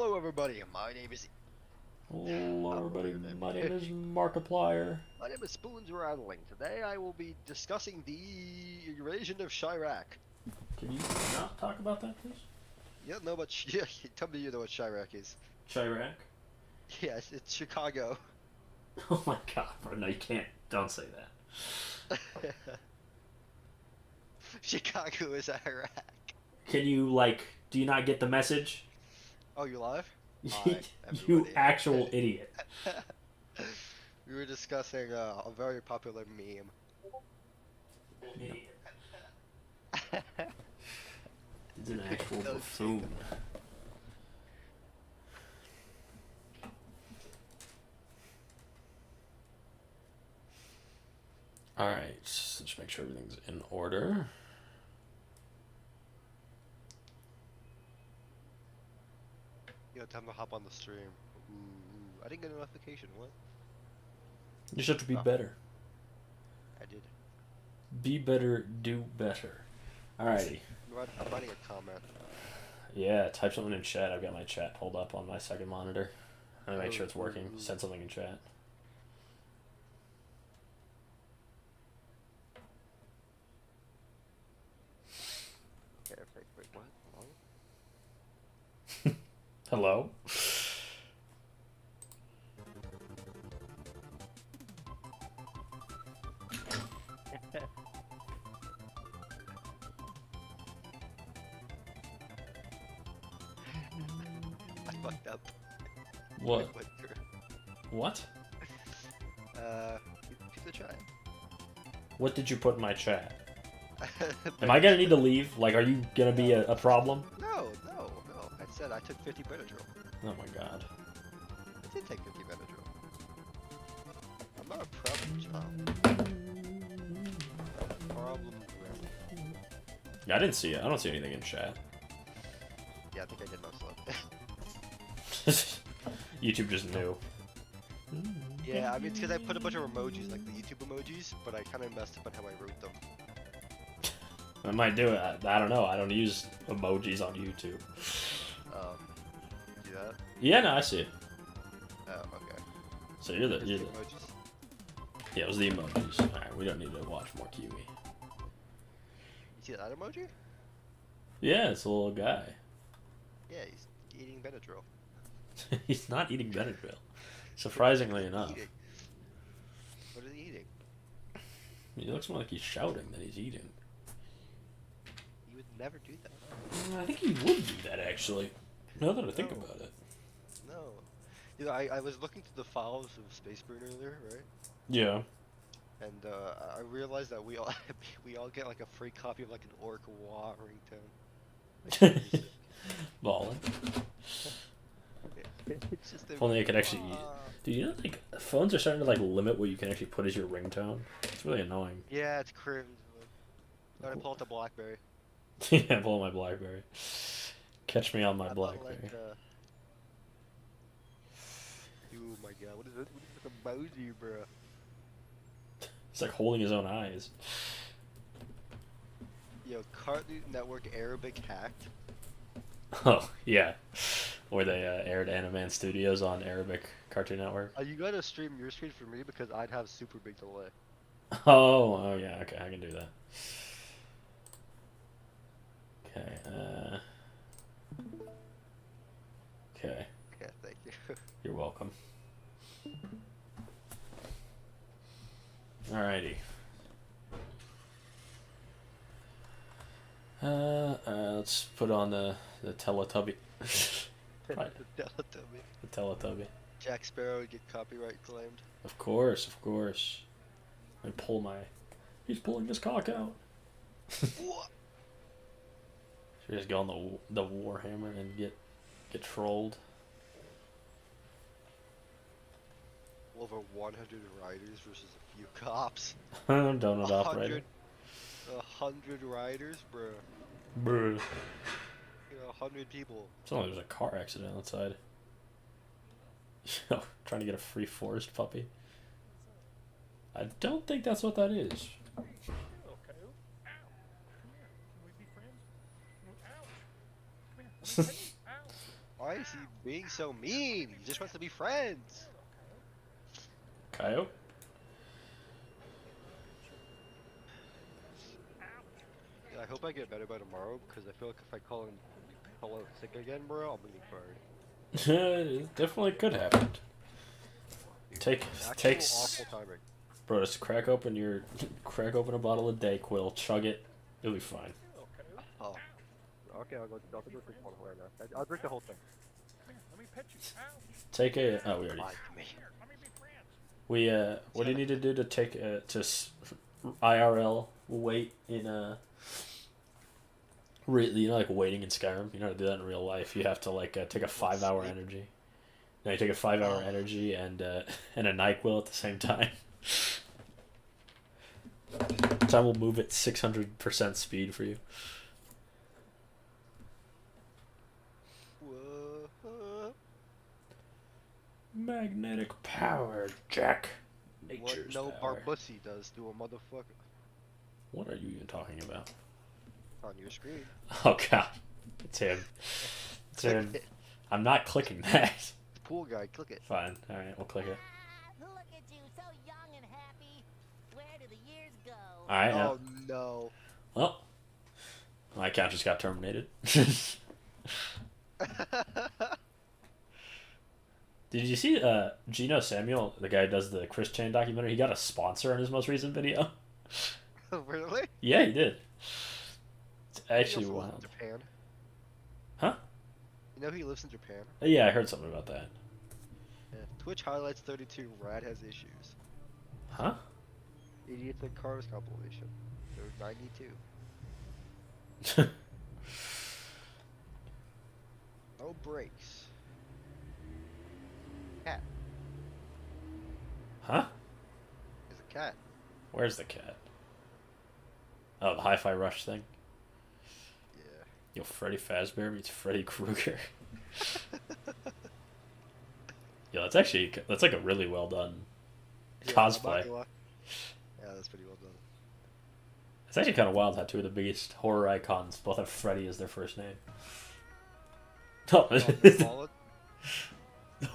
Hello everybody, my name is... Hello everybody, your name? my name is Markiplier. My name is Spoons Rattling. Today I will be discussing the invasion of Chirac. Can you not talk about that, please? You don't know what... Yeah, tell me you know what Chirac is. Chirac? Yes, it's Chicago. Oh my god, bro, no you can't, don't say that. Chicago is Iraq. Can you, do you not get the message? Oh, you live? Hi, You everybody. actual idiot. We were discussing a very popular meme. Idiot. It's an actual No, buffoon. Alright, let's make sure everything's in order. Yo, time to hop on the stream. Ooh, I didn't get a notification, what? You just have to be better. I did. Be better, do better. Alrighty. I'm writing a comment. Yeah, type something in chat. I've got my chat pulled up on my second monitor. I'm gonna make sure it's working. Send something in chat. Okay, wait, what? Hello? I fucked up. What? What? Keep the chat. What did you put in my chat? Am I gonna need to leave? Like, are you gonna be a problem? No. I said I took 50 Benadryl. Oh my god. I did take 50 Benadryl. I'm not a problem child. Problem with... Yeah, I didn't see it. I don't see anything in chat. Yeah, I think I did most of it. YouTube just knew. Yeah, I mean, it's because I put a bunch of emojis, like the YouTube emojis, but I kind of messed up on how I wrote them. I might do it. I don't know. I don't use emojis on YouTube. Do that? Yeah, no, I see it. Oh, okay. So you're the Emojis. Yeah, it was the emojis. Alright, we don't need to watch more Kiwi. You see that emoji? Yeah, it's a little guy. Yeah, he's eating Benadryl. He's not eating Benadryl. Surprisingly enough. What is he eating? He looks more like he's shouting than he's eating. He would never do that. I think he would do that, actually. Now that I think about it. No. You know, I was looking through the files of Space Burn earlier, right? Yeah. And I realized that we all get like a free copy of like an Orc Wah ringtone. Like, Ballin'. it's just If only I could actually use it. Dude, you know, like, phones are starting to, like, limit what you can actually put as your ringtone. It's really annoying. Yeah, it's cringe. Gotta pull out the BlackBerry. Yeah, pull out my BlackBerry. Catch me on my I'm BlackBerry. not like, oh my god, what is it? What is this emoji, bro? It's like holding his own eyes. Yo, Cartoon Network Arabic hacked. Oh, yeah. Where they aired Animan Studios on Arabic Cartoon Network. You gotta stream your screen for me because I'd have super big delay. Oh, yeah, okay, I can do that. Okay, okay. Yeah, thank you. You're welcome. Alrighty. Let's put on the Teletubby. Right. The The Teletubby. Jack Sparrow would get copyright claimed. Of course, of course. I pull my... He's pulling his cock out. What? Should we just go on the Warhammer and get trolled? Over 100 riders versus a few cops. Donut operator. 100 riders, bro. Bruh. You know, 100 people. It's only there's a car accident outside. Yo, trying to get a free forest puppy. I don't think that's what that is. Why Why is he being so mean? He just wants to be friends. Coyote? Yeah, I hope I get better by tomorrow, because I feel like if I call out sick again, bro, I'll be fired. It definitely could happen. Awful timing. Bro, just crack open a bottle of Dayquil, chug it, you'll be fine. Oh. Okay, I'll drink this one right now. I'll drink the whole thing. Take a. Oh, we already. Like me. What do you need to do to take IRL wait in you know, like waiting in Skyrim? You know how to do that in real life. You have to like take a 5-hour energy. No, you take a 5-hour energy and a NyQuil at the same time. Time will move at 600% speed for you. Whoa. Magnetic power, Jack. What no Barbussy does to a motherfucker. What are you even talking about? On your screen. Oh god, it's him. It's him. I'm not clicking that. The pool guy, click it. Fine. All right, we'll click it. Look at you, so young and happy. Where do the years go? All right. Oh no. Well, my account just got terminated. Did you see Gino Samuel, the guy who does the Chris Chan documentary? He got a sponsor in his most recent video. Really? Yeah, he did. It's He actually also lives wild. in Japan. Huh? You know he lives in Japan? Yeah, I heard something about that. Yeah. Twitch highlights 32. Rad has issues. Huh? Idiots and Cars compilation. There's 92. No brakes. Cat. Huh? There's a cat. Where's the cat? Oh, the Hi-Fi Rush thing? Yeah. Yo, Freddy Fazbear meets Freddy Krueger. Yo, that's like a really well done cosplay. Yeah, that's pretty well done. It's actually kind of wild how two of the biggest horror icons both have Freddy as their first name. Oh,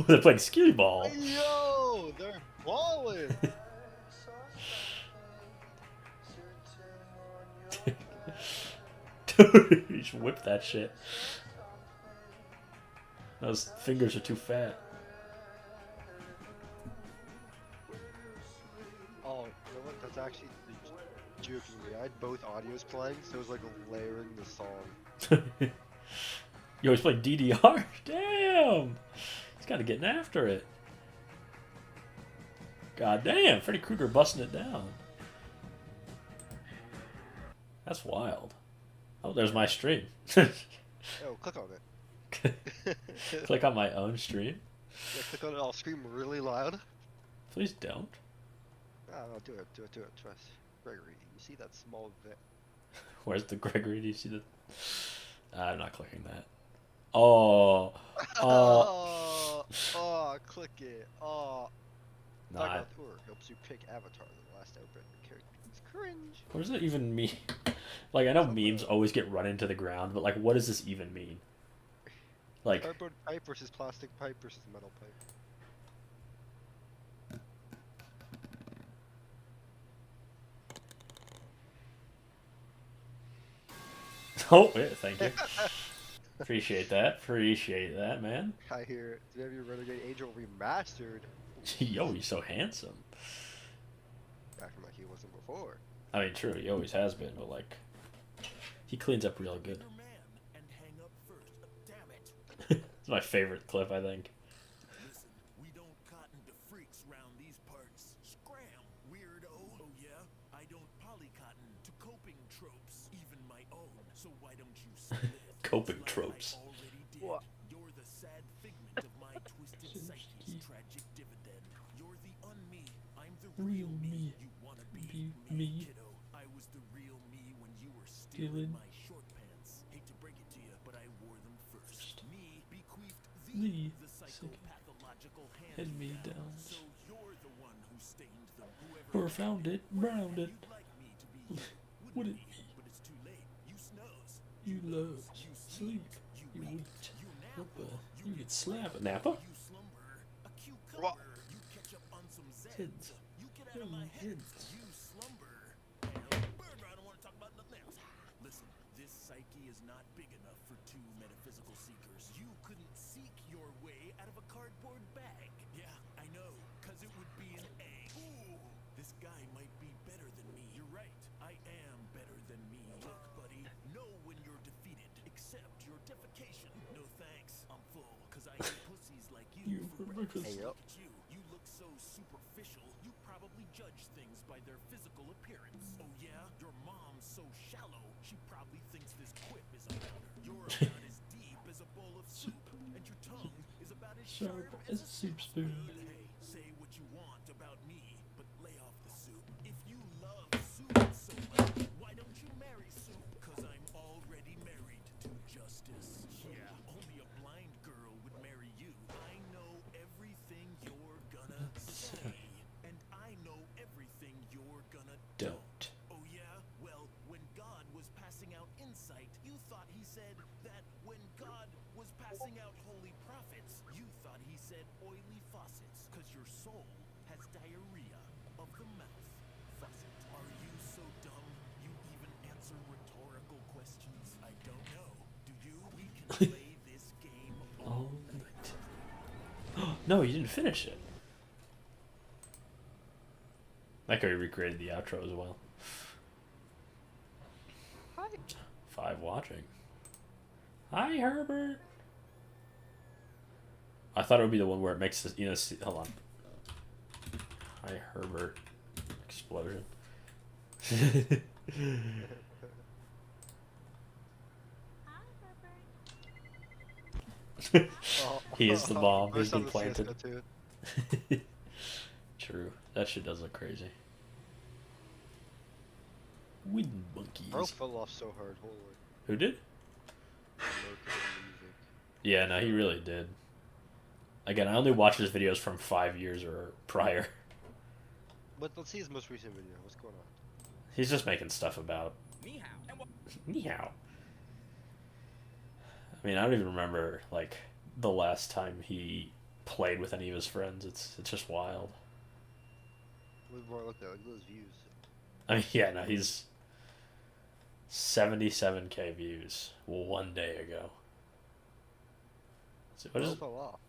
they're playing skee ball. Yo, they're balling. Dude, you just whip that shit. Those fingers are too fat. Oh, you know what? That's actually joking me. I had both audios playing, so it was like layering the song. You always play DDR? Damn! He's kind of getting after it. God damn, Freddy Krueger busting it down. That's wild. Oh, there's my stream. Oh, click on it. Click on my own stream? Yeah, click on it. I'll scream really loud. Please don't. No, do it. Trust. Gregory, you see that small bit? Where's the Gregory? Do you see the... I'm not clicking that. Oh. Oh, click it. Oh. Nah. Helps you pick Avatar, the last Airbender character. It's cringe. What does that even mean? Like, I know memes always get run into the ground, but like, what does this even mean? Like, Cardboard pipe versus plastic pipe versus metal pipe. oh, yeah, thank you. Appreciate that, man. I hear WWE Renegade Angel remastered. Yo, he's so handsome. Acting like he wasn't before. I mean, true, he always has been, but like, he cleans up real good. It's my favorite clip, I think. Listen, we don't cotton to freaks round these parts. Scram, weirdo. Oh yeah, I don't polycotton to coping tropes, even my own. So why don't you say it? Coping Like tropes. I already did. What? You're the sad figment of my twisted psyche's tragic dividend. You're the un-me. I'm the real me. You wanna be me, kiddo. I was the real me when you were stealing my short pants. Hate to break it to you, but I wore them first. Me bequeathed the psychopathological hand-me-downs. So you're the one who stained them. Or found it, browned it. You'd like me to be Would it be? but it's too late. You snooze. You love You sleep. You You weep. eat. You Hopper. nap. You You get slapped. Napa? You slumber. A cucumber. You catch up on some Zeds. You get out of my head. You slumber. Burger, I don't want to talk about nothing else. Listen, this psyche is not big enough for two metaphysical seekers. You couldn't seek your way out of a cardboard bag. Yeah, I know, because it would be an egg. Ooh, this guy might be better than me. You're right, I am better than me. Look, buddy, know when you're defeated. Accept your defecation. No thanks, I'm full, because I hate pussies like you for breakfast. Hey, yo. Look at you. You look so superficial. You probably judge things by their physical appearance. Oh yeah? Your mom's so shallow, she probably thinks this quip is about her. You're about as deep as a bowl of soup, and your tongue is about as sharp as a soup spoon. Hey, say what you want about me, but lay off the soup. If you love soup so much, why don't you marry soup? Cause I'm already married to justice. Yeah, only a blind girl would marry you. I know everything you're gonna say, and I know everything you're gonna Don't. Oh yeah? Well, when God was passing out insight, you thought he said that when God was passing out holy prophets, you thought he said oily faucets, cause your soul has diarrhea of the mouth. Faucet. Are you so dumb you even answer rhetorical questions? I don't know. Do you? We can play this game all night. No, you didn't finish it. Like I recreated the outro as well. Hi. 5 watching. Hi, Herbert. I thought it would be the one where it makes this, you know, hold on. Hi, Herbert. Explosion. He is the bomb. He's been planted. True. That shit does look crazy. Wind monkeys. Bro fell off so hard. Holy. Who did? Music. Yeah, no, he really did. Again, I only watch his videos from 5 years or prior. But let's see his most recent video. What's going on? He's just making stuff about Ni hao. I mean, I don't even remember like the last time he played with any of his friends. It's just wild. What more look at? Look at those views. I mean, yeah, no, he's 77K views 1 day ago. So what Bro is? fell off.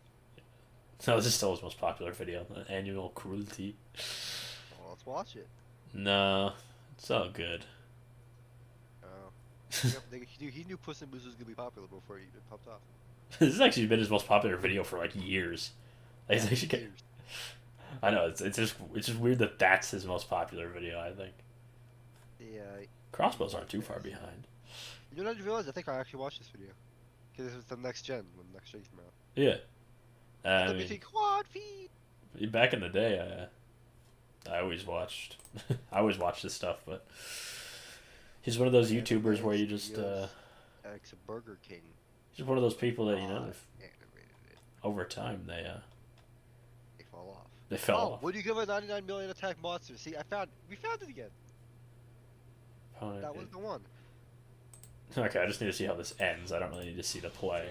No, this is still his most popular video. Annual cruelty. Well, let's watch it. No, it's all good. Oh. Yep, he knew Puss in Boots was gonna be popular before it popped off. This has actually been his most popular video for like years. Like, it's actually Years. I know it's just weird that that's his most popular video. I think Yeah. crossbows aren't too far behind. You know what I just realized? I think I actually watched this video. Because this was the next gen when the next gen came out. Yeah, I Let me mean, see quad feed. back in the day, I always watched I always watched this stuff, but he's one of those YouTubers where you just It's a Burger King. he's one of those people that you know Animated it. over time they fall off. they fell Oh, off. what do you give a 99 million attack monster? See, we found it again. Oh, That was the one. Okay, I just need to see how this ends. I don't really need to see the play.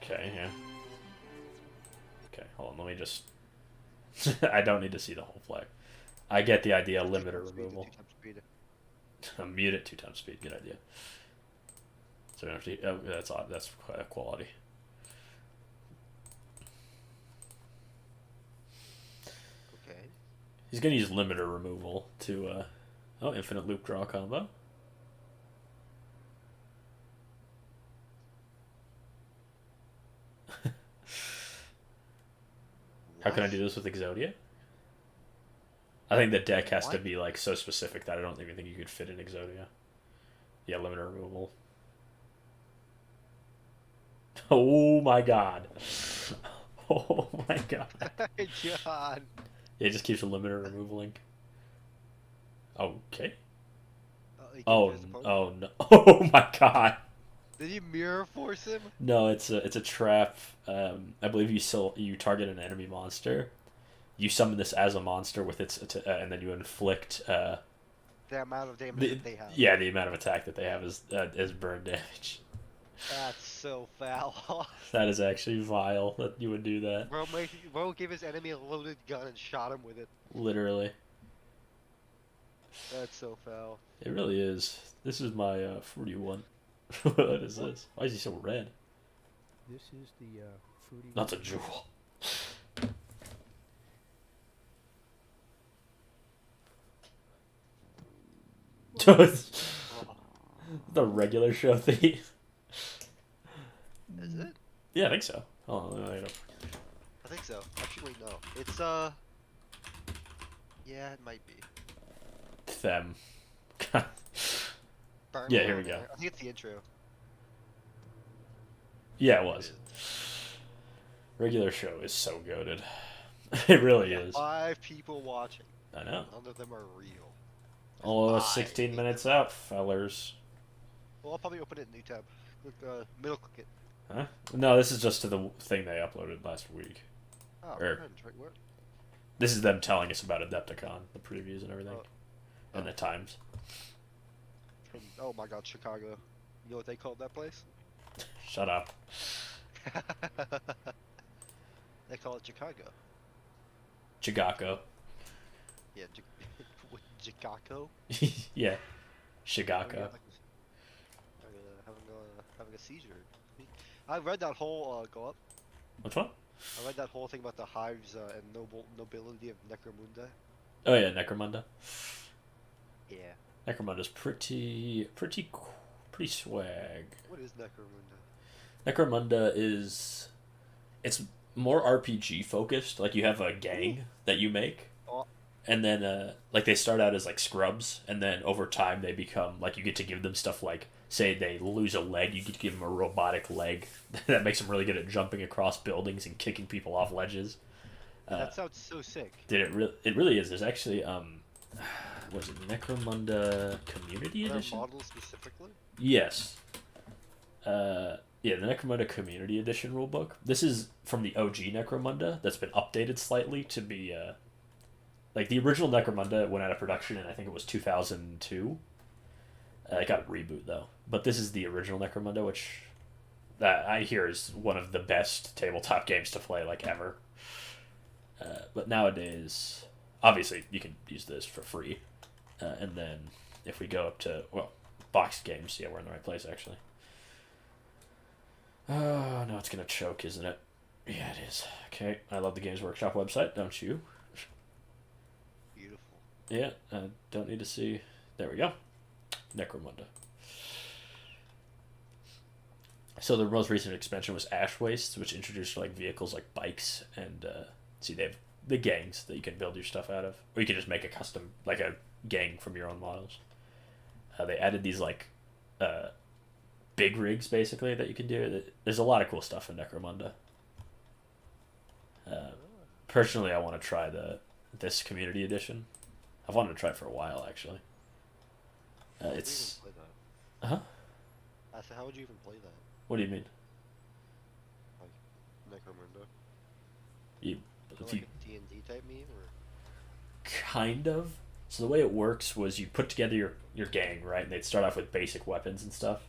Okay, yeah. Okay, hold on, let me just... I don't need to see the whole play. I get the idea, limiter removal. Mute it 2 times speed, good idea. So we don't have to, oh, that's odd, that's quality. Okay. He's gonna use limiter removal to, infinite loop draw combo. How can I do this with Exodia? I think the deck has to be like so specific that I don't even think you could fit in Exodia. Yeah, limiter removal. Oh my god. Oh my god. God. Yeah, it just keeps a limiter removaling. Okay. He Oh, can use the oh no. Oh my god. Did you mirror force him? No, it's a trap. I believe you target an enemy monster. You summon this as a monster with its and then you inflict the amount of damage The, that they have. yeah, the amount of attack that they have is burn damage. That's so foul. That is actually vile that you would do that. Bro gave his enemy a loaded gun and shot him with it. Literally. That's so foul. It really is. This is my 41. What is this? Why is he so red? This is the fruity. That's a jewel. The regular show theme. Is it? Yeah, I think so. Oh, no, I think so. Actually, wait, no. It's yeah, it might be. them. Burn Yeah, here we go. I think it's the intro. Yeah, it was. Regular show is so goated. It really Yeah, is. 5 people watching. I know. None of them are real. Almost Five. 16 minutes up, fellers. Well, I'll probably open it in a new tab. Click, middle click it. Huh? No, this is just to the thing they uploaded last week. Oh, Er. right, where? This is them telling us about Adepticon, the previews and everything, and Oh. the times. Oh my god, Chicago. You know what they called that place? Shut up. They call it Chicago. Chicago. Yeah, Chicago. Yeah. Chicago. Having a seizure. I read that whole go up. Which one? I read that whole thing about the hives and nobility of Necromunda. Oh yeah, Necromunda. Yeah. Necromunda's pretty swag. What is Necromunda? Necromunda is, it's more RPG focused. Like you have a gang that you make, Oh. and then like they start out as like scrubs, and then over time they become like you get to give them stuff like say they lose a leg, you get to give them a robotic leg that makes them really good at jumping across buildings and kicking people off ledges. That sounds so sick. It really is. There's actually was it Necromunda Community Are there Edition? models specifically? Yes. Yeah, the Necromunda Community Edition rulebook. This is from the OG Necromunda that's been updated slightly to be like the original Necromunda went out of production in I think it was 2002. It got a reboot though, but this is the original Necromunda, which I hear is one of the best tabletop games to play like ever. But nowadays, obviously, you can use this for free, and then if we go up to boxed games, yeah, we're in the right place actually. Oh, no, it's gonna choke, isn't it? Yeah, it is. Okay, I love the Games Workshop website, don't you? Beautiful. Yeah, I don't need to see. There we go. Necromunda. So the most recent expansion was Ash Waste, which introduced like vehicles like bikes and see they have the gangs that you can build your stuff out of, or you can just make a custom like a gang from your own models. They added these like big rigs basically that you can do. There's a lot of cool stuff in Necromunda. Personally, I want to try this community edition. I've wanted to try it for a while actually. It's How would you even play that? huh? I said, how would you even play that? What do you mean? Necromunda? You, Is it if like you a D&D type meme or? kind of. So the way it works was you put together your gang, right? And they'd start off with basic weapons and stuff,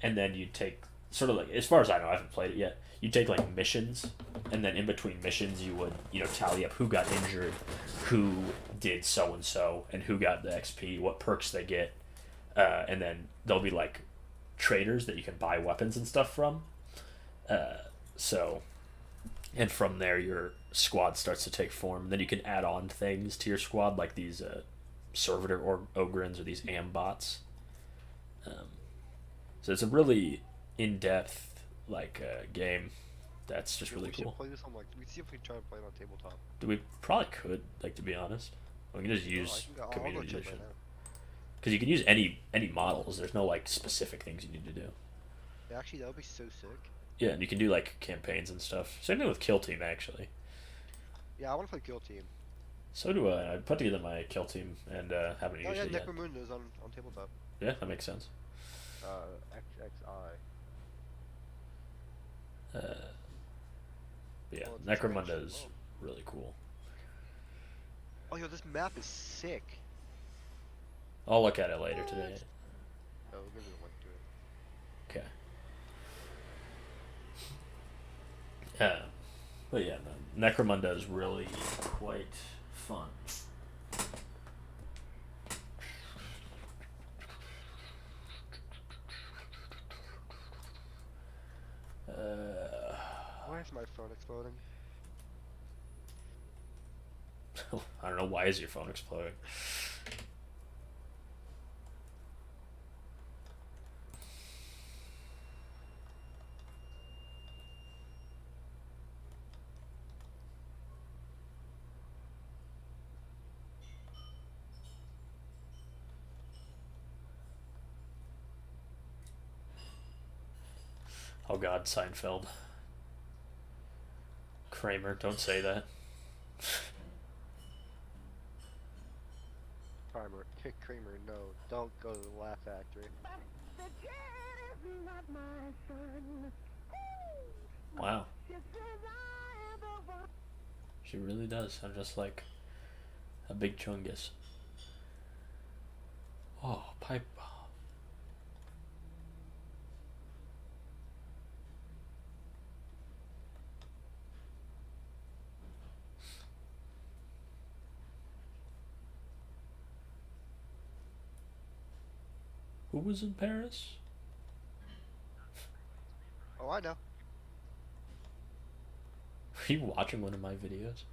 and then you'd take sort of like, as far as I know, I haven't played it yet. You take like missions, and then in between missions, you would tally up who got injured, who did so and so, and who got the XP, what perks they get, and then there'll be like traders that you can buy weapons and stuff from. And from there, your squad starts to take form. Then you can add on things to your squad, like these servitor or ogrins or these ambots. So it's a really in-depth game that's just really We should cool. play this on we see if we can try to play it on tabletop. We probably could, to be honest. We can just use I'll go community check edition. right now. Because you can use any models. There's no like specific things you need to do. Yeah, actually, that would be so sick. Yeah, and you can do like campaigns and stuff. Same thing with Kill Team actually. Yeah, I want to play Kill Team. So do I. I put together my Kill Team and haven't Oh used yeah, it yet. Necromunda is on tabletop. Yeah, that makes sense. XXI. Yeah, Well, it's Necromunda actually is low. really cool. Oh, yo, this map is sick. I'll look at it later today. Oh, give me a link to it. Okay. But yeah, no, Necromunda is really quite fun. Why is my phone exploding? I don't know, why is your phone exploding? Oh god, Seinfeld. Kramer, don't say that. Kramer, no, don't go to the Laugh Factory. The kid is not my son. Wow. She says I am the one. She really does sound just like a big chungus. Oh, pipe bomb. Who was in Paris? Oh, I know. Are you watching one of my videos?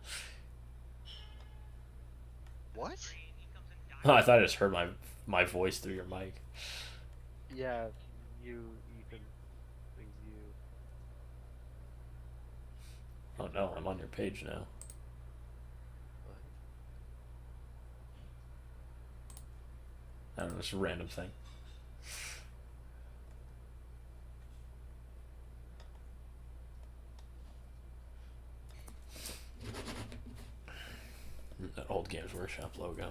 What? Oh, I thought I just heard my voice through your mic. Yeah, you, Ethan. Things you. Oh no, I'm on your page now. What? I don't know, it's a random thing. That old Games Workshop logo.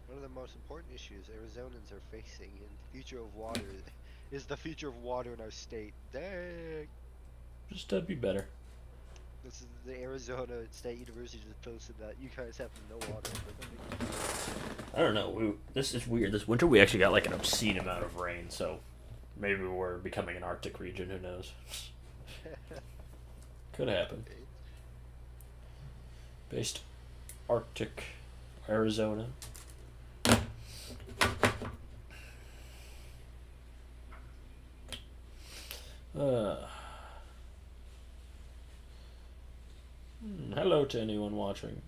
One of the most important issues Arizonans are facing in the future of water is the future of water in our state. Dang! Just be better. This is the Arizona State University just posted that you guys have no water. I don't know. This is weird. This winter we actually got like an obscene amount of rain, so maybe we're becoming an Arctic region. Who knows? Could happen. Based Arctic, Arizona. Hello to anyone watching.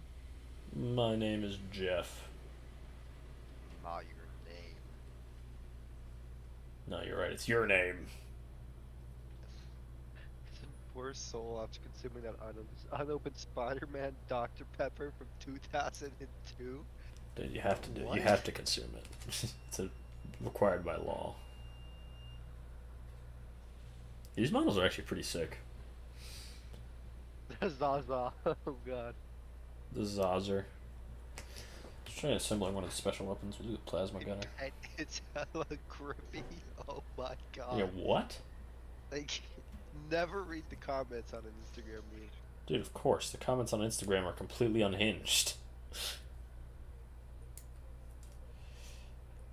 My name is Jeff. Not your name. No, you're right. It's your name. Poor soul after consuming that unopened Spider-Man Dr. Pepper from 2002. Dude, you have to do. What? You have to consume it. It's required by law. These models are actually pretty sick. Zaza. Oh god. The Zazer. Let's try assembling one of the special weapons. We'll do the plasma gunner. And it's hella grippy. Oh my god. Yeah, what? Like, never read the comments on an Instagram meme. Dude, of course. The comments on Instagram are completely unhinged.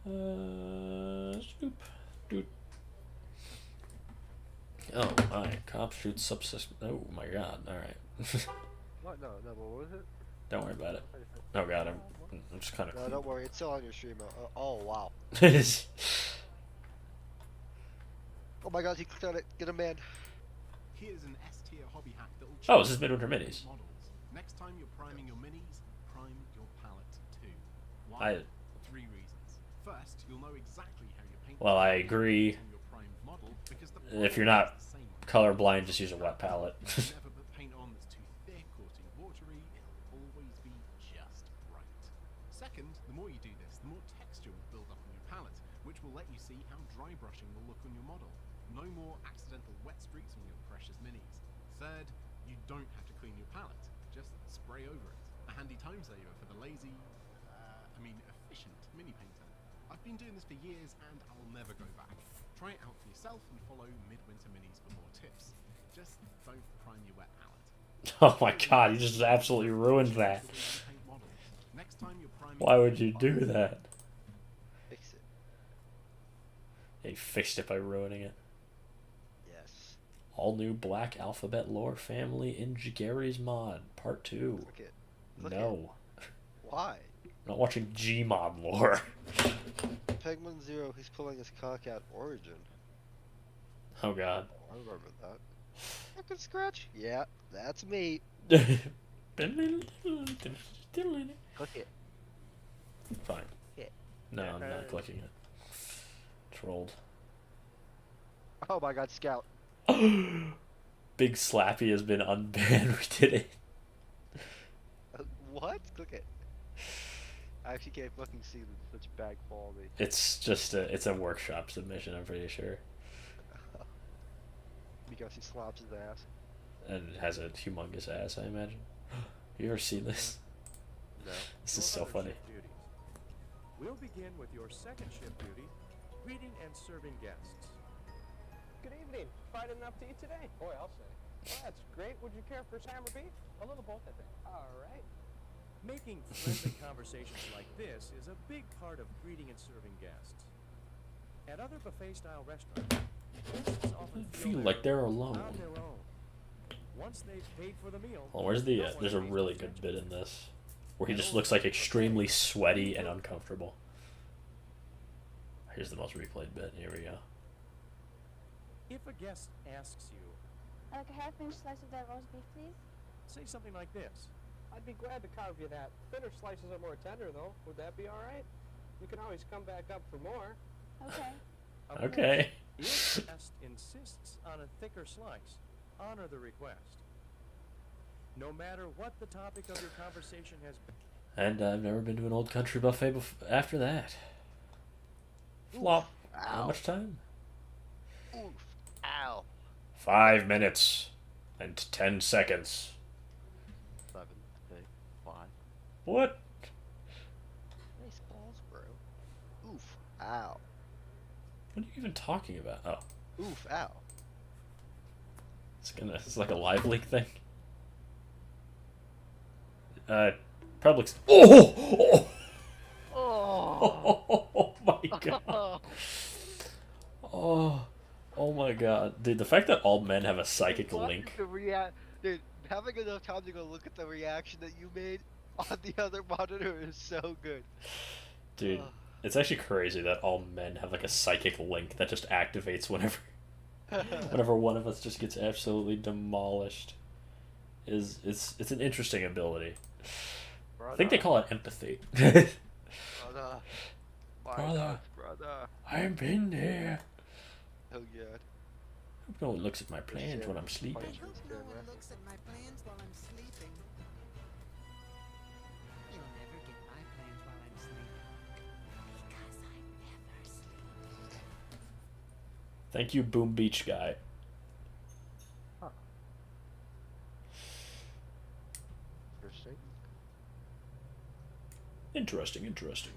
Scoop. Dude. Oh my, cop shoots subsystem. Oh my god, alright. What? No, but what was it? Don't worry about it. Oh god, I'm just kind of. No, don't worry, it's still on your stream. Oh wow. Oh my god, he clicked on it. Get him, man. Here's an S-tier hobby hack that'll Oh, this is Midwinter Minis. models. Next time you're priming your minis, prime your palette too. Why? 3 reasons. First, you'll know exactly how your paint. Well, I agree. on your primed model because the If you're product not is the same. colorblind, just use a wet palette. Never put paint on that's too thick or too watery. It'll always be just right. Second, the more you do this, the more texture will build up on your palette, which will let you see how dry brushing will look on your model. No more accidental wet streaks on your precious minis. Third, you don't have to clean your palette. Just spray over it. A handy time saver for the lazy, efficient mini painter. I've been doing this for years and I'll never go back. Try it out for yourself and follow Midwinter Minis for more tips. Just don't prime your wet palette. Oh my god, you just absolutely ruined that. Next time you're priming, Why would you do that? Fix it. He fixed it by ruining it. Yes. All new Black Alphabet Lore Family in Gary's Mod, Part 2. Click it. Click No. Why? I'm not watching Gmod lore. Pegman Zero, he's pulling his cock out Origin. Oh god. Oh, I remember that. I can scratch? Yeah, that's me. Fine. Click it. Yeah. No, I'm not clicking it. Trolled. Oh my god, Scout. Big Slappy has been unbanned. We did it. What? Click it. I actually can't fucking see such bad quality. It's just a workshop submission, I'm pretty sure. Because he slaps his ass. And it has a humongous ass, I imagine. You ever seen this? No. This is so funny. We'll begin with your second shift duty, greeting and serving guests. Good evening. Fried enough to eat today? Boy, I'll say. Well, that's great. Would you care for ham or beef? A little both, I think. All right. Making friendly conversations like this is a big part of greeting and serving guests. At other buffet-style restaurants, guests often Feel like they're alone. on their own. Once they've paid for the meal, Well, where's the? There's a really good bit in this where he just looks like extremely sweaty and uncomfortable. Here's the most replayed bit. Here we go. if a guest asks you, Like a half-inch slice of that roast beef, please? say something like this. I'd be glad to carve you that. Thinner slices are more tender, though. Would that be all right? You can always come back up for more. Okay. Of Okay. course, if the guest insists on a thicker slice, honor the request. No matter what the topic of your conversation has been. And I've never been to an old country buffet after that. Flop. How much time? Oof. Ow. 5 minutes and 10 seconds. 7, 8, 5. What? Nice balls, bro. Oof. Ow. What are you even talking about? Oh, Oof. Ow. it's like a live leak thing. Public. Oh! Oh my god. Oh my god. Dude, the fact that all men have a psychic link. Dude, having enough time to go look at the reaction that you made on the other monitor is so good. Dude, it's actually crazy that all men have like a psychic link that just activates whenever one of us just gets absolutely demolished. It's an interesting ability. I think they call it empathy. Brother. Brother. I've been there. Oh god. Hope no one looks at my plans when I'm sleeping. I hope no one looks at my plans while I'm sleeping. You'll never get my plans while I'm sleeping. Because I never sleep. Thank you, Boom Beach guy. Interesting.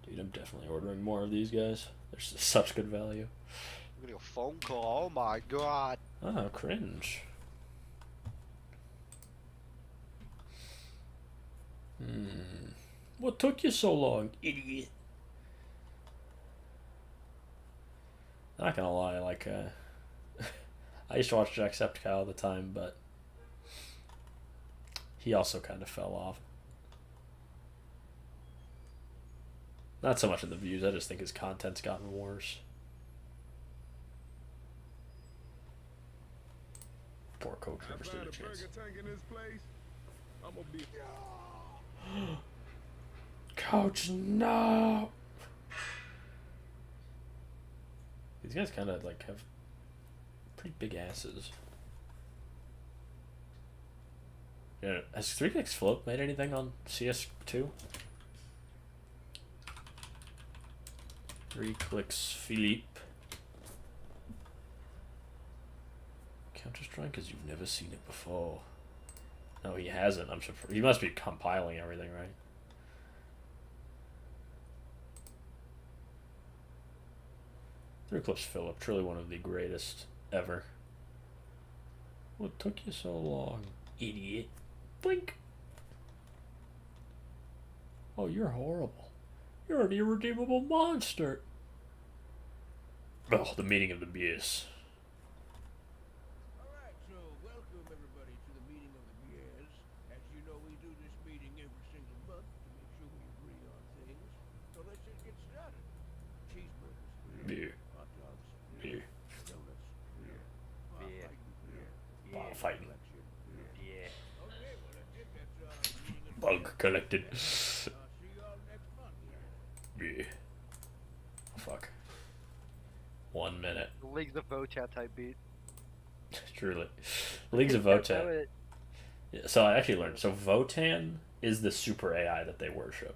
Dude, I'm definitely ordering more of these guys. They're such good value. I'm getting a phone call. Oh my god. Oh, cringe. What took you so long, idiot? Not gonna lie, like, I used to watch Jacksepticeye all the time, but he also kind of fell off. Not so much in the views, I just think his content's gotten worse. Poor coach never stood a chance. Coach, no! These guys kind of like have pretty big asses. Yeah, has 3X Float made anything on CS2? 3 clicks Philippe. Counter Strike because you've never seen it before. No, he hasn't. I'm surprised. He must be compiling everything, right? Third clips Philip, truly one of the greatest ever. What took you so long, idiot? Blink. Oh, you're horrible. You're an irredeemable monster. Oh, the meaning of the beast. Alright, so welcome everybody to the meeting of the beers. As you know, we do this meeting every single month to make sure we agree on things. So let's just get started. Cheeseburgers, Beer. hot dogs, Beer. donuts, Beer. Bottle fighting. Yeah. Okay, well that's it. That's meeting of the Bug collected. see y'all next month. Yeah. Fuck. 1 minute. The Leagues of Vochat type beat. Truly. Leagues of Votan. Yeah, so I actually learned. So Votan is the super AI that they worship.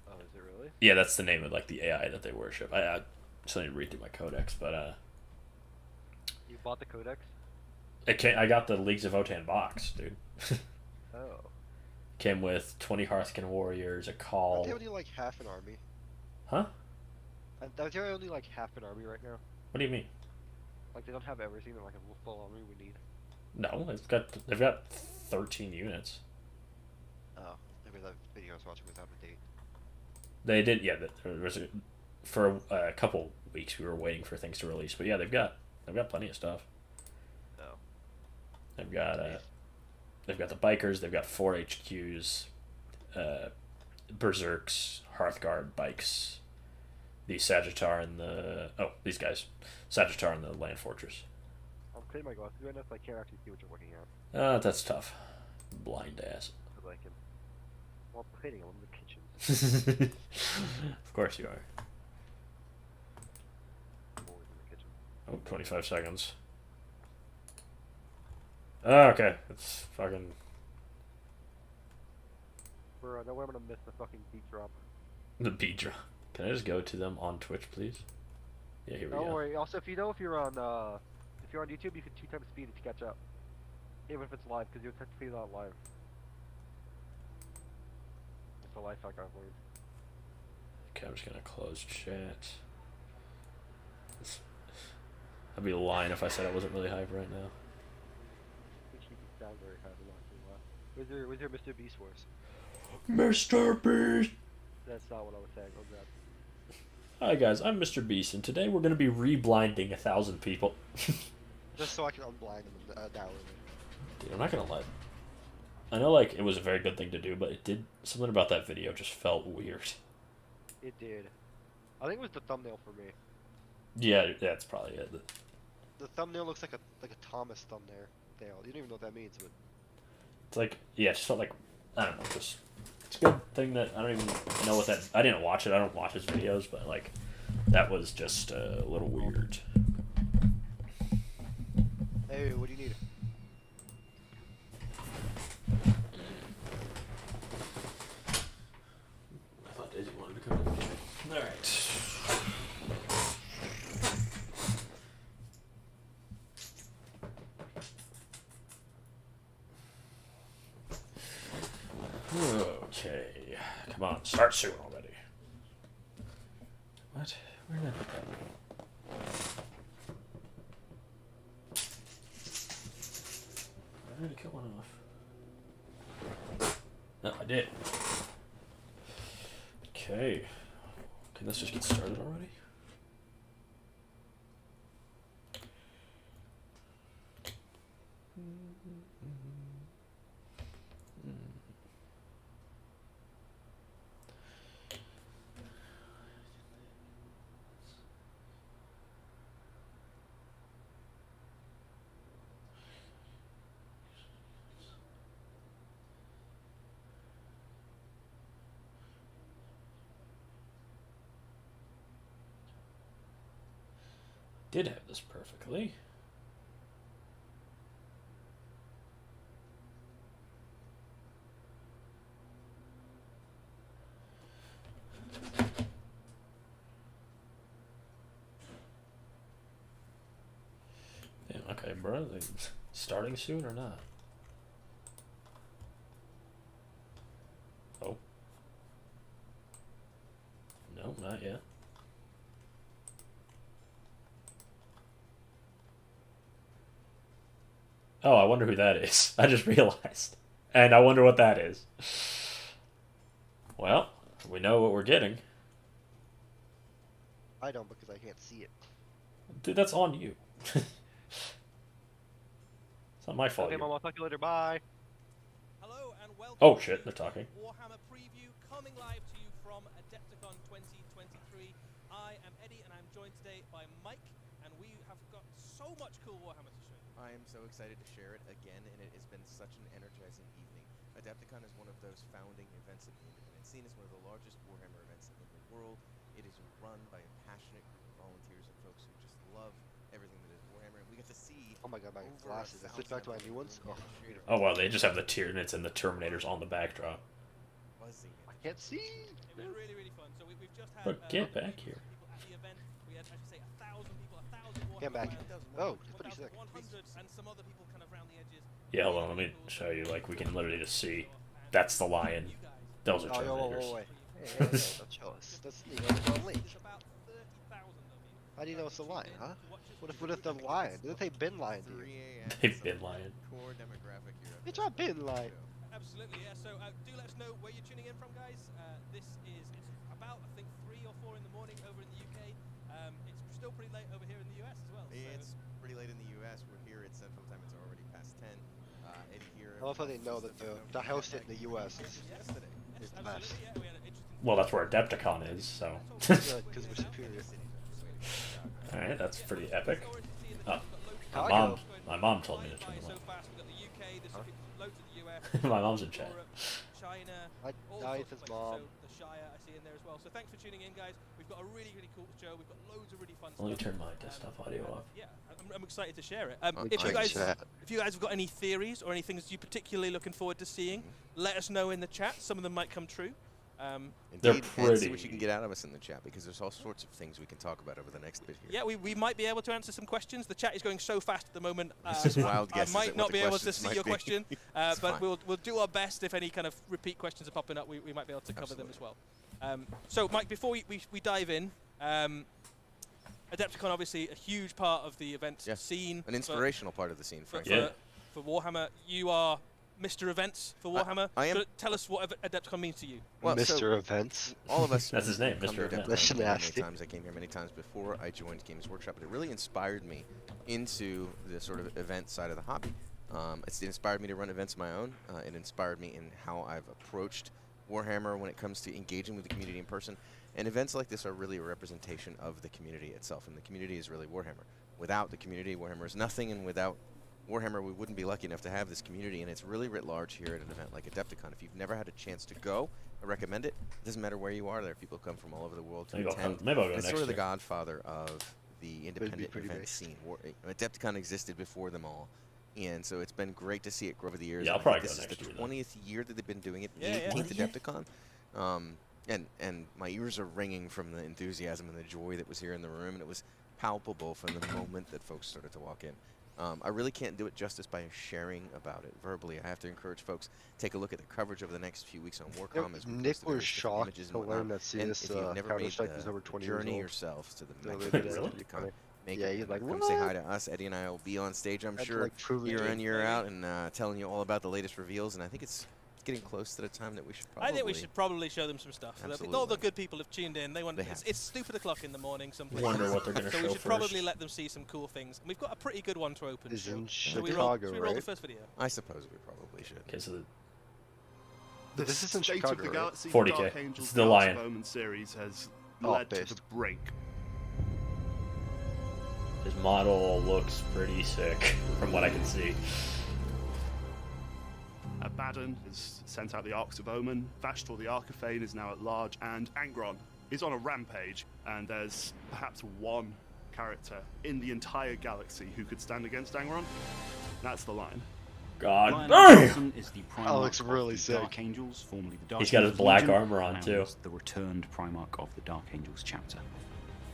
Oh, is it really? Yeah, that's the name of like the AI that they worship. I still need to read through my codex, but You bought the codex? I got the Leagues of Votan box, dude. Oh. Came with 20 Hearthkin warriors, a Aren't call. they only like half an army? Huh? Aren't they only like half an army right now? What do you mean? Like they don't have everything that like a full army would need. No, they've got 13 units. Oh, maybe that video I was watching was out of date. They did, yeah. There was for a couple weeks we were waiting for things to release, but yeah, they've got plenty of stuff. Oh. They've got the bikers. They've got 4 HQs, berserks, Hearthguard bikes, the Sagittar and these guys, Sagittar and the Land Fortress. I'm cleaning my glasses right now, so I can't actually see what you're looking at. That's tough. Blind ass. But I can. Well, I'm cleaning. I'm in the kitchen. Of course you are. I'm always in the kitchen. Oh, 25 seconds. Oh, okay. It's fucking... Bro, no way I'm gonna miss the fucking beat drop. The beat drop. Can I just go to them on Twitch, please? Yeah, here we Don't go. worry. Also, if you're on YouTube, you can 2 times speed if you catch up. Even if it's live, because you're technically not live. It's a life hack I've learned. Okay, I'm just gonna close chat. I'd be lying if I said I wasn't really hyped right now. I think you sound very high. Where's your Mr. Beast voice? Mr. Beast! That's not what I was saying. Oh god. Hi guys, I'm Mr. Beast, and today we're gonna be re-blinding 1,000 people. Just so I can unblind them down. Dude, I'm not gonna lie. I know, like, it was a very good thing to do, but something about that video just felt weird. It did. I think it was the thumbnail for me. Yeah, that's probably it. The thumbnail looks like a Thomas thumbnail. You don't even know what that means, but It's like, yeah, it just felt like, I don't know, just, it's a good thing that I don't even know what that, I didn't watch it, I don't watch his videos, but, like, that was just a little weird. hey, what do you need? I thought Daisy wanted to come in. Alright. Okay, come on, start soon already. What? Where did I put that? I need to kill one off. No, I did. Okay, can this just get started already? Did have this perfectly. Damn, okay, bro. Starting soon or not? yet. Oh, I wonder who that is. I just realized. And I wonder what that is. Well, we know what we're getting. I don't because I can't see it. Dude, that's on you. It's not my fault. Okay, Mom, I'll talk to you later. Bye. Hello and welcome. Oh shit, they're talking. Warhammer preview coming live to you from Adepticon 2023. I am Eddie and I'm joined today by Mike, and we have got so much cool Warhammer to show you. I am so excited to share it again, and it has been such an energizing evening. Adepticon is one of those founding events of the independent scene. It's one of the largest Warhammer events in the world. It is run by a passionate group of volunteers and folks who just love everything that is Warhammer, and we get to see. Oh my god, my over glasses. I switched back to my new ones. Oh, Warhammer Oh wow, they just have the Tyranids and the Terminators on the backdrop. buzzing. I can't see. It was really, really fun. So we've just had But get back here. people at the event. We had, I should say, 1,000 people, 1,000 Warhammer Get back. fans, Oh, that's pretty sick. 1,100 and some other people kind of around the edges. Yeah, hold on, let me show you. Like, we can literally just see. That's the lion. You guys, Those are Oh, yo, whoa, Terminators. whoa, wait. Hey, don't show us. That's the link. there's about 30,000 of you. How do you know it's a lion, huh? To watch us What if the lion? Didn't they bin lion to 3 you? a.m. They've been lying. Core demographic here. It's not bin lion. Absolutely, yeah. So do let us know where you're tuning in from, guys. This is it's about I think 3 or 4 in the morning over in the UK. It's still pretty late over here in the US as well. It's pretty late in the U.S. We're here at Central Time. It's already past 10. Eddie here. I love how they know that the house in the US is Yesterday. the best. Absolutely, yeah. We had an interesting. Well, that's where Adepticon is, so. Good, because we're superior. Alright, that's pretty epic. Oh, Chicago. my mom told me to turn So them fast, we've got the UK, there's Huh? loads of the US, on. My mom's in chat. Europe, China, Hi, all hi, sorts of it's places. mom. So the Shire I see in there as well. So thanks for tuning in, guys. We've got a really, really cool show. We've got loads of really fun Let me stuff. turn my desktop audio off. Yeah, I'm excited to share it. Good If you guys chat. have got any theories or any things you're particularly looking forward to seeing, let us know in the chat. Some of them might come true. They're Indeed, and see what pretty- you can get out of us in the chat, because there's all sorts of things we can talk about over the next bit here. Yeah, we might be able to answer some questions. The chat is going so fast at the moment. It's just wild I guesses might at not what the be able to questions see might your be. question, It's but fine. we'll do our best. If any kind of repeat questions are popping up, we might be able to cover them as well. So, Mike, before we dive in, Adepticon obviously a huge part of the event Yeah. scene. An inspirational part of the scene, for, frankly. Yeah. for Warhammer. You are Mr. Events for Warhammer. I am- So tell us what Adepticon means to you. Well, Mr. so Events. all of us. That's his name, come Mr. to Event. Adepticon That's many nasty. times. I came here many times before I joined Games Workshop, but it really inspired me into the sort of event side of the hobby. It inspired me to run events of my own. It inspired me in how I've approached Warhammer when it comes to engaging with the community in person. And events like this are really a representation of the community itself, and the community is really Warhammer. Without the community, Warhammer is nothing, and without Warhammer, we wouldn't be lucky enough to have this community, and it's really writ large here at an event like Adepticon. If you've never had a chance to go, I recommend it. It doesn't matter where you are. There are people who come from all over the world to Maybe I'll attend. go, maybe I'll go It's next sort of the year. godfather of the independent pretty event big. scene. Adepticon existed before them all, and so it's been great to see it grow over the years. Yeah, I'll and I think probably this go is next the year, though. 20th year that they've been doing it, Yeah, yeah. 18th Adepticon. And my ears are ringing from the enthusiasm and the joy that was here in the room, and it was palpable from the moment that folks started to walk in. I really can't do it justice by sharing about it verbally. I have to encourage folks take a look at the coverage over the next few weeks on Warcom. As we Nick post the was various different shocked images to and whatnot. learn that And CS if you've never made Counter-Strike is over 20 the years journey old. yourselves to the They're Mecca really of good at Adepticon, it. make Yeah, it he's like, come say hi "What?" to us. Eddie and I will be on stage, I'm Had to, sure, like, prove it year to in, him. year out, and telling you all about the latest reveals. And I think it's getting close to the time that we should probably. I think we should probably show them some stuff. All the Absolutely. good people have tuned in. They want. They It's, have. it's stupid o'clock in the morning. Some Wonder places. what they're gonna So show we should probably first. let them see some cool things. And we've got a pretty good one to open. Is in Should we Chicago, roll the right? first video? I suppose we probably should. Okay, so This is in State Chicago, of the right? Galaxy 40K. Dark Angels It's the Galaxy Lion. of Omen series has Oh, led to based. the break. his model looks pretty sick from what I can see. Abaddon has sent out the Arcs of Omen, Vashtor the Archifane is now at large, and Angron is on a rampage, and there's perhaps one character in the entire galaxy who could stand against Angron. That's the Lion. God Lion damn! Johnson is the Primarch looks really of the sick. Dark Angels, formerly the Dark He's got his Angels black Legion, armor on, and too. the returned Primarch of the Dark Angels chapter.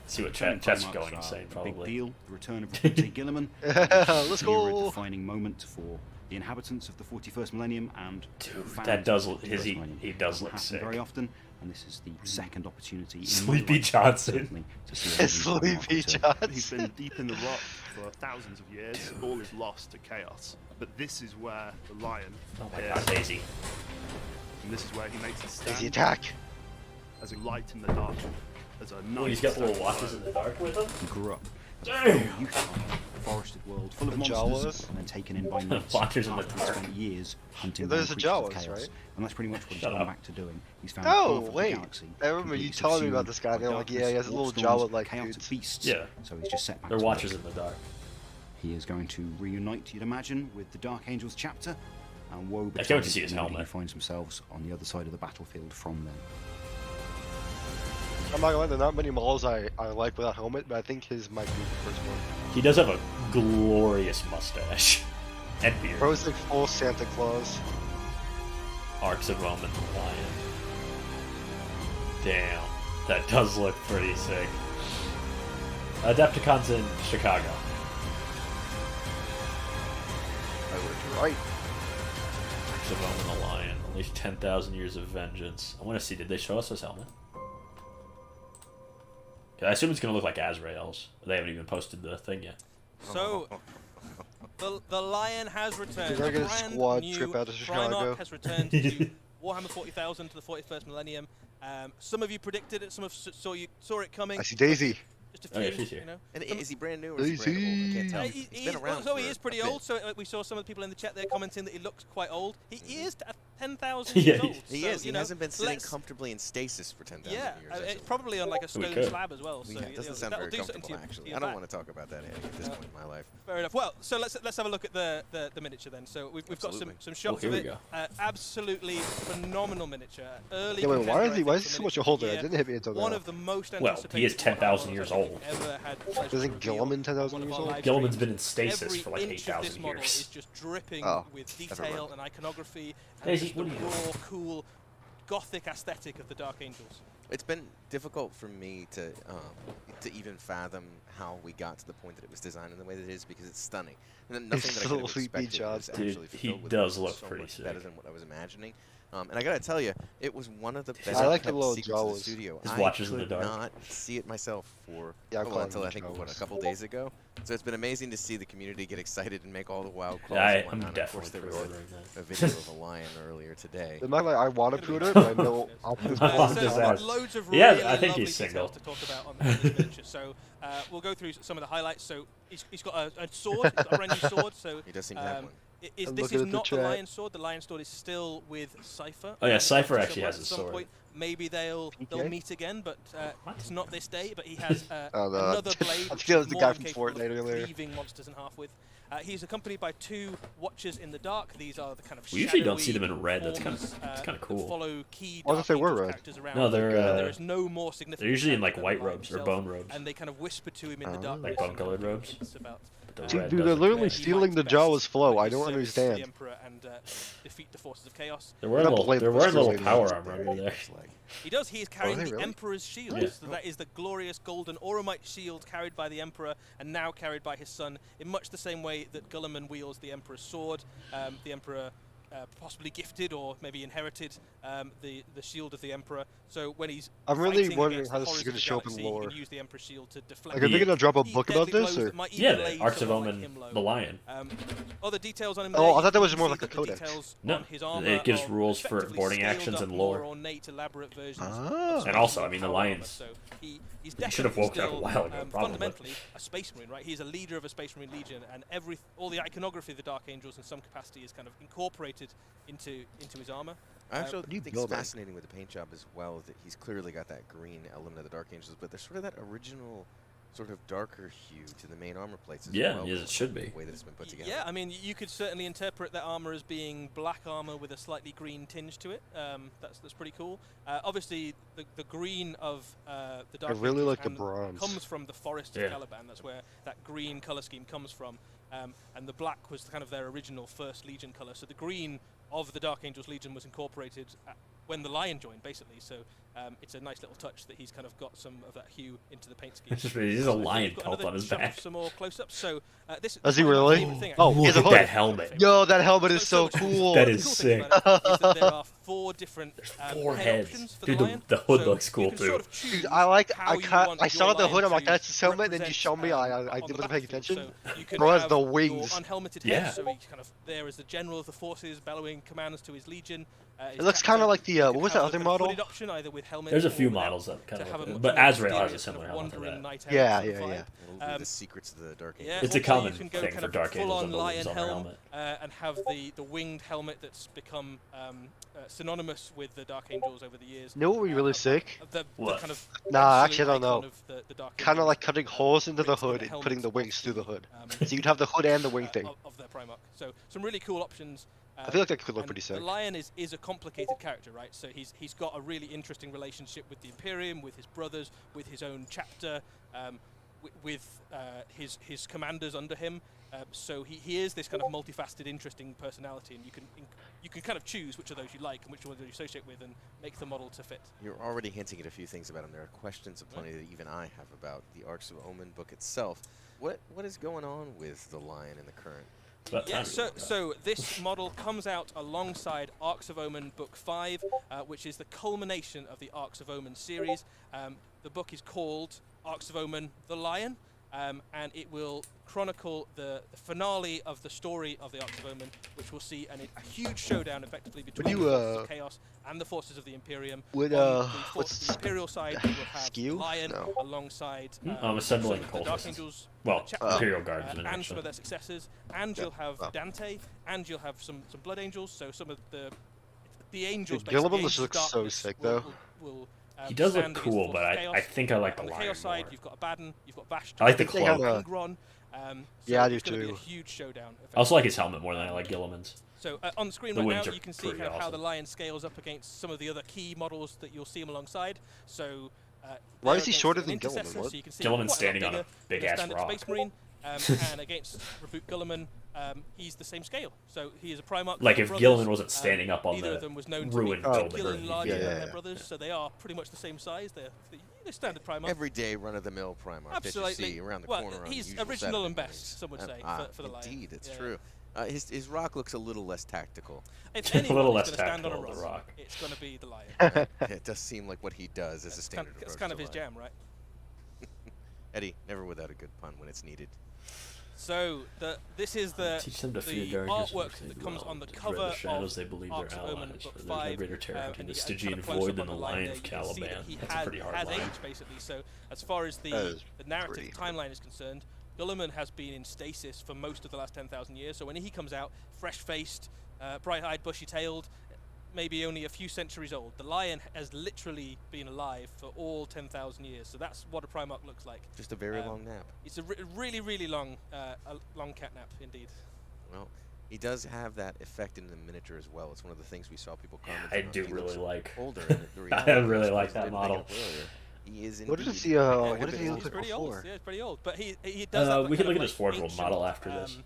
See what Returning chat's Primarchs going are insane, a Big probably. deal. The return of J. Gilliman. Let's A go. defining moment for the inhabitants of the 41st millennium and Dude, the fans that does of look- the his- 41st he millennium. does Doesn't look happen sick. very often, and this is the second opportunity in my Sleepy life, Johnson. certainly, to see a Sleepy return. Johnson. He's been deep in the rock for thousands of years. All is lost to chaos. But this is where the lion Oh my appears. god, Daisy. And this is where he makes his Easy stand attack. as a light in the dark. As a Oh, knight he's got stands little watches alone. in the dark with him? He grew up Dang! a forested world full of The monsters, Jawas? and then taken in by knights. Watchers in the after he dark. spent years hunting Yeah, down there's the creatures of Jawas, chaos. right? And that's pretty much what he's Shut gone up. back to doing. He's found Oh, half of the wait. galaxy I remember you completely telling me about subsumed this guy, by and I'm like, yeah, he has a little darkness, Jawa storms, like chaotic dudes. beasts. Yeah. So he's just set back They're to watchers work. in the dark. He is going to reunite, you'd imagine, with the Dark Angels chapter, and woe I can't wait betide to see his anybody who helmet. finds themselves on the other side of the battlefield from them. I'm not gonna lie, there are not many models I like without helmet, but I think his might be the first one. He does have a glorious mustache. And beard. Bro's like full Santa Claus. Arcs of Roman the Lion. Damn. That does look pretty sick. Adepticon's in Chicago. I was right. Arcs of Roman the Lion. Unleash 10,000 years of vengeance. I want to see, did they show us his helmet? I assume it's going to look like Azrael's. They haven't even posted the thing yet. So, the Lion has returned. You're gonna get a Brand squad new trip out of Chicago. Primarch has returned to Warhammer 40,000 to the 41st millennium. Some of you predicted it. Some of saw it coming. I see Daisy. Just a few, Oh, yeah, she's here. you know. And is he brand new or is he brand old? I can't tell. He's been around So for he is pretty a bit. old. So we saw some of the people in the chat there commenting that he looks quite old. He is 10,000 Yeah, years old. He so, is. He you know, hasn't been sitting let's- comfortably in stasis for 10,000 Yeah, years. it's actually. probably on like a We stone could. slab as well. So Yeah, it doesn't sound that'll very do something comfortable, to actually. your I don't back. want to talk about that at this point in my life. Fair enough. Well, so let's have a look at the miniature then. So we've got Absolutely. some shots here of we it. go. Absolutely phenomenal miniature. Early. Yeah, wait, why is he contender, I so think, much for older? miniature It didn't hit me until One now. of the most Well, he anticipated is 10,000 Warhammer years models I old. think Ever had pleasure Isn't to reveal Gilliman 10,000 on one of years our old? live Gilliman's streams. been in stasis Every for like inch of this 8,000 model years. is just dripping Oh, with never detail mind. and iconography and Daisy, just the what are you raw, cool, gothic aesthetic of the Dark Angels. It's been difficult for me to even fathom how we got to the point that it was designed in the way that it is because it's stunning. And nothing that I could have Sleepy expected was Johnson. actually Dude, he fulfilled with does it. look so pretty much sick. better than what I was imagining. And I gotta tell you, it was one of the best I like the kept little secrets of the Jawas. studio. His I watches in could the dark. not see it myself for Yeah, I call them until I think what, a Jawas. couple days ago. So it's been amazing to see the community get excited and make all the wild calls Yeah, and I'm whatnot. And of course, definitely there was pre-ordering that. a video of a lion earlier today. I'm not like I want to pre-order, but I know I'll put I'll So just we've got ask. loads of Yeah, really I think lovely he's single. details to talk about on this miniature. So we'll go through some of the highlights. So he's got a sword, he's got a brand new sword. So He does seem to have one. This looking is at the not the chat. Lion Sword. The Lion Sword is still with Cypher. Oh, yeah, It's Cypher up to actually someone has at a some sword. point. Maybe they'll PK? meet again, but it's not this day. But he has Oh, no. another blade. I which think that was is the more guy than from capable of Fortnite earlier. cleaving monsters in half with. He's accompanied by 2 Watchers in the Dark. These are the kind of We usually don't see shadowy them in red. That's kind forms, of that cool. follow key I was gonna Dark say we're Angels red. characters around. No, they're there is no more significant. they're usually in like character white than Lion robes or himself, bone robes. and they kind of whisper to him in the Oh. dark. Like bone-colored robes. It's about, The Dude, red they're doesn't- literally he stealing might the best Jawas flow. by I his don't service to the understand. Emperor and defeat the forces of chaos. They're wearing Not little, blame they're wearing Buster little Lady. power armor under there. He does. He is carrying they the really? Emperor's shield. Yeah. So that is the glorious golden Oromite shield carried by the Emperor and now carried by his son in much the same way that Gulliman wields the Emperor's sword. The Emperor possibly gifted or maybe inherited the shield of the Emperor. So when he's I'm really fighting wondering against how the this is horrors gonna of the show up in galaxy, he lore. can use the Emperor's shield to deflect. Like, are they gonna drop a deep book about deadly this, blows or? that might Yeah, even the lay Arcs of someone like Omen, him low. the lion. Other details on him. Oh, there, I thought that you was can more see like a that the codex. details No, on his armor it gives are rules for effectively boarding scaled actions up, and more lore. ornate, elaborate versions. Ah. And also, I mean, the power armor, lions. so he's He should have definitely woke up a still, while ago, probably. fundamentally a space marine, right? He's a leader of a space marine legion, and all the iconography of the Dark Angels in some capacity is kind of incorporated into his armor. I actually do you think build it's that? fascinating with the paint job as well that he's clearly got that green element of the Dark Angels, but there's sort of that original, sort of darker hue to the main armor plates as Yeah, well. yes, it should be. The way that it's been put together. Yeah, I mean, you could certainly interpret that armor as being black armor with a slightly green tinge to it. That's pretty cool. Obviously, the green of the Dark I really Angels like the and bronze. comes from the Forest Yeah. of Caliban. That's where that green color scheme comes from. And the black was kind of their original First Legion color. So the green of the Dark Angels Legion was incorporated when the Lion joined, basically. So it's a nice little touch that he's kind of got some of that hue into the paint scheme. He's a lion We've got pelt another on his shot of back. some more close-ups. So this Does he this is my really? favourite thing, Oh, actually. he has a Look at hood. that helmet. Yo, that helmet is so much fun. cool. That The is cool sick. thing about it is that there are 4 different Four head heads. options for Dude, the Lion. the hood So looks cool you can too. sort of choose Dude, I like. how you want I your saw the hood. I'm Lion like, to that's his helmet. And then you represent, show me. I on the wasn't paying battlefield. attention. So you can Bro has have the your wings. unhelmeted Yeah. head, so he's kind of there as the general of the forces, bellowing commands to his legion. It looks kind of like the what was that other model? Option, either with helmet There's a or few without, models that kind to have a of, much but more Azrael has a mysterious similar kind of helmet to wandering that. knight Yeah, sort of yeah, vibe. yeah. It'll be the secrets of the Dark Angels. Yeah, It's a also common you can go thing kind for of Dark Angels full-on and the lion wings on their helm, helmet. and have the winged helmet that's become synonymous with the Dark Angels over the years. You know what would be really sick? The What? kind of Nah, absolute actually, I don't icon know. of the Dark Kind of Angels, like cutting holes into the brings with hood the and putting helmet the wings of through the hood. um, So you'd have the hood and the wing thing. of their Primarch. So some really cool options. I feel like that could look and pretty sick. The Lion is a complicated character, right? So he's got a really interesting relationship with the Imperium, with his brothers, with his own chapter, with his commanders under him. So he is this kind of multifaceted, interesting personality, and you can kind of choose which of those you like and which ones you associate with, and make the model to fit. You're already hinting at a few things about him. There are questions aplenty that even I have about the Arcs of Omen book itself. What is going on with the Lion in the current? Yeah, so this model comes out alongside Arcs of Omen Book 5, which is the culmination of the Arcs of Omen series. The book is called Arcs of Omen: The Lion, and it will chronicle the finale of the story of the Arcs of Omen, which will see a huge showdown effectively between the forces of Chaos and the forces of the Imperium. Would On the Imperial side, we will have Skew? Lion No. alongside assembling some of the Dark cultists. Angels, Well, chapter, Imperial Guards and actually. some of their successors, and you'll have Dante, and you'll have some Blood Angels. So some of the angels. Dude, Gilliman basically, just Angels of looks so Darkness sick, will- though. will, He does look stand against cool, the but forces of I Chaos. think I like the On the Lion Chaos side, more. you've got Abaddon, you've got Vashtor, I like the I think I cloak. have Ingron. Yeah, I do it's going to be too. a huge showdown. I also like his helmet more than I like Gilliman's. So on the screen The right wings now, are you can see pretty kind of how awesome. the Lion scales up against some of the other key models that you'll see him alongside. So Why they're is he against shorter an than Gilliman? intercessor, What? so you can see Gilliman's quite a lot standing on a bigger than big-ass standard rock. Space Marine, and against Reboot Gulliman, he's the same scale. So he is a Primarch. Like with if brothers, Gilliman wasn't standing up on neither the of them was known to ruined be building. killing larger Yeah, than yeah, their yeah. brothers, so they are pretty much the same size. They're standard Primarch. Everyday run-of-the-mill Primarch that you Absolutely. see around the Well, corner on he's the usual original Saturday and best, mornings. some would say, for the Lion. Indeed, it's Yeah. true. His rock looks a little less tactical. If A anyone little is less going to stand on a tactical, the rock, Rock. it's going to be the Lion. It does seem like what he does is a standard That's approach kind to of his life. jam, right? Eddie, never without a good pun when it's needed. So this is the Teach them to fear darkness artwork which they that comes dwell. on the To cover dread the shadows of they believe Arcs their of Omen allies, Book for there's no 5, greater terror between and the you get a Stygian kind of close-up void on than the line Lion there. of You can see that Caliban. he That's a pretty hard has line. aged, basically. So as far as the is narrative pretty timeline is concerned, Gulliman has been in stasis for most of the last 10,000 years. So when he comes out, fresh-faced, bright-eyed, bushy-tailed, maybe only a few centuries old. The Lion has literally been alive for all 10,000 years. So that's what a Primarch looks like. Just a very long nap. It's a really, really long cat nap, indeed. Well, he does have that effect in the miniature as well. It's one of the things we saw people comment I on. do He really looks like. older. And the I reality really is, like as that did bring model. up earlier, he is What indeed does he? quite a What bit does he older. look He's like pretty old. before? Yeah, he's pretty old. But he does have that We can kind look of at his Forge World ancient, model after this.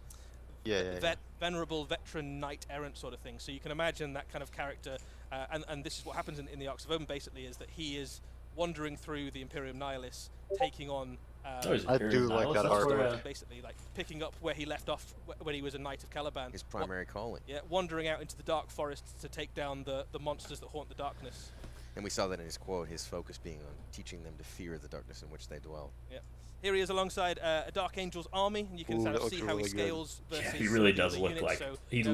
Yeah. Venerable veteran knight errant sort of thing. So you can imagine that kind of character, and this is what happens in the Arcs of Omen. Basically, is that he is wandering through the Imperium Nihilus, taking on. I do like that art. Basically, like picking up where he left off when he was a knight of Caliban. His primary calling. Yeah, wandering out into the dark forests to take down the monsters that haunt the darkness. And we saw that in his quote, his focus being on teaching them to fear the darkness in which they dwell. Yeah. Here he is alongside a Dark Angel's army, and you can kind of see how he scales versus Yeah, he really does the look units. like So, he you know,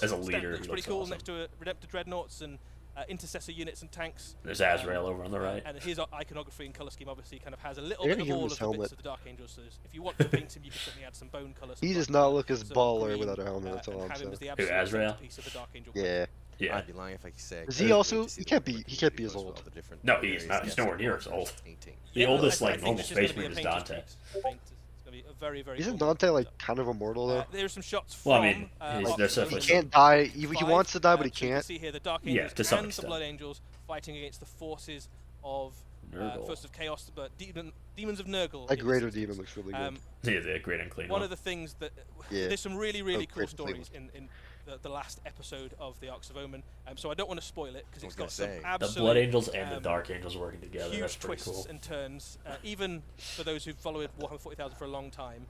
as a leader. looks He pretty looks cool awesome. next to Redemptor Dreadnoughts and intercessor units and tanks. There's Azrael over on the right. And his iconography and color scheme obviously kind of has a little They're bit of gonna give him all his of the bits helmet. of the Dark Angels. So if you want to paint him, you can certainly add some bone color. He does not look as baller without a helmet. That's all I'm have him as the saying. absolute Azrael? centerpiece of the Dark Angel. Yeah. Yeah. I'd be lying if I could say. Is he also? He can't be. He can't be as old. No, he's not. He's nowhere near as old. Painting. The Yeah, oldest I like think normal this is gonna space be a marine is painter's Dante. piece. It's going to be a very, very. Isn't cool Dante model. like kind of immortal though? There are some shots from. Well, I mean, there's He definitely can't die. He wants to die, but he So you can can't. see here the Dark Yeah, Angels to some and the extent. Blood Angels fighting against the forces of Nurgle. first of Chaos, but demons of Nurgle. A in this greater instance. demon looks really good. Yeah, the great and clean One one. of the things that Yeah. there's some really, really Oh, cool great and clean stories in the last episode of the Arcs of Omen. So I don't want to spoil it because it's got some say. The absolute Blood Angels and the Dark Angels working together. That's huge pretty twists cool. and turns. Even for those who've followed Warhammer 40,000 for a long time,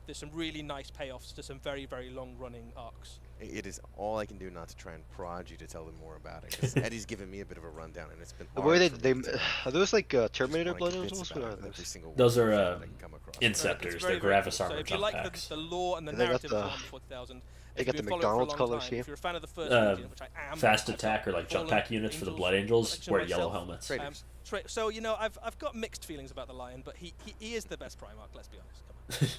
there's some really nice payoffs to some very, very long-running arcs. It is all I can do not to try and prod you to tell them more about it. Because Eddie's given me a bit of a rundown, and it's been hard. Where for they me to are those like Terminator just wanna blood convince angels? about What are it with every those? single Those word are that I can come across. Inceptors. It's very, They're very Gravis cool. armor So if you jump like packs. the lore and the And they got narrative of the- Warhammer 40,000, they if got you've the been following it McDonald's for a long colours time, here. if you're a fan of the first Uh, Legion, which I am, Fast I've attack or like jump Fallen pack units for the Angels Blood Angels collection wear yellow myself. helmets. Traitors. So you know, I've got mixed feelings about the Lion, but he is the best Primarch. Let's be honest. Come on.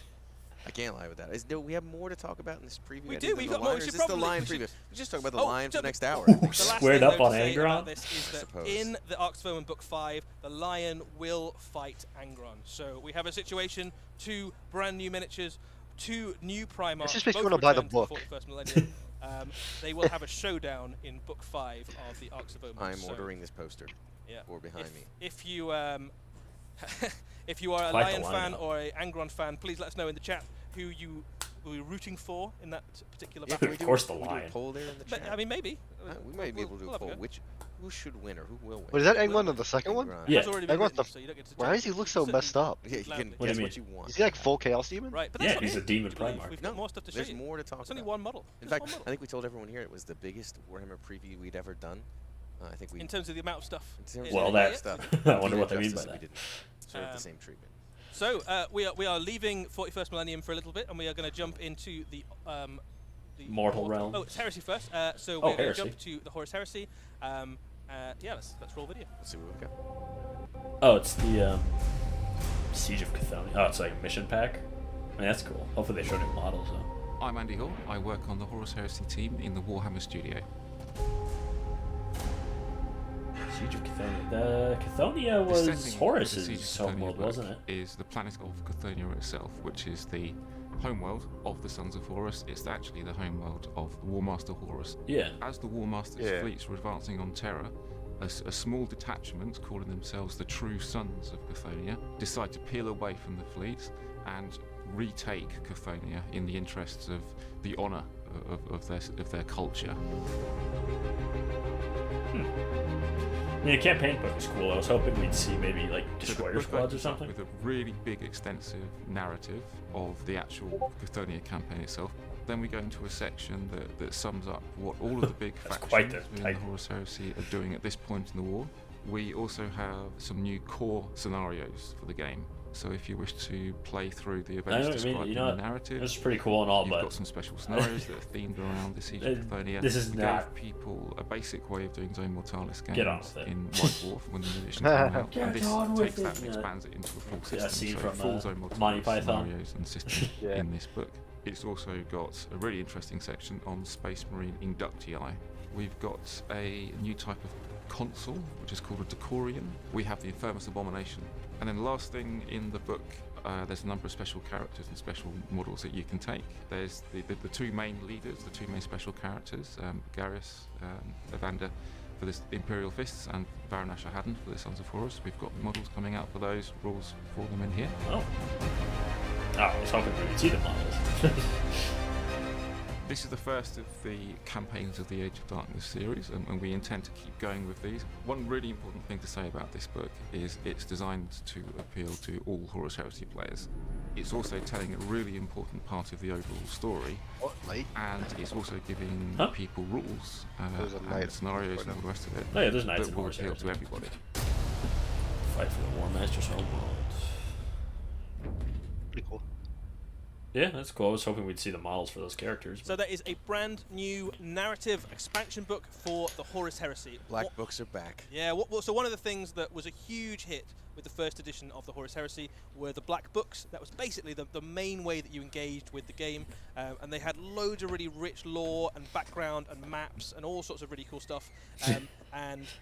I can't lie with that. We have more to talk about in this preview. We Eddie, do, than we've the got more. Lion, We or should is this the probably- Lion we should- preview? We just talk about the Oh, Lion for the don't- next hour. The I think. last Squared thing, up though, on to say Angron? about this is that Suppose. in the Arcs of Omen Book 5, the Lion will fight Angron. So we have a situation: 2 brand new miniatures, 2 new Primarchs. This just makes me both wanna buy the returned book. to 41st Millennium. They will have a showdown in Book 5 of the Arcs of Omen. I'm So, ordering this poster. yeah. Or behind me. If you if you are a Quite the Lion fan lineup. or a Angron fan, please let us know in the chat who you will be rooting for in that particular Yeah, battle. can we Of course do, the can we do Lion. a poll there in the But, chat? I mean, maybe. We might be able to do we'll a have poll. go. Who should win or who will win? What is that Angron on the second one? Angron. Yeah. Has already been Angron's written, the so you don't get to Why judge. does he look so Certainly messed up? Yeah, you can Loudly. What do guess you what mean? you want. Is he like full Chaos Demon? Right, but Yeah, that's not he's a it. demon Would you believe Primarch. We've No, got more stuff to show there's you. more to talk It's only about. one model. In Just fact, one model. I think we told everyone here it was the biggest Warhammer preview we'd ever done. I think we. In terms of the amount of stuff. in terms Well, of that- stuff. I wonder did what they mean justice by we that. didn't serve Um, the same treatment. So we are leaving 41st Millennium for a little bit, and we are going to jump into the Mortal realm. Oh, it's Heresy first. So Oh, we're going to Heresy. jump to the Horus Heresy. Yeah, let's roll video. Let's see what we've got. Oh, it's the Siege of Cathonia. Oh, it's like a mission pack. I mean, that's cool. Hopefully they show new models though. I'm Andy Hall. I work on the Horus Heresy team in the Warhammer studio. Siege of Cathonia. The Cathonia The was setting of the Siege Horus's of homeworld, Cathonia wasn't book it? Is the planet of Cathonia itself, which is the homeworld of the Sons of Horus. It's actually the homeworld of the Warmaster Horus. Yeah. As the Warmaster's Yeah. fleets were advancing on Terra, a small detachment, calling themselves the True Sons of Cathonia, decide to peel away from the fleets and retake Cathonia in the interests of the honour of their culture. I mean, the campaign book was cool. I was hoping we'd see maybe like So the destroyer book squads or opens up something. with a really big, extensive narrative of the actual Cathonia campaign itself. Then we go into a section that sums up what all of the big That's factions quite the within the title. Horus Heresy are doing at this point in the war. We also have some new core scenarios for the game. So if you wish to play through the I events know what you mean. described You know in what? the narrative, This is pretty cool and all, you've but got some special scenarios that are themed around the Siege of Cathonia. this is We not- gave people a basic way of doing Zone Mortalis games Get on with it. in White Dwarf when the new edition came out, Get and this on with takes that it, and yeah. expands it into a full See that system. scene So from, full Zone Mortalis Monty Python? scenarios and systems Yeah. in this book. It's also got a really interesting section on Space Marine Inductii. We've got a new type of consul, which is called a Decorian. We have the Infernus Abomination. And then the last thing in the book, there's a number of special characters and special models that you can take. There's the two main leaders, the two main special characters, Garius Evander for this Imperial Fists and Varanash Haddon for the Sons of Horus. We've got models coming out for those, rules for them in here. Oh. Oh, I was hoping we would see the models. This is the first of the campaigns of the Age of Darkness series, and we intend to keep going with these. One really important thing to say about this book is it's designed to appeal to all Horus Heresy players. It's also telling a really important part of the overall story, and it's also giving people rules There's a knight and scenarios and all the rest of it Oh yeah, there's knights that in will Horus appeal Heresy. to everybody. Fight for the War Master's homeworld. Pretty cool. Yeah, that's cool. I was hoping we'd see the models for those characters. So that is a brand new narrative expansion book for the Horus Heresy. Black books are back. Yeah, so one of the things that was a huge hit with the first edition of the Horus Heresy were the black books. That was basically the main way that you engaged with the game, and they had loads of really rich lore and background and maps and all sorts of really cool stuff. And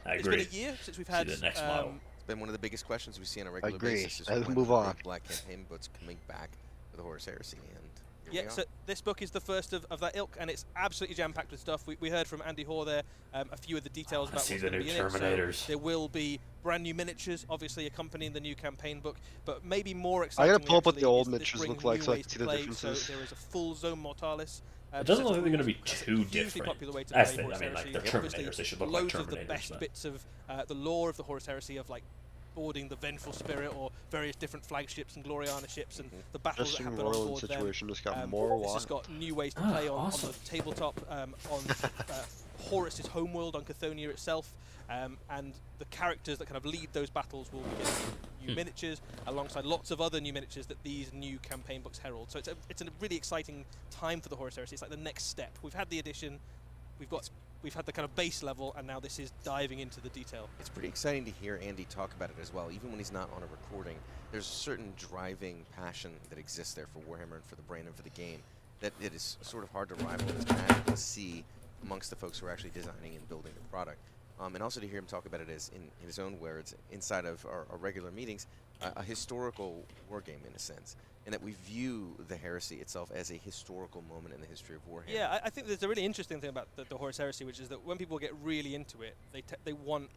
I it's been agree. a year since we've See had the next model. It's been one of the biggest questions we see on a regular agree. basis. Is Let's when move are on. Black campaign books coming back for the Horus Heresy, and here Yeah, we are. so this book is the first of that ilk, and it's absolutely jam-packed with stuff. We heard from Andy Hoare there a few of the details I about see what's the going to new be in it. So Terminators. there will be brand new miniatures, obviously accompanying the new campaign book, but maybe more I exciting. gotta pull up what the old miniatures look like so I can see the So differences. there is a full Zone Mortalis It doesn't look sets like they're of going to be rules. It's a too hugely different. popular way to As play they, I Horus mean, like, Heresy. they're Obviously, Terminators. They should look like loads of the Terminators. best But bits of the lore of the Horus Heresy of like boarding the Vengeful Spirit or various different flagships and Gloriana ships and the battles Just that in happen on Royal board them. situation just got more This has wild. got new ways to play on awesome. the tabletop, on Horus's homeworld, on Cathonia itself, and the characters that kind of lead those battles will be getting new miniatures alongside lots of other new miniatures that these new campaign books herald. So it's a really exciting time for the Horus Heresy. It's like the next step. We've had the edition, we've had the kind of base level, and now this is diving into the detail. It's pretty exciting to hear Andy talk about it as well. Even when he's not on a recording, there's a certain driving passion that exists there for Warhammer and for the brand and for the game that it is sort of hard to rival. It's magical to see amongst the folks who are actually designing and building the product. And also to hear him talk about it as in his own words, inside of our regular meetings, a historical war game in a sense. And that we view the heresy itself as a historical moment in the history of Warhammer. Yeah, I think there's a really interesting thing about the Horus Heresy, which is that when people get really into it, they want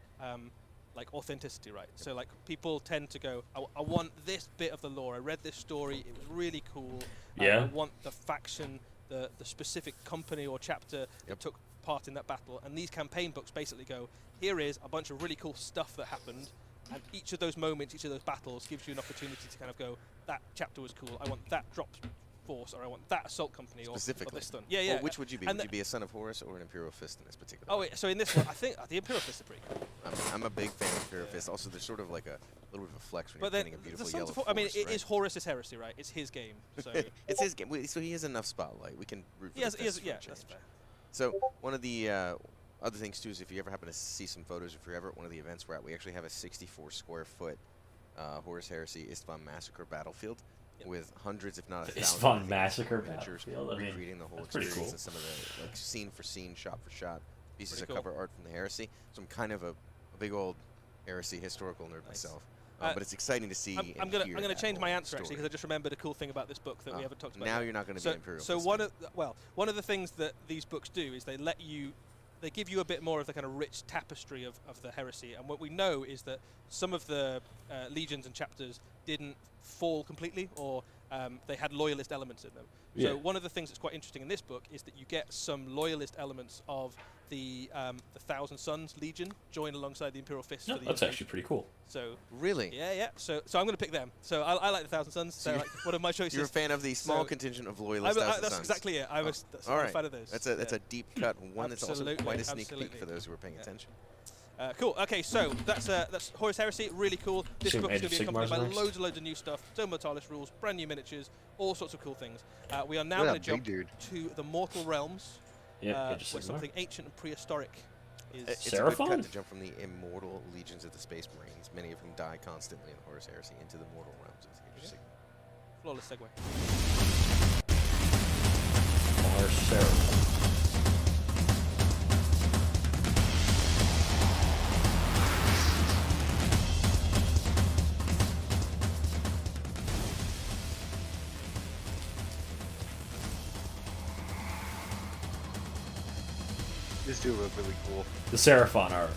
like authenticity, right? So like people tend to go, I want this bit of the lore. I read this story, it was really cool. Yeah. I want the faction, the specific company or chapter that took part in that battle. And these campaign books basically go, here is a bunch of really cool stuff that happened. And each of those moments, each of those battles gives you an opportunity to kind of go, that chapter was cool. I want that drop force, or I want that assault company, or this one. Yeah, yeah. Well, which would you be? And Would you be a Son of Horus or an Imperial Fist in this particular? Oh, wait, so in this one, I think the Imperial Fists are pretty cool. I'm a big fan of Imperial Fist. Also, there's sort of like a little bit of a flex when But you're then, painting a the beautiful Sons yellow of I mean, forest, it right? is Horus's heresy, right? It's his game. So It's his game, so he has enough spotlight. We can root for he has, the Fists for a yeah, change. that's fair. So one of the other things too is if you ever happen to see some photos, if you're ever at one of the events we're at, we actually have a 64 square foot Horus Heresy Istvan Massacre battlefield with hundreds, if not a thousand, Istvan Massacre miniatures, battlefield. I mean, recreating the whole that's pretty experience cool. and some of the like scene for scene, shot for shot pieces Pretty of cool. cover art from the Heresy. So I'm kind of a big old Heresy historical nerd myself. But it's exciting to see. I'm gonna change my answer actually, because I just remembered a cool thing about this book that we haven't talked about. Now yet. you're not going to So- be Imperial. So Fist one then. of the things that these books do is they give you a bit more of the kind of rich tapestry of the heresy. And what we know is that some of the legions and chapters didn't fall completely, or they had loyalist elements in them. Yeah. So one of the things that's quite interesting in this book is that you get some loyalist elements of the Thousand Sons Legion join alongside the Imperial Fist. No, for the that's invasion. actually pretty cool. So really, yeah. So I'm going to pick them. So I like the Thousand Sons. So They're like one of my choices. You're a fan of the small So contingent of loyalist Thousand that's Sons. exactly it. I'm All a right. fan of those. That's a deep cut one. That's also Absolutely, quite a sneak absolutely. peek for those who are paying attention. Cool. Okay, so that's Horus Heresy. Really cool. This Assume book's Age going to of be accompanied by Sigmar's next? loads and loads of new stuff. Dome Mortalis rules, brand new miniatures, all sorts of cool things. We are now Look going at to that big jump to the Mortal Realms, Yeah, Age of where Sigmar. something ancient and prehistoric is. It's a good cut Seraphon? to jump from the immortal legions of the Space Marines, many of whom die constantly in the Horus Heresy, into the mortal realms of the Age of Sigmar. Flawless segue. Mars Seraphon. These do look really cool. The Seraphon are,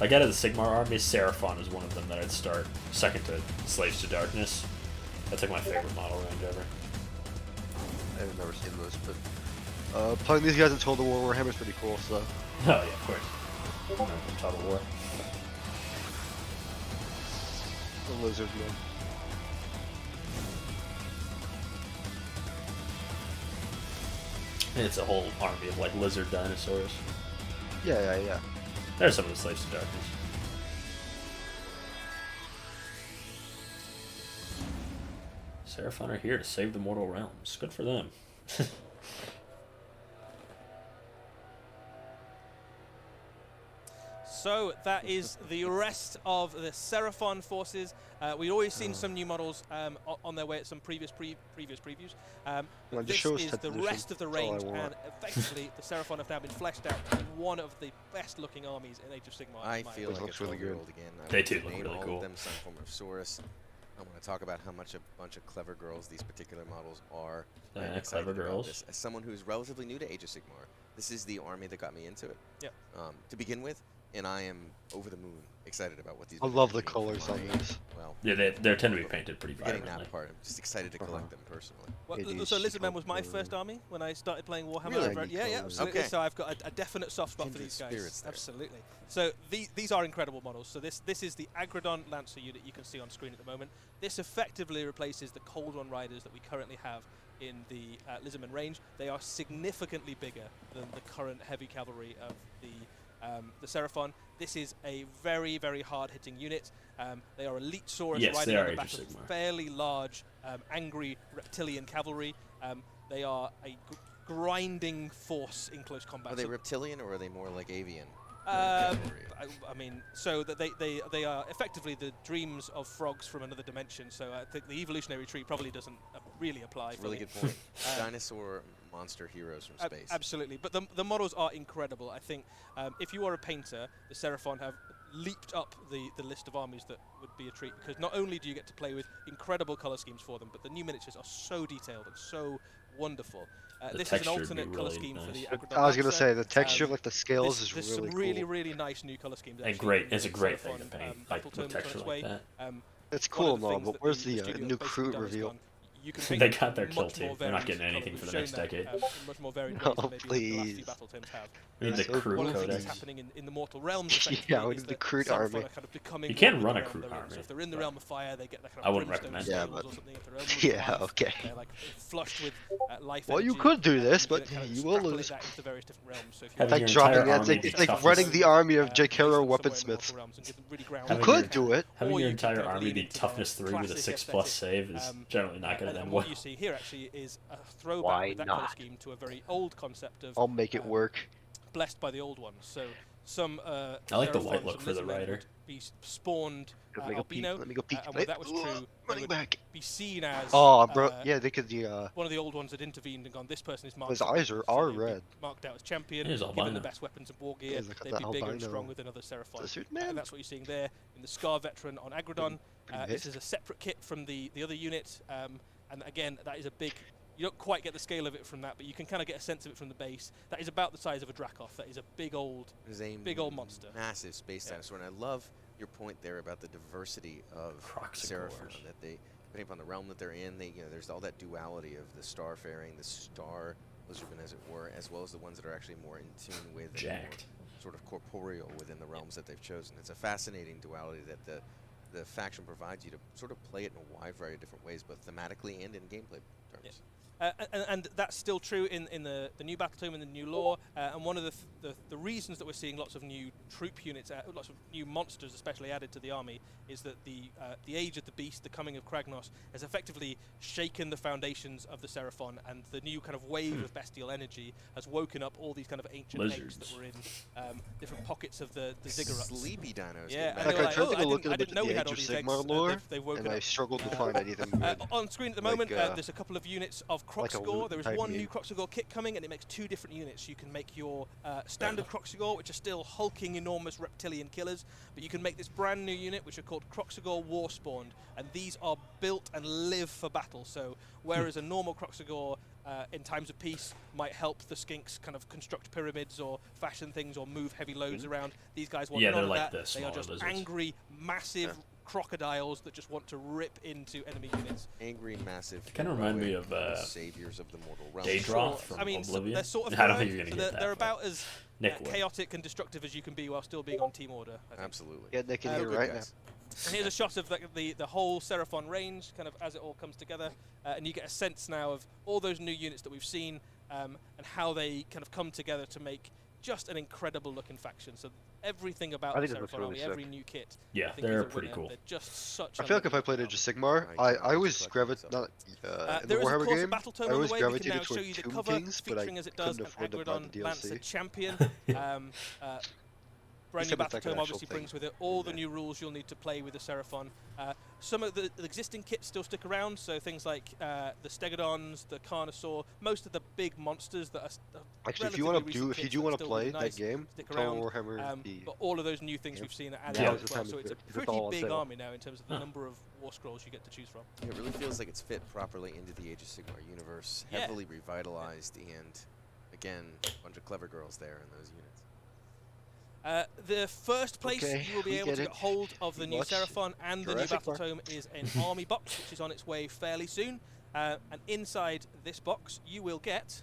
like out of the Sigmar army, Seraphon is one of them that I'd start. Second to Slaves to Darkness. That's like my favorite model range ever. I've never seen those, but playing these guys in Total War Warhammer is pretty cool. So Oh yeah, of course. From Total War. the lizard man. And it's a whole army of like lizard dinosaurs. Yeah. There's some of the Slaves to Darkness. Seraphon are here to save the mortal realms. Good for them. So that is the rest of the Seraphon forces. We've always seen some new models on their way at some previous previews. Well, just This show us is 10th the edition. rest of the That's all I range, want. and effectively the Seraphon have now been fleshed out to be one of the best-looking armies in Age of Sigmar. I in my feel opinion. like looks a really good. 12-year-old again. I They want do to look name really all cool. of them some form of Saurus. I want to talk about how much a bunch of clever girls these particular models are. Yeah, I'm excited clever about girls. this. As someone who's relatively new to Age of Sigmar, this is the army that got me into it. Yep. To begin with, and I am over the moon excited about what these. I love the colors on these. Well, Yeah, they tend to be painted pretty getting vibrantly. that part, I'm just excited to collect them personally. Well, It is so Lizardmen was my super first army when I started playing Warhammer. Really? over- Yeah, yeah, absolutely. Okay. So I've got a definite soft spot for Kindred these guys. spirits there. Absolutely. So these are incredible models. So this is the Agrodon Lancer unit you can see on screen at the moment. This effectively replaces the Cold One Riders that we currently have in the Lizardmen range. They are significantly bigger than the current heavy cavalry of the Seraphon. This is a very, very hard-hitting unit. They are elite Saurus Yes, riding they on are the back Age of of Sigmar. fairly large, angry reptilian cavalry. They are a grinding force in close combat. Are they So, reptilian or are they more like avian? I mean, so that they are effectively the dreams of frogs from another dimension. So I think the evolutionary tree probably doesn't really apply. Really fully. good point. Dinosaur monster heroes from space. Absolutely, but the models are incredible. I think if you are a painter, the Seraphon have leaped up the list of armies that would be a treat, because not only do you get to play with incredible color schemes for them, but the new miniatures are so detailed and so wonderful. This is an texture would be alternate color really scheme for the nice. Agrodon I was gonna Lancer. say the texture, like the scales, There's is really some cool. really nice new color schemes. And actually great, in the it's a great thing Seraphon, to paint, Battle like with Tomes on texture its like way. that. It's one cool of the and all, things but that where's the the studio new basically crew done is reveal? gone, you can They paint got their much kill more team. They're not varied getting anything colours. for the We've next shown that, decade. in much more varied No, ways than maybe the last few please. Battle Tomes have. We need the so crew One of the things codex. that's happening in the Mortal Realms, Yeah, effectively, we is need the that crude Seraphon army. are kind of becoming You can more run a the realm crude they're in. army, So if they're in the but realm of fire, they get that kind I of wouldn't brimstone recommend it. Yeah, scales but- or something. If they're only Yeah, alive, okay. they're like flushed with life Well, you energy, could do this, you but can kind of you will extrapolate lose. that into various different realms. So if you Having Like your dropping entire it, army it's be like running the army of J.K. based on Rowling somewhere in the weaponsmiths. Mortal Realms and give them really ground You Having could your- do it. Having Or your you can entire kind of army lean be into toughness the 3 with a classic 6+ aesthetic. save is generally not going to And end what well. you see here actually is a throwback Why with that color not? scheme to a very old concept of I'll make it work. blessed by the old ones. So some I like the white Seraphons look and for the Lizardmen rider. would be spawned Let me go peek. albino, Let me go peek. and where that was Ooh, true, they running would back. be seen as Oh, bro. Yeah, they could. one of the old ones had intervened and gone, this person is marked. His as eyes albino," are so they would be red. marked out as champion, He is given the albino. best weapons and war gear. Yeah, look at They'd that be bigger and albino. stronger than other Seraphon. Lizard man. And that's what you're seeing there in the Scar Veteran on Agrodon. Pretty This mixed. is a separate kit from the other unit, and again, that is a big. You don't quite get the scale of it from that, but you can kind of get a sense of it from the base. That is about the size of a Dracoth. That is a big old monster. Massive space dinosaur, and I love your point there about the diversity of Seraphon. That they, depending upon the realm that they're in, there's all that duality of the starfaring, the star lizardmen, as it were, as well as the ones that are actually more in tune with and more Jacked. sort of corporeal within the realms that they've chosen. It's a fascinating duality that the faction provides you to sort of play it in a wide variety of different ways, both thematically and in gameplay terms. And that's still true in the new Battle Tome and the new lore. And one of the reasons that we're seeing lots of new troop units, lots of new monsters especially added to the army, is that the age of the beast, the coming of Kragnos, has effectively shaken the foundations of the Seraphon, and the new kind of wave of bestial energy has woken up all these kind of ancient eggs Lizards. that were in different pockets of the Ziggurats. Sleepy dinos. Yeah, and Like, they were I tried to "Oh, go look I at a bit didn't know of we the had Age all of these eggs." Sigmar lore, They've woken and I up. struggled to find anything good. On screen at the Like, moment, there's a couple of units of like a Croxigore. loot There is type one new unit. Croxigore kit coming, and it makes two different units. You can make your standard Croxigore, which are still hulking, enormous reptilian killers, but you can make this brand new unit, which are called Croxigore Warspawned, and these are built and live for battle. So whereas a normal Croxigore in times of peace might help the skinks kind of construct pyramids or fashion things or move heavy loads around, these guys want Yeah, none they're of like that. the They are smaller just lizards. angry, massive crocodiles that just want to rip into enemy units. Angry, massive. Kind of remind me heroic of saviors of the mortal realm. Daedroth from I mean, Oblivion. they're sort of I don't think heroic, you're so going to get that. they're but about as Nick would. chaotic and destructive as you can be while still being on Team Order. I think. Absolutely. Yeah, Nick in Oh, here good right now. guys. And here's a shot of the whole Seraphon range, kind of as it all comes together, and you get a sense now of all those new units that we've seen and how they kind of come together to make just an incredible looking faction. So everything about I the think it looks Seraphon really army, every sick. new kit, Yeah, I think they're is a pretty winner. cool. They're just such. I feel like if I played Age of Sigmar, I always gravitate not in the There is, of Warhammer course, a game. battle tome I on the always way. We can now gravitated show toward you the Tomb cover Kings, but I featuring as it does couldn't an afford to buy the Agrodon Lancer DLC. Champion. Brand new Except it's battle like an tome actual obviously thing. brings with it all the Yeah. new rules you'll need to play with the Seraphon. Some of the existing kits still stick around, so things like the Stegodons, the Carnosaur, most of the big monsters that are Actually, if you relatively want to do, recent if you kits do that are want to still play really that nice, game, stick tell around. Warhammer But all of those new things we've seen are added Now's as the well, time so to it's do a it, 'cause it's pretty all on big sale. army now in terms of the number of war scrolls you get to choose from. It really feels like it's fit properly into the Age of Sigmar universe, Yeah. heavily revitalized, and again, a bunch of clever girls there in those units. The first place Okay, you will be we able get to it. get hold of the new Watch Seraphon and the new Jurassic Battle Park. Tome is an army box, which is on its way fairly soon. And inside this box, you will get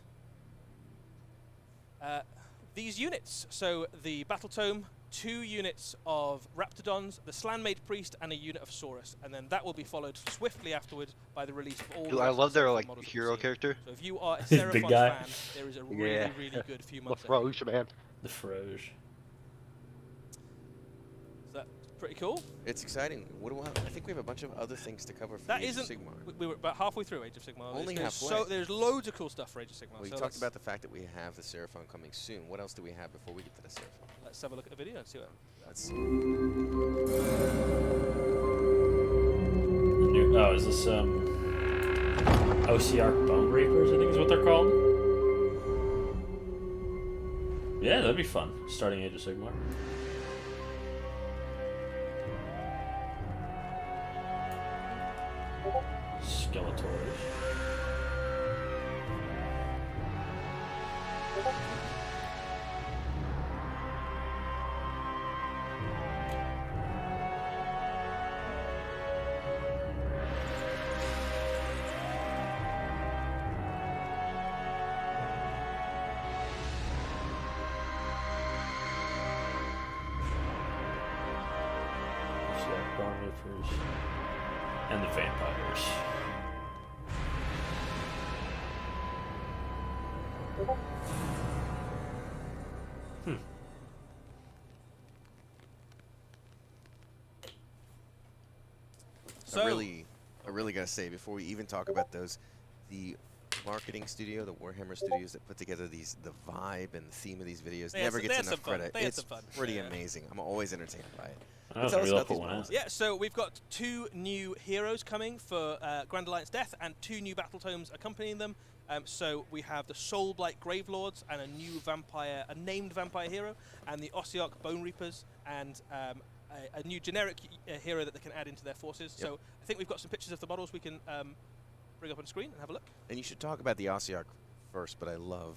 these units. So the Battle Tome, 2 units of Raptidons, the Slanmade Priest, and a unit of Saurus. And then that will be followed swiftly afterwards by the release of all Dude, the I rest of love the their Seraphon like models that hero we've seen. character. So if you are a Big Seraphon guy. fan, there is a really, really good few months ahead. Froge, man. The Froge. Is that pretty cool? It's exciting. What do I think we have a bunch of other things to cover for That Age of isn't. Sigmar. We were about halfway through Age of Sigmar. Only there's halfway. So there's loads of cool stuff for Age of Sigmar. Well, you so talked let's- about the fact that we have the Seraphon coming soon. What else do we have before we get to the Seraphon? Let's have a look at the video and see what. Let's see. Oh, is this OCR Bone Reapers? I think is what they're called. Yeah, that'd be fun. Starting Age of Sigmar. Skeletors. Bone Reapers. And the vampires. So I really gotta say, before we even talk about those, the marketing studio, the Warhammer studios that put together the vibe and the theme of these videos They never had gets some enough fun. credit. They had It's some fun. pretty Yeah. amazing. I'm always entertained by it. That was Tell a us real about cool these one. models. Yeah, so we've got 2 new heroes coming for Grand Alliance Death and 2 new battle tomes accompanying them. So we have the Soulblight Gravelords and a named vampire hero, and the Ossiarch Bone Reapers, and a new generic hero that they can add into their forces. Yep. So I think we've got some pictures of the models we can bring up on screen and have a look. And you should talk about the Ossiarch first, but I love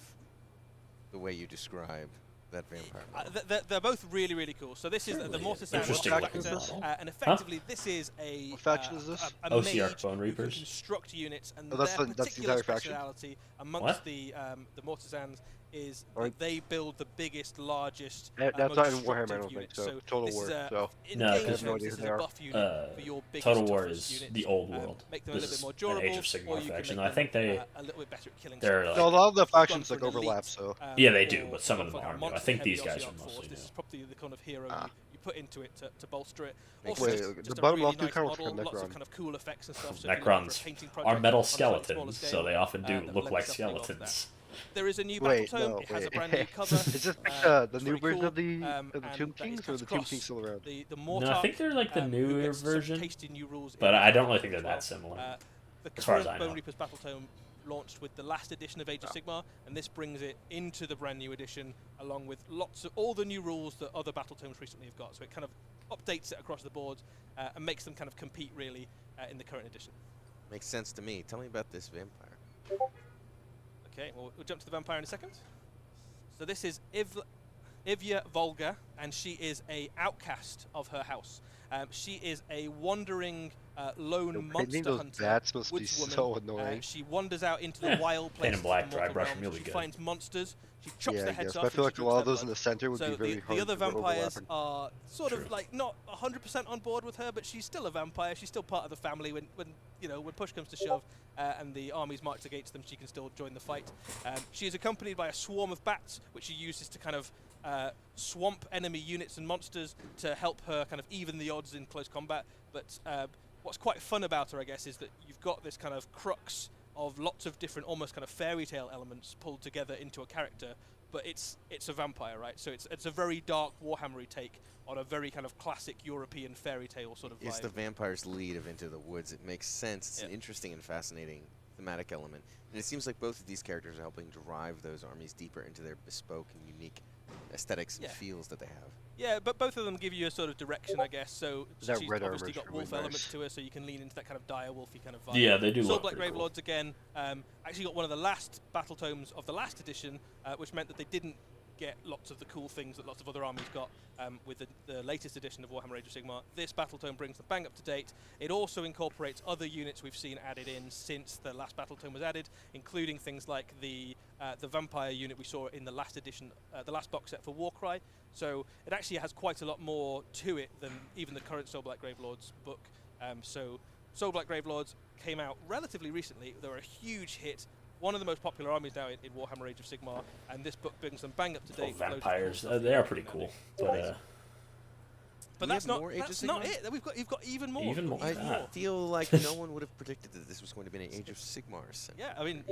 the way you describe that vampire model. They're both really, really cool. So this is the Mortis interesting character, looking model. and effectively this is a What faction is this? a OCR mage Bone who can Reapers. construct units, and Oh, that's their the particular entire faction? speciality amongst What? the Mortisans is Or- that they build the biggest, largest, That's most not in Warhammer, I destructive don't think units. so. Total this War, is so. in No, game 'cause- terms, this is a buff unit for your biggest, Total War toughest is units. the old world. Make them This a little is bit more an durable, Age of Sigmar or you can faction. make I think them, they- a little bit better at killing. they're stuff. So a lot of the factions Gone like for an overlap, elite, so. Yeah, they do, but or some of them for a are new. I monster think these heavy guys are Ossiarch mostly force. This new. is probably the kind of hero Ah. you put into it to bolster it. Makes Also, Wait, just the a bottom really left do nice count for model, lots of Necron. kind of cool effects and stuff. So if you're looking for a Necrons painting are project metal on a slightly smaller skeletons, scale, so they often do that look lends like itself really well to that. skeletons. There is a new Wait, battle tome. no, It has a wait. brand new cover. Is this like the the new version of the and Tomb that is Kings, or cut the Tomb across Kings still around? The No, I think they're like the who newer gets some version, tasty new rules but in I the don't really think they're as well. that similar. The as far as current I know. Bone Reapers Battle Tome launched with the last edition of Age of Sigmar, and this brings it into the brand new edition, along with lots of all the new rules that other Battle Tomes recently have got. So it kind of updates it across the board and makes them kind of compete really in the current edition. Makes sense to me. Tell me about this vampire. Okay, well, we'll jump to the vampire in a second. So this is Ivya Volga, and she is a outcast of her house. She is a wandering lone monster those hunter. bats must be woodswoman. so annoying. She wanders out into the wild Paint 'em places black, of dry mortal brush 'em, realms. you'll be She good. finds monsters. She chops Yeah, their I heads guess. off. But I feel and she like a lot of drinks those in their the center would blood. be So very the hard other to vampires overlapping. are sort True. of like not 100% on board with her, but she's still a vampire. She's still part of the family. When push comes to shove, and the armies march against them, she can still join the fight. She is accompanied by a swarm of bats, which she uses to kind of swamp enemy units and monsters to help her kind of even the odds in close combat. But what's quite fun about her, I guess, is that you've got this kind of crux of lots of different, almost kind of fairy tale elements pulled together into a character. But it's a vampire, right? So it's a very dark Warhammery take on a very kind of classic European fairy tale sort of vibe. It's the vampire's lead of Into the Woods. It makes sense. It's Yeah. an interesting and fascinating thematic element. And it seems like both of these characters are helping drive those armies deeper into their bespoke and unique aesthetics and Yeah. feels that they have. Yeah, but both of them give you a sort of direction, I guess. So That she's red obviously armor's got really wolf nice. elements to her, so you can lean into that kind of dire wolfy kind of vibe. Yeah, they do look Soulblight pretty cool. Gravelords again. Actually got one of the last battle tomes of the last edition, which meant that they didn't get lots of the cool things that lots of other armies got with the latest edition of Warhammer Age of Sigmar. This battle tome brings them bang up to date. It also incorporates other units we've seen added in since the last battle tome was added, including things like the vampire unit we saw in the last edition, the last box set for Warcry. So it actually has quite a lot more to it than even the current Soulblight Gravelords book. So Soulblight Gravelords came out relatively recently. They were a huge hit. One of the most popular armies now in Warhammer Age of Sigmar, and this book brings them bang up to date. Vampires, they are pretty cool, but that's not it. You've got even more. Even more. I feel like no one would have predicted that this was going to be an Age of Sigmar. Yeah, I mean,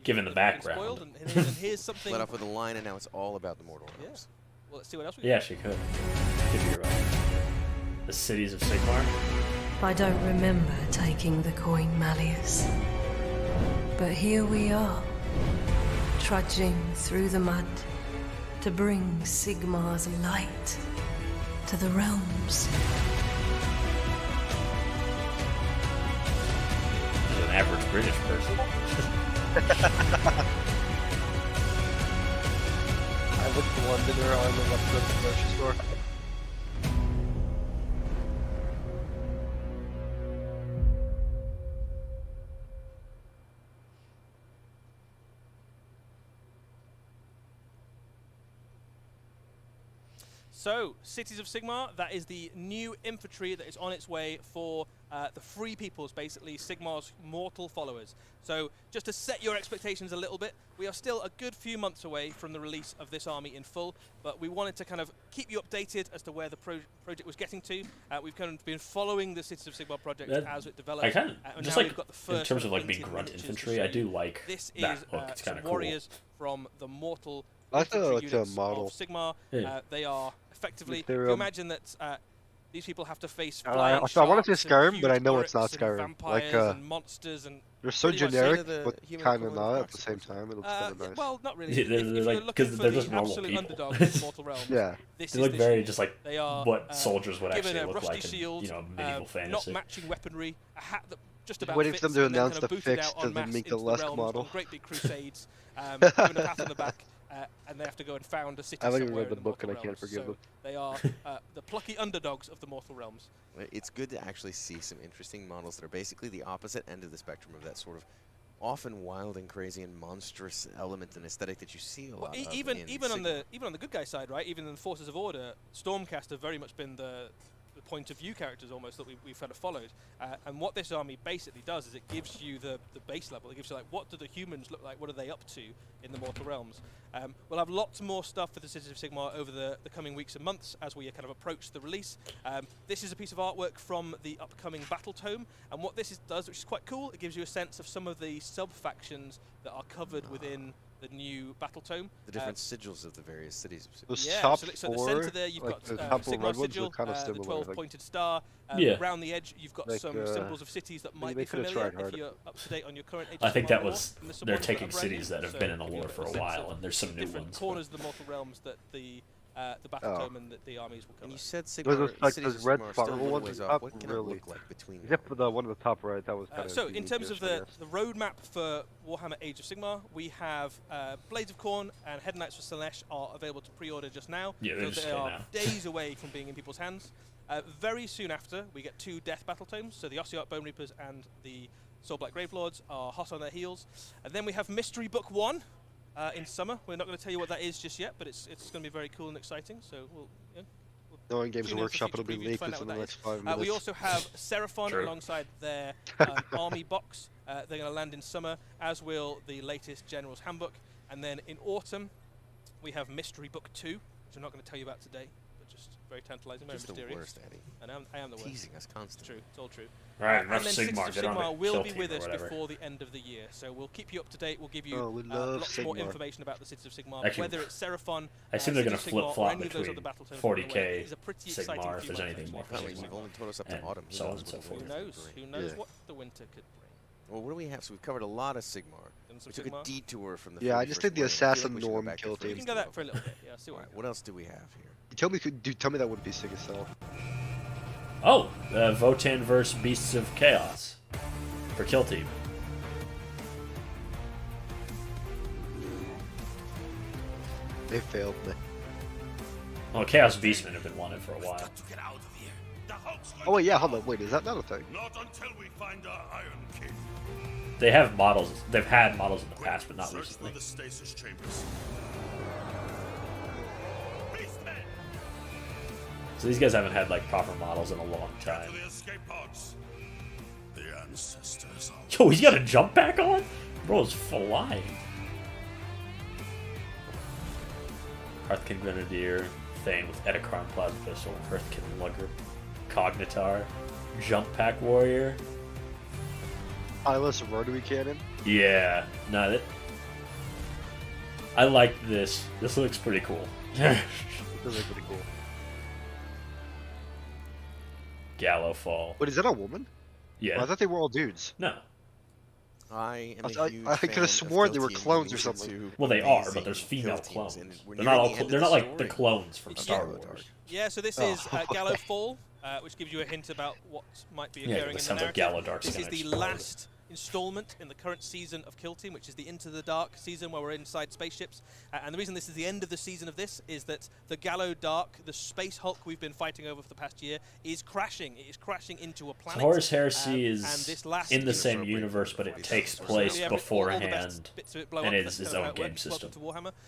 given the background. Spoiled, and here's something. Let off with a line, and now it's all about the mortal realms. Well, let's see what else we Yeah, got. she could. Could be right. The cities of Sigmar. I don't remember taking the coin Malleus. But here we are, trudging through the mud to bring Sigmar's light to the realms. As an average British person. I looked to Londoner on the left of the grocery store. So, Cities of Sigmar, that is the new infantry that is on its way for the Free Peoples, basically Sigmar's mortal followers. So, just to set your expectations a little bit, we are still a good few months away from the release of this army in full, but we wanted to kind of keep you updated as to where the project was getting to. We've kind of been following the Cities of Sigmar project as it develops. I kind of, just like, got the first in terms of like being grunt infantry, I do like this that is look. It's kind of cool. warriors from the mortal I like the units model. of Sigmar. Yeah. They are effectively, if They're, you imagine that these people have to face I flying want to say sharks and Skyrim, but I huge know it's not orcs and Skyrim. vampires Like, and monsters and they're so pretty much generic, the but human kind of equivalent not of at the same time. It looks yeah, kind of nice. well, not really. Yeah, if they're you're like- looking 'cause for they're the just normal absolute people. underdog of Mortal Realms, Yeah. this They is look this very unit. just like They are what soldiers would given actually a look rusty like in, shield, medieval not fantasy. matching weaponry, a hat that just about waiting fits, for them to and then announce kind of the booted fix out to en the masse Mika into the Lusk realms model. on great big crusades, given a pat on the back. And they have to go and found a city I haven't even somewhere read the in book, and I Mortal can't forgive Realms. them. So they are the plucky underdogs of the Mortal Realms. It's good to actually see some interesting models that are basically the opposite end of the spectrum of that sort of often wild and crazy and monstrous element and aesthetic that you see a lot of Even on Sigmar. the good guy side, right? Even in the Forces of Order, Stormcast have very much been the point of view characters almost that we've kind of followed. And what this army basically does is it gives you the base level. It gives you like, what do the humans look like? What are they up to in the Mortal Realms? We'll have lots more stuff for the Cities of Sigmar over the coming weeks and months as we kind of approach the release. This is a piece of artwork from the upcoming Battle Tome, and what this does, which is quite cool, it gives you a sense of some of the sub-factions that are covered within the new Battle Tome. The different sigils of the various cities. Those Yeah, top so at the four, center there you've like got the top four Sigmar red ones, sigil, look kind of the similar. 12-pointed star. Yeah. Around the edge you've got Like, some symbols of cities that might they be could've familiar tried if harder. you're up to date on your current Age I of think Sigmar that lore, was and there's some they're ones that are taking brand cities new, that have so been in the give you lore a bit for of a sense while, of and there's some new different ones. corners of the Mortal Realms that the Battle Tome and the armies will cover. And you said Those Sigmar, like cities those of red Sigmar are still a spiral little ones ways at off. the What top, can it really. look like between Except for the one at the top right, that was kind of So in terms of the roadmap for Warhammer Age of Sigmar, we have Blades of Khorne and Head Knights for Slaanesh are available to pre-order just now. Yeah, they're so just they here are now. days away from being in people's hands. Very soon after, we get 2 Death Battle Tomes, so the Ossiarch Bone Reapers and the Soulblight Gravelords are hot on their heels. And then we have Mystery Book 1 in summer. We're not going to tell you what that is just yet, but it's going to be very cool and exciting, so we'll... Knowing Games tune in for Workshop, it'll future be previews to leaked find out within the what next that is. 5 minutes. We also have Seraphon True. alongside their army box. They're going to land in summer, as will the latest General's Handbook. And then in autumn, we have Mystery Book 2, which I'm not going to tell you about today, but just very tantalizing, very Just the mysterious. worst, Eddie. And I am the worst. Teasing us constantly. True, it's all true. Right, And rough then Sigmar, Cities of get on Sigmar the will kill be team with or us whatever. before the end of the year, so we'll keep you up to date. We'll give you Oh, we love lots more Sigmar. information about the Cities of Sigmar, Actually, whether it's Seraphon, I assume they're Cities going to of Sigmar, or flip-flop any of those between other battle tomes along the way. 40K, It is a pretty exciting Sigmar, if few there's months, anything more for I mean, Sigmar. you've only told us up to And autumn. so on knows and so what the forth. Who winter knows? could bring. Who knows Yeah. what the winter could bring? Well, what do we have? So we've covered a lot of Sigmar. Done some We took a Sigmar? detour from the Yeah, I just 41st did the Warhammer. I feel Assassin like we should go Norm back to kill first We team. can go Warhammer. that for a little bit. Yeah, see what Alright, what else do we have here? Tell me that wouldn't be Sigil. Oh, Votan vs. Beasts of Chaos for Kill Team. They failed me. Well, Chaos Beastmen have been wanted for a while. Got to get out of here. The Hulk's going Oh wait, to yeah, come. hold on, wait, is that not a thing? Not until we find our Iron King. They have models. They've had models in the past, but not Search recently. for the stasis chambers. Beastmen! So these guys haven't had like proper models in a long To time. the escape pods. The ancestors are... Yo, he's got a jump pack on? Bro's flying. Hearthkin Grenadier, Thane with Edicron Plasma Pistol, Hearthkin Lugger, Cognitar, Jump Pack Warrior. Eyeless Rotary Cannon. Yeah, no, that. I like this. This looks pretty cool. This is pretty cool. Gallowfall. Wait, is that a woman? Yeah. Oh, I thought they were all dudes. No. I am I- a I- huge I could have fan of sworn they kill were teams clones or moving something. into Well, they are, but amazing there's female kill teams, clones. and when They're you're not at the all. end of They're the not like story, the clones from it's Star Gallowdar. Wars. Yeah, so this Oh. is Gallowfall, which gives you a hint about what might be Yeah, occurring it in the sounds like narrative. Gallowdark's This is gonna the explode. last installment in the current season of Kill Team, which is the Into the Dark season where we're inside spaceships. And the reason this is the end of the season of this is that the Gallowdark, the Space Hulk we've been fighting over for the past year, is crashing. It is crashing into a So planet. Horus Heresy and is this last in the season- same universe, but it takes Yeah, place all the beforehand, best bits of it blow and up. is That's his kind of how own it game works. system. Welcome to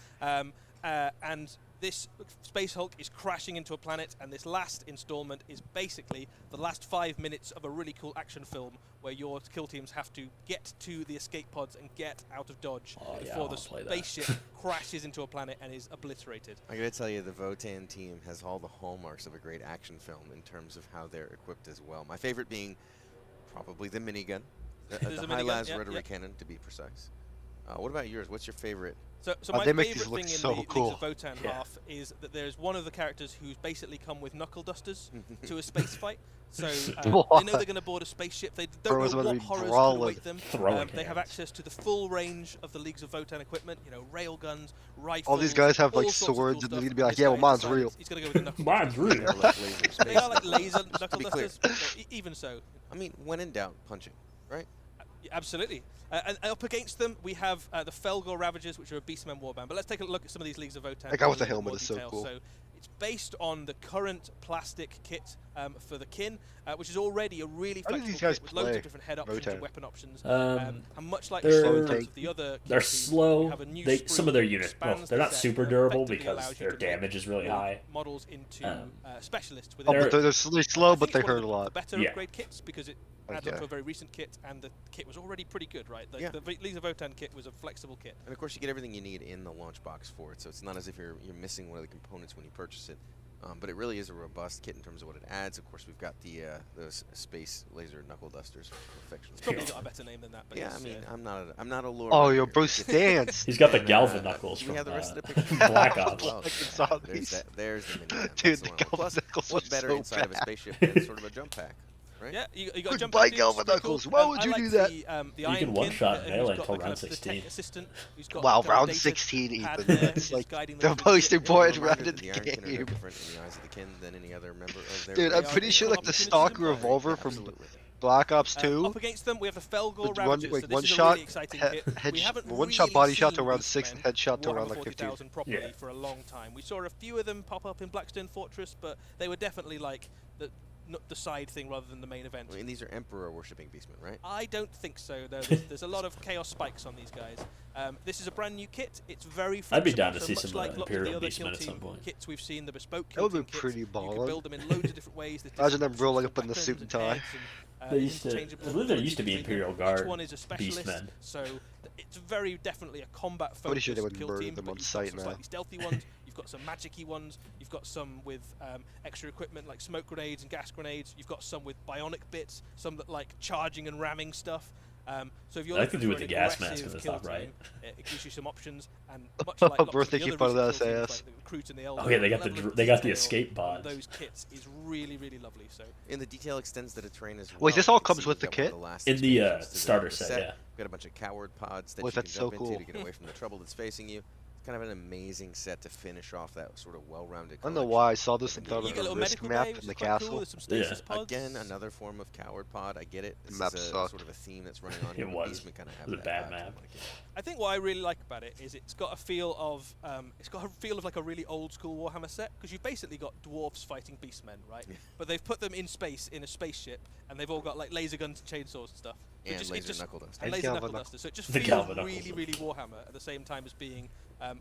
Warhammer. And this Space Hulk is crashing into a planet, and this last installment is basically the last 5 minutes of a really cool action film where your kill teams have to get to the escape pods and get out of Dodge Oh, yeah, I before the wanna play that. spaceship crashes into a planet and is obliterated. I gotta tell you, the Votan team has all the hallmarks of a great action film in terms of how they're equipped as well. My favorite being probably the minigun, the There's a minigun, high-las yeah, rotary yeah. cannon, to be precise. What about yours? What's your favorite? So Oh, my they make these favourite look thing in so the cool. Leagues of Votan Yeah. half is that there's one of the characters who's basically come with knuckle dusters to a space fight. So they know they're going to board a spaceship. They don't Bro's know gonna what be horrors could brawling. await them. Throwing They have hands. access to the full range of the Leagues of Votan equipment. You know, rail guns, rifles. All these guys have all like sorts of cool swords, and stuff. they're gonna be like, This "Yeah, guy well, mine's decides real." He's going to go with the knuckle Mine's dusters. real. They're like laser space They are like knuckle laser dusters, to be knuckle clear. dusters. But even so, I mean, when in doubt, punching, right? yeah, absolutely. And up against them, we have the Felgor Ravagers, which are a Beastmen warband. But let's take a look at some of these Leagues of Votan. That guy with in a the little bit helmet more is so detail. cool. So it's based on the current plastic kit for the kin, which is already a really How do flexible these guys kit with loads play of different head options Votan? and weapon options. Um, And much like they're- the slow of the other They're kit, we slow. have a new They sprue some of their that units. Well, expands they're the not set super and durable effectively because allows you their to make damage is really more high. models into specialists Oh, within but the they're slow, I but think they it's one hurt of a the lot. better Yeah. upgrade kits because it adds up Okay. to a very recent kit, and the kit was already pretty good, right? Yeah. The Leagues of Votan kit was a flexible kit. And of course, you get everything you need in the launch box for it, so it's not as if you're missing one of the components when you purchase it. But it really is a robust kit in terms of what it adds. Of course, we've got the those space laser knuckle dusters. It's probably got a better name than that. But Yeah, it's, I mean, I'm not a lore. Oh, writer yo, bro, here. stance. He's got the And, Galvan knuckles do from we have the rest of the Black Ops. Well, Like in there's, zombies. there's the minigun. Dude, That's the the one. Galvan Plus, knuckles what are better so inside of a bad. spaceship than sort of a jump pack, right? Yeah, you got jump Goodbye, pack dudes, Galvan pretty cool. knuckles. Why would I you like do that? The You Iron can Kin, one-shot who's melee got until the kind round of the tech 16. assistant, who's got Wow, the kind of round data 16 pad even. there, It's who's like guiding the them through most shit. important Reminder round in that the the Iron Kin are no game. different in the eyes of the Kin than any other member of their Dude, race. I'm pretty sure like the Opportunities Stalker and revolver from Absolutely. Black Ops 2, Up against them, we have the Felgor with Ravagers. like so one this is a shot, really exciting kit. We haven't one shot really body shot to seen around these 6 and men headshot to Warhammer around like 15. 40,000 properly Yeah. for a long time. We saw a few of them pop up in Blackstone Fortress, but they were definitely like the side thing rather than the main event. I mean, these are Emperor worshipping beastmen, right? I don't think so. There's a lot of chaos spikes on these guys. This is a brand new kit. It's very flexible. I'd be down to so see much some like lots of Imperial the other Beastmen Kill at some Team point. kits we've seen, the bespoke That Kill would be Team kits. pretty You can ballin'. build them in loads of different ways. There's Imagine them different rolling sorts up in the of suit and weapons tie. heads and, They used to- interchangeable I believe there used to be abilities between Imperial them. Guard Each one is a specialist, Beastmen. so it's very definitely a combat Pretty focused sure they would kill murder team. them but on you've got sight some now. slightly stealthy ones. You've got some magic-y ones. You've got some with extra equipment like smoke grenades and gas grenades. You've got some with bionic bits. Some that like charging and ramming stuff. So if you're I like to looking do for with an the gas mask aggressive in this kill top right. team, it gives you some options, and much like lots Bro, of they the keep other putting recent that kill ass. teams, like the Recruit and the Elder, Oh yeah, they got level of the detail escape on pods. those kits is really, really lovely. So And the detail extends to the terrain as well. Wait, this You all can comes see with we've the got one of kit? last In the expansions to starter the set, yeah. We've got a bunch of coward pods that Wait, you can that's so jump cool. into to get away from the trouble that's facing you. kind of an amazing set to finish off that sort of well-rounded. I don't know why I saw this and You thought You of get a the little risk medical map bay, in which the is quite cool. castle. There's some stasis pods. Again, another form of coward pod. I get it. This map is sucked. sort of a theme that's running on. It here. was. Beastmen kind of have It was a that bad vibe map. to them, I get. I think what I really like about it is it's got a feel of like a really old school Warhammer set, because you've basically got dwarves fighting beastmen, right? Yeah. But they've put them in space in a spaceship, and they've all got like laser guns and chainsaws and stuff. So And it laser just, knuckle dusters. and And laser Galvan knuckle knuckle. dusters. So it just The feels Galvan knuckle really, dusters. really Warhammer at the same time as being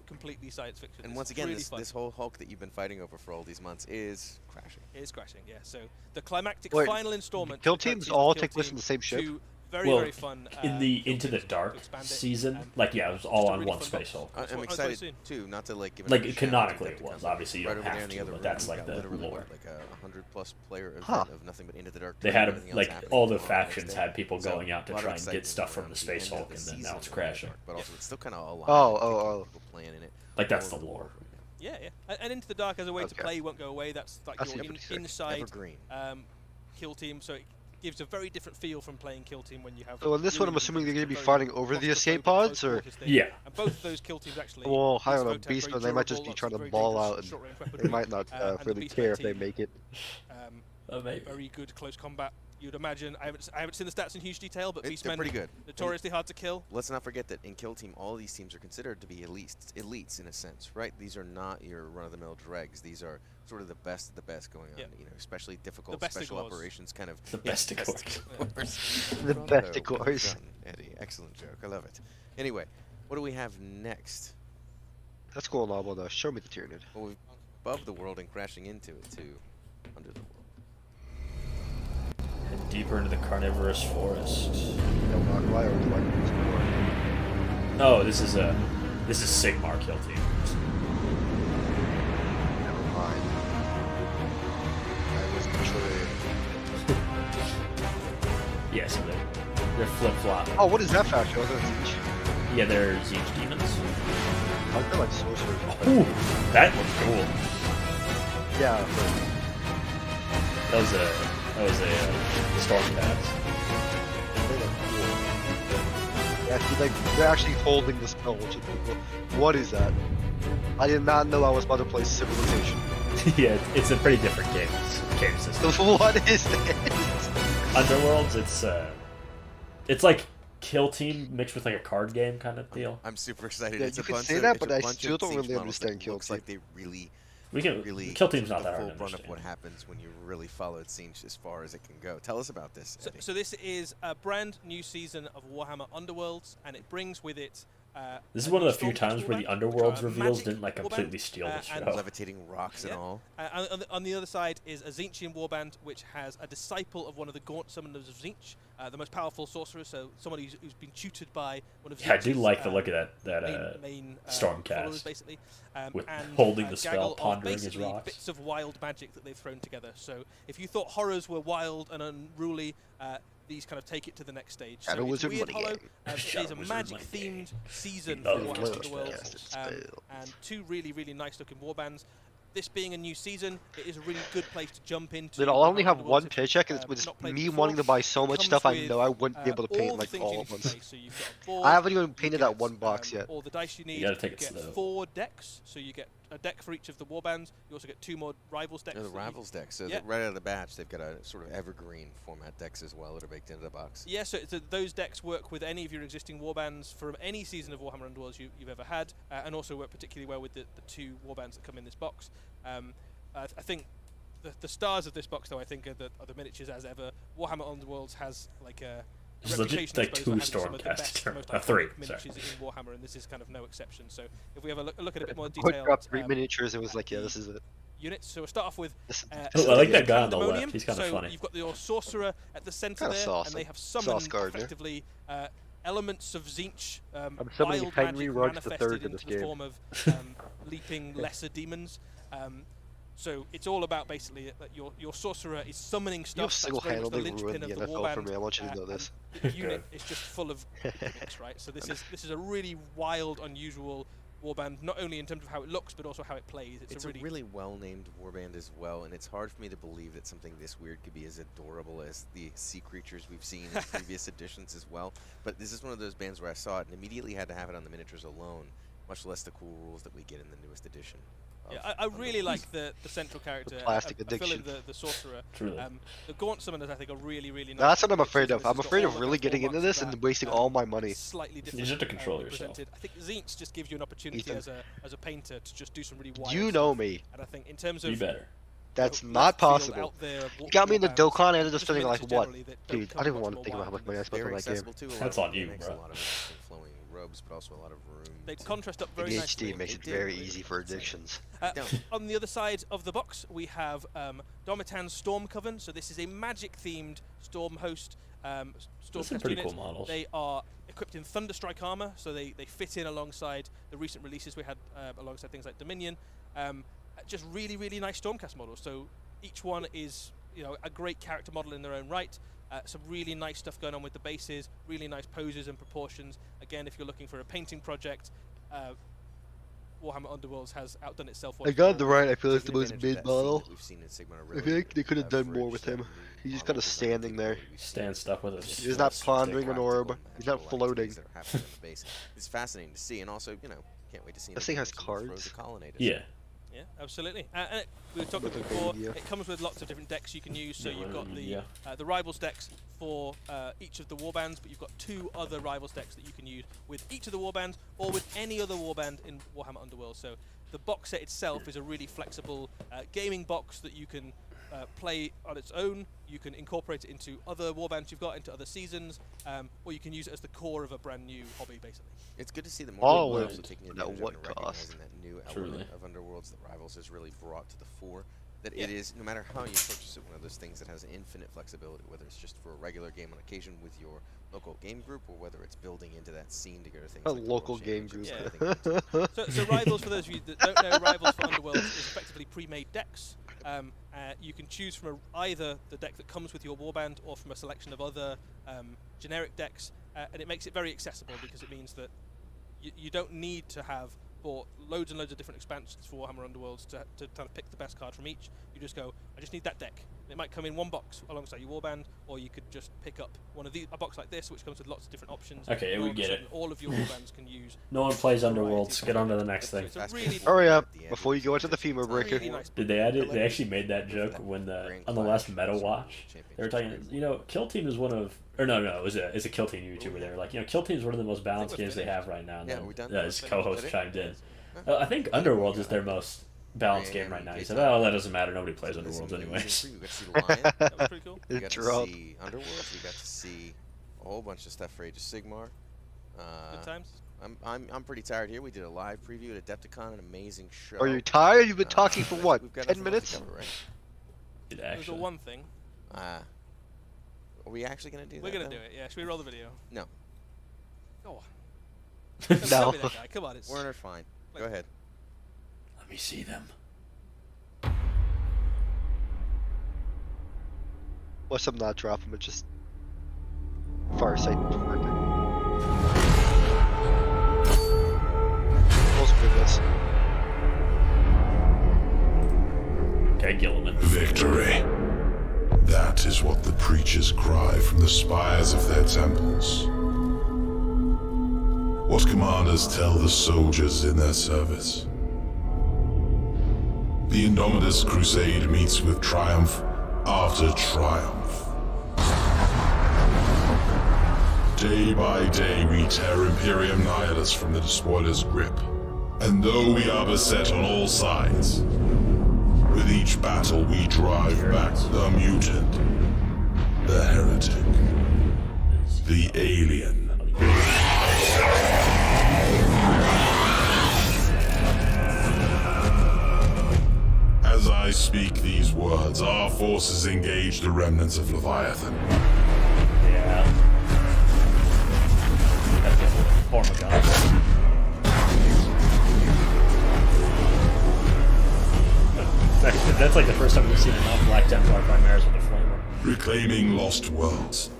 completely science fiction. And It's once again, really this, fun. this whole Hulk that you've been fighting over for all these months is crashing. It is crashing, yeah. So the climactic Wait, final installment. Kill of the current teams season of all Kill take place Team in the same ship? to very, Well, very fun. in the Kill Into the Teams to Dark expand it. season, Um, like yeah, it was all just a on really one fun space box. Hulk. That's I'm what I was very excited too, not to like give Like, another shout canonically out to it was. Adepticon, Obviously you right don't over there have in the to, other but room, that's we've like got the literally lore. like a 100+ player event Huh. of nothing but Into the Dark. They Tournament had and everything else like happening all the tomorrow and factions next day. had people So, going out a to lot of try and get excitement stuff from around the Space end of Hulk, the and then season now it's of Into the crashing. Dark, but also it's still kind of alive. Oh. People playing in it. Like that's More the of a lore. Yeah, yeah. And Into the Dark as a way to Okay. play won't go away. That's like That's your pretty sick. inside Evergreen. kill team. So it gives a very different feel from playing kill team when you have. So in this one, I'm really assuming they're going to be very fighting over the escape claustrophobic, pods, close or quarters thing. Yeah. And both of those kill teams actually. well, I don't know, both have very Beastmen, they might just durable, be lots trying of to very ball dangerous out, and short-range they weaponry. might not And the really Beastmen care if they team, make it. Maybe. Very good close combat. You'd imagine. I haven't seen the stats in huge detail, but They're Beastmen pretty good. notoriously hard to kill. Let's not forget that in Kill Team, all these teams are considered to be elites in a sense, right? These are not your run-of-the-mill dregs. These are sort of the best going on. Yeah. You know, especially difficult best special of course. operations kind of. The best of course. The Bravo. best of Well course. done, Eddie. Excellent joke. I love it. Anyway, what do we have next? That's cool and all, but show me the Tyranid. Well, we've above the world and crashing into it to under the world. Head deeper into the carnivorous forest. Why are we like this more? Oh, this is Sigmar kill team. Never mind. I wasn't sure. Yeah, so they're flip flop. Oh, what is that faction? Oh, that's each. Yeah, they're Zeech demons. I feel like sorcerers. Ooh, that looks cool. Yeah. That was a storm pass. They look cool. Yeah, see, like, they're actually holding the spell, which is cool. What is that? I did not know I was about to play Civilization. Yeah, it's a pretty different game system. What is this? Underworlds, it's like Kill Team mixed with like a card game kind of deal. I'm super excited. Yeah, it's you a can bunch say of, that, it's but a I bunch still of don't Siege really models that understand Kill looks Team. like they really Kill Team's not took that the hard full to brunt of understand. what happens when you really followed Siege as far as it can go. Tell us about this, Eddie. So this is a brand new season of Warhammer Underworlds, and it brings with it. This is a one of new the few Stormcast times where the warband, Underworlds which are reveals magic didn't like warband, completely steal the and show. Levitating rocks and all. On the other side is a Zinchian warband, which has a disciple of one of the Gaunt Summoners of Zinch, the most powerful sorcerer, so somebody who's been tutored by one of Yeah, I do Zinch's, like the look of that main Stormcast followers, basically. with And holding the a spell, gaggle of pondering his basically rocks. bits of wild magic that they've thrown together. So if you thought horrors were wild and unruly, these kind of take it to the next stage. Shadow So it's Wizard Weird Money Hollow. Gang. It Shadow is a Wizard magic-themed season Oh, for Warhammer Lord, Underworld, yes. and two really, really nice-looking warbands. This being a new season, it is a really good place to jump into. Then I'll only Warhammer have Underworlds one if paycheck, and you've, it's not played me before. wanting to buy so It much comes stuff I with, know I wouldn't be able to paint all the like things all you at need to once. play. So you've got a board, I haven't even you painted get, that one box yet. all the dice you need. gotta take it get slow. 4 decks, so you get a deck for each of the warbands. You also get 2 more rivals decks. No, the that you- Rivals decks. So Yeah. right out of the batch, they've got a sort of evergreen format decks as well that are baked into the box. Yeah, so those decks work with any of your existing warbands from any season of Warhammer Underworlds you've ever had, and also work particularly well with the 2 warbands that come in this box. I think the stars of this box, though, I think are the miniatures as ever. Warhammer Underworlds has like a It's legit reputation, I like suppose, 2 for having some of the Stormcast best, term- most 3, iconic sorry. miniatures in Warhammer, and this is kind of no exception. So if we have a look at a bit more Quick detail. drop 3 miniatures, it was like, yeah, this is it. Units. So we'll start off with. This- Oh, I like that guy on the Pandemonium. left. He's kind of so funny. You've got your sorcerer at the centre Kinda there, saucy. and they have Sauce summoned Gardner. effectively elements of Zinch, I'm summoning wild Henry magic Ruggs the manifested third in into this the game. form of leaping lesser demons. So it's all about basically that your sorcerer is summoning stuff. You've That's very much the single-handedly linchpin ruined of the the NFL for warband, me. I want you to know this. The unit is just full of gimmicks, right? So this is a really wild, unusual warband, not only in terms of how it looks, but also how it plays. It's a really well-named warband as well, and it's hard for me to believe that something this weird could be as adorable as the sea creatures we've seen in previous editions as well. But this is one of those bands where I saw it and immediately had to have it on the miniatures alone. much less the cool rules that we get in the newest edition. Yeah, I really like the central character. plastic I fill in addiction. the sorcerer. Truly. The Gaunt Summoners, I think, are really, really nice. That's what I'm It's afraid just of. I'm got afraid all of the really kind of getting into this hallmarks and of wasting that, all my money. Slightly different. You just have to control yourself. presented. I think Zinks just gives you an opportunity Ethan. as a painter to just do some really wild You stuff. know me. And I think in terms Be of better. That's left not field possible. out there, You got me in the warbands, Dokkan and just just spending like miniatures what? generally that don't Dude, come I don't even much want to more think about how much wild money I than spent on Very that game. accessible too. A lot That's of on you, mechanics, bro. A lot of interesting flowing robes, but also a lot of room. They to- contrast up very nicely. ADHD makes it They very do. easy for addictions. On the other side of the box, we have Domitan's Storm Coven. So this is a magic-themed Storm host. Storm Those are Cast pretty units. cool models. They are equipped in Thunderstrike armor, so they fit in alongside the recent releases we had alongside things like Dominion. Just really, really nice Stormcast models. So each one is, you know, a great character model in their own right. Some really nice stuff going on with the bases, really nice poses and proportions. Again, if you're looking for a painting project, Warhammer Underworlds has outdone itself. I got the right. I feel it's Taking the most advantage of mid that scene model. that we've seen in Sigma I Reality, feel like they could have done more Fridge, with that him. new He's just model kind of design standing there. capability we've seen. Stand stuck with us. He's not pondering an orb. He's not Practical floating. activities that are happening on the base. It's fascinating to see, and also, you know, can't wait to see. This thing has throws cards. the colonnaders. Yeah. Yeah, absolutely. And we were talking Look at before, the, it comes with lots of different decks you can use. So you've got Yeah. the Rivals decks for each of the warbands, but you've got 2 other Rivals decks that you can use with each of the warbands or with any other warband in Warhammer Underworld. So the box set itself is a really flexible gaming box that you can play on its own. You can incorporate it into other warbands you've got, into other seasons, or you can use it as the core of a brand new hobby, basically. It's good to see that Oh, more people are wait. also taking At advantage of what and cost? recognizing that new element Truly. of Underworlds that Rivals has really brought to the fore. That Yeah. it is, no matter how you purchase it, one of those things that has infinite flexibility, whether it's just for a regular game on occasion with your local game group, or whether it's building into that scene to go to things A like the local World game Championships group. and other things like that. So Rivals, for those of you that don't know, Rivals for Underworld is effectively pre-made decks. You can choose from either the deck that comes with your warband or from a selection of other generic decks, and it makes it very accessible because it means that you don't need to have bought loads and loads of different expansions for Warhammer Underworlds to kind of pick the best card from each. You just go, I just need that deck. It might come in one box alongside your warband, or you could just pick up a box like this, which comes with lots of different options. Okay, and we all of a get it. sudden All of your warbands can use. No one plays a variety Underworlds. of Get on to the different next thing. It's a really Hurry up before you go into the femur breaker. really nice. Did they add it? They actually made that joke when on the last Meta Watch. They were talking, you know, Kill Team is one of, or no, it's a Kill Team YouTuber. They were like, you know, Kill Team is one of the most balanced games they have right now. And Yeah, then we done? his We're co-host finished? chimed in. I think Underworlds is their most balanced game right now. He said, "Oh, that doesn't matter. Nobody plays Underworlds anyways." We got to see Lion. That was pretty cool. We got to Drop. see Underworlds. We got to see a whole bunch of stuff for Age of Sigmar. Good times. I'm pretty tired here. We did a live preview at Adepticon, an amazing show. Are you tired? You've been talking for but what? we've got 10 nothing else minutes? to cover, right? It There's a actually. one thing. Are we actually gonna do that? We're gonna though? do it. Yeah. Should we roll the video? No. Go on. No. Tell me that guy. Come on. It's Werner, fine. Go ahead. Let me see them. What's up? Not drop him. It's just Farsight working. Most goodness. Okay, Gilliman. Victory. That is what the preachers cry from the spires of their temples. What commanders tell the soldiers in their service. The Indomitus Crusade meets with triumph after triumph. Day by day we tear Imperium Nihilus from the despoiler's grip. And though we are beset on all sides, with each battle we drive back the mutant, the heretic, the alien. As I speak these words, our forces engage the remnants of Leviathan. Yeah. That's a form of God. That's like the first time we've seen enough Black Templar primaris with a flamer. Reclaiming lost worlds,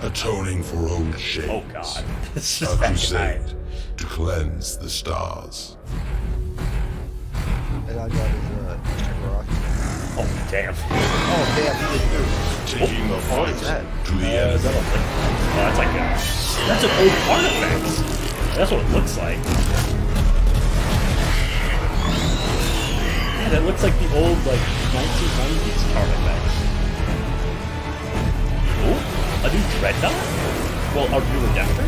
atoning for old shades. Oh god. It's A just that guy. crusade to cleanse the stars. And I got his Rock. Oh damn. Oh damn, he did too. Taking the What is that? fight to the Is that end. that's like that's an old artifact. That's what it looks like. and it looks like the old, like, 1990s artifacts. Oh, a new Dreadnought? Well, a new Redemptor?